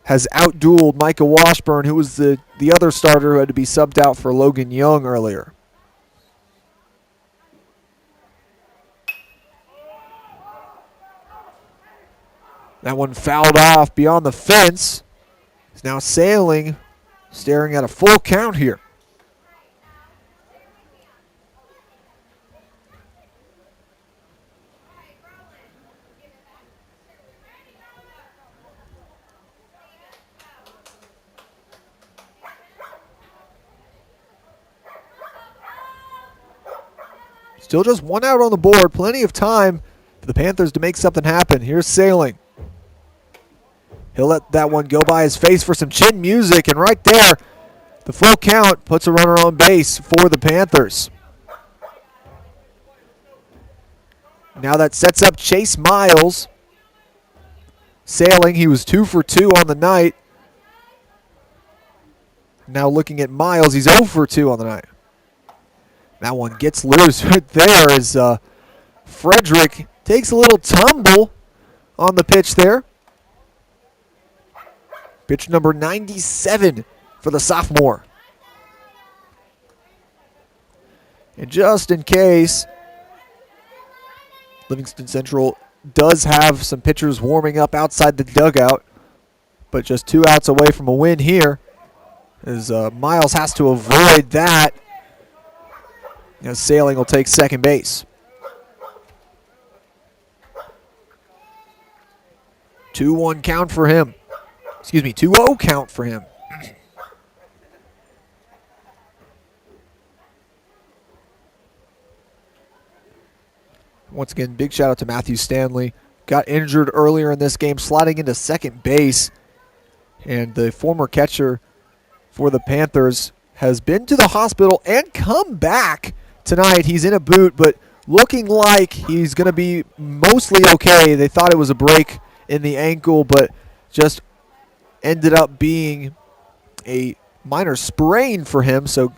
has outdueled Micah Washburn, who was the other starter who had to be subbed out for Logan Young earlier. That one fouled off beyond the fence. He's now Sailing, staring at a full count here. Still just 1 out on the board. Plenty of time for the Panthers to make something happen. Here's Sailing. He'll let that one go by his face for some chin music, and right there, the full count puts a runner on base for the Panthers. Now that sets up Chase Miles. Sailing, he was 2 for 2 on the night. Now looking at Miles, he's 0 for 2 on the night. That one gets loose right there as Frederick takes a little tumble on the pitch there. Pitch number 97 for the sophomore. And just in case, Livingston Central does have some pitchers warming up outside the dugout, but just 2 outs away from a win here, as Miles has to avoid that, as Sailing will take second base. 2-1 count for him. Excuse me, 2-0 count for him. Once again, big shout out to Matthew Stanley. Got injured earlier in this game, sliding into second base. And the former catcher for the Panthers has been to the hospital and come back tonight. He's in a boot, but looking like he's going to be mostly okay. They thought it was a break in the ankle, but just ended up being a minor sprain for him. So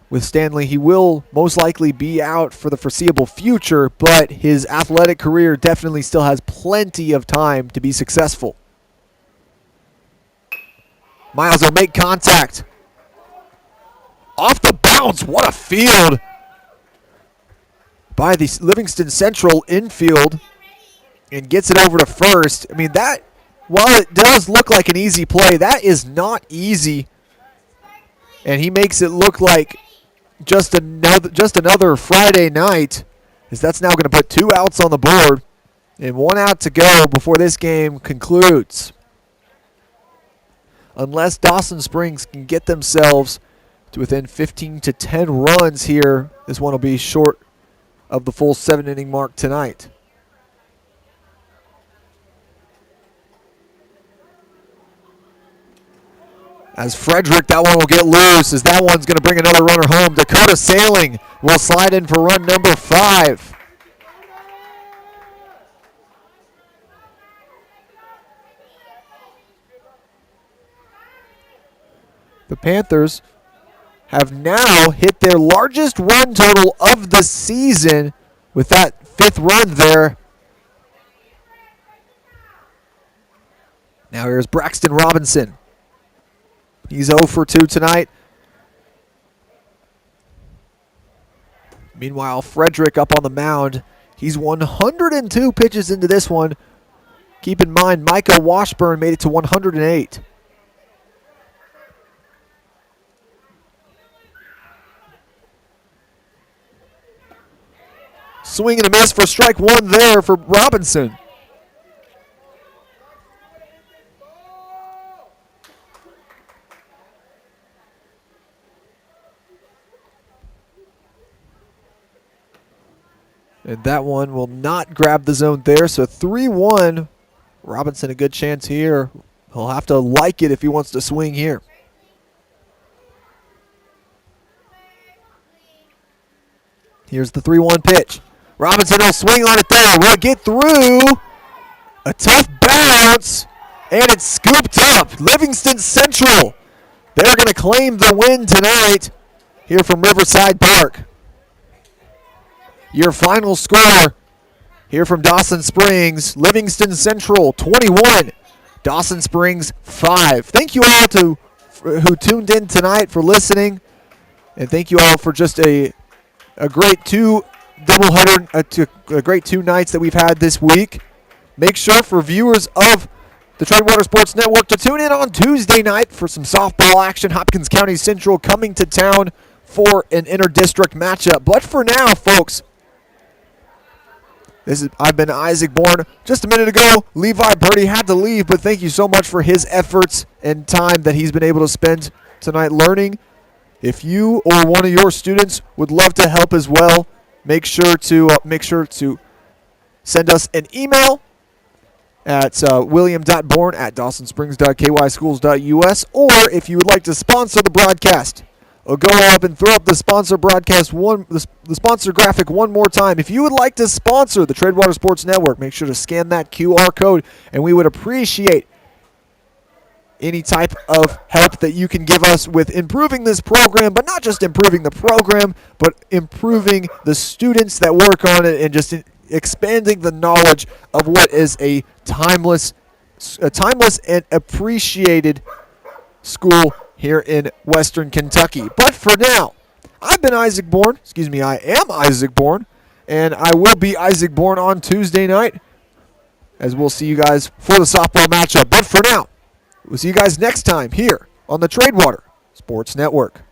with Stanley, he will most likely be out for the foreseeable future, but his athletic career definitely still has plenty of time to be successful. Miles will make contact. Off the bounce, what a field by the Livingston Central infield, and gets it over to first. I mean, that, while it does look like an easy play, that is not easy And he makes it look like just another Friday night, as that's now going to put 2 outs on the board and 1 out to go before this game concludes. Unless Dawson Springs can get themselves to within 15 to 10 runs here, this one will be short of the full 7-inning mark tonight. As Frederick, that one will get loose, as that one's going to bring another runner home. Dakota Sailing will slide in for run number 5. The Panthers have now hit their largest run total of the season with that 5th run there. Now here's Braxton Robinson. He's 0 for 2 tonight. Meanwhile, Frederick up on the mound. He's 102 pitches into this one. Keep in mind, Micah Washburn made it to 108. Swing and a miss for strike 1 there for Robinson. And that one will not grab the zone there. So 3-1. Robinson a good chance here. He'll have to like it if he wants to swing here. Here's the 3-1 pitch. Robinson will swing on it there. Will get through. A tough bounce. And it's scooped up. Livingston Central. They're going to claim the win tonight here from Riverside Park. Your final score here from Dawson Springs, Livingston Central 21, Dawson Springs 5. Thank you all who tuned in tonight for listening, and thank you all for just a great 2 doubleheader, a great 2 nights that we've had this week. Make sure for viewers of the Treadwater Sports Network to tune in on Tuesday night for some softball action. Hopkins County Central coming to town for an inter-district matchup. But for now, folks, I've been Isaac Bourne. Just a minute ago, Levi Purdy had to leave, but thank you so much for his efforts and time that he's been able to spend tonight learning. If you or one of your students would love to help as well, make sure to send us an email at william.bourne@dawsonsprings.kyschools.us, or if you would like to sponsor the broadcast, or go up and throw up the sponsor broadcast the sponsor graphic one more time. If you would like to sponsor the Treadwater Sports Network, make sure to scan that QR code, and we would appreciate any type of help that you can give us with improving this program, but not just improving the program, but improving the students that work on it and just expanding the knowledge of what is a timeless and appreciated school here in Western Kentucky. But for now, I've been Isaac Bourne. I am Isaac Bourne, and I will be Isaac Bourne on Tuesday night, as we'll see you guys for the softball matchup. But for now, we'll see you guys next time here on the Treadwater Sports Network.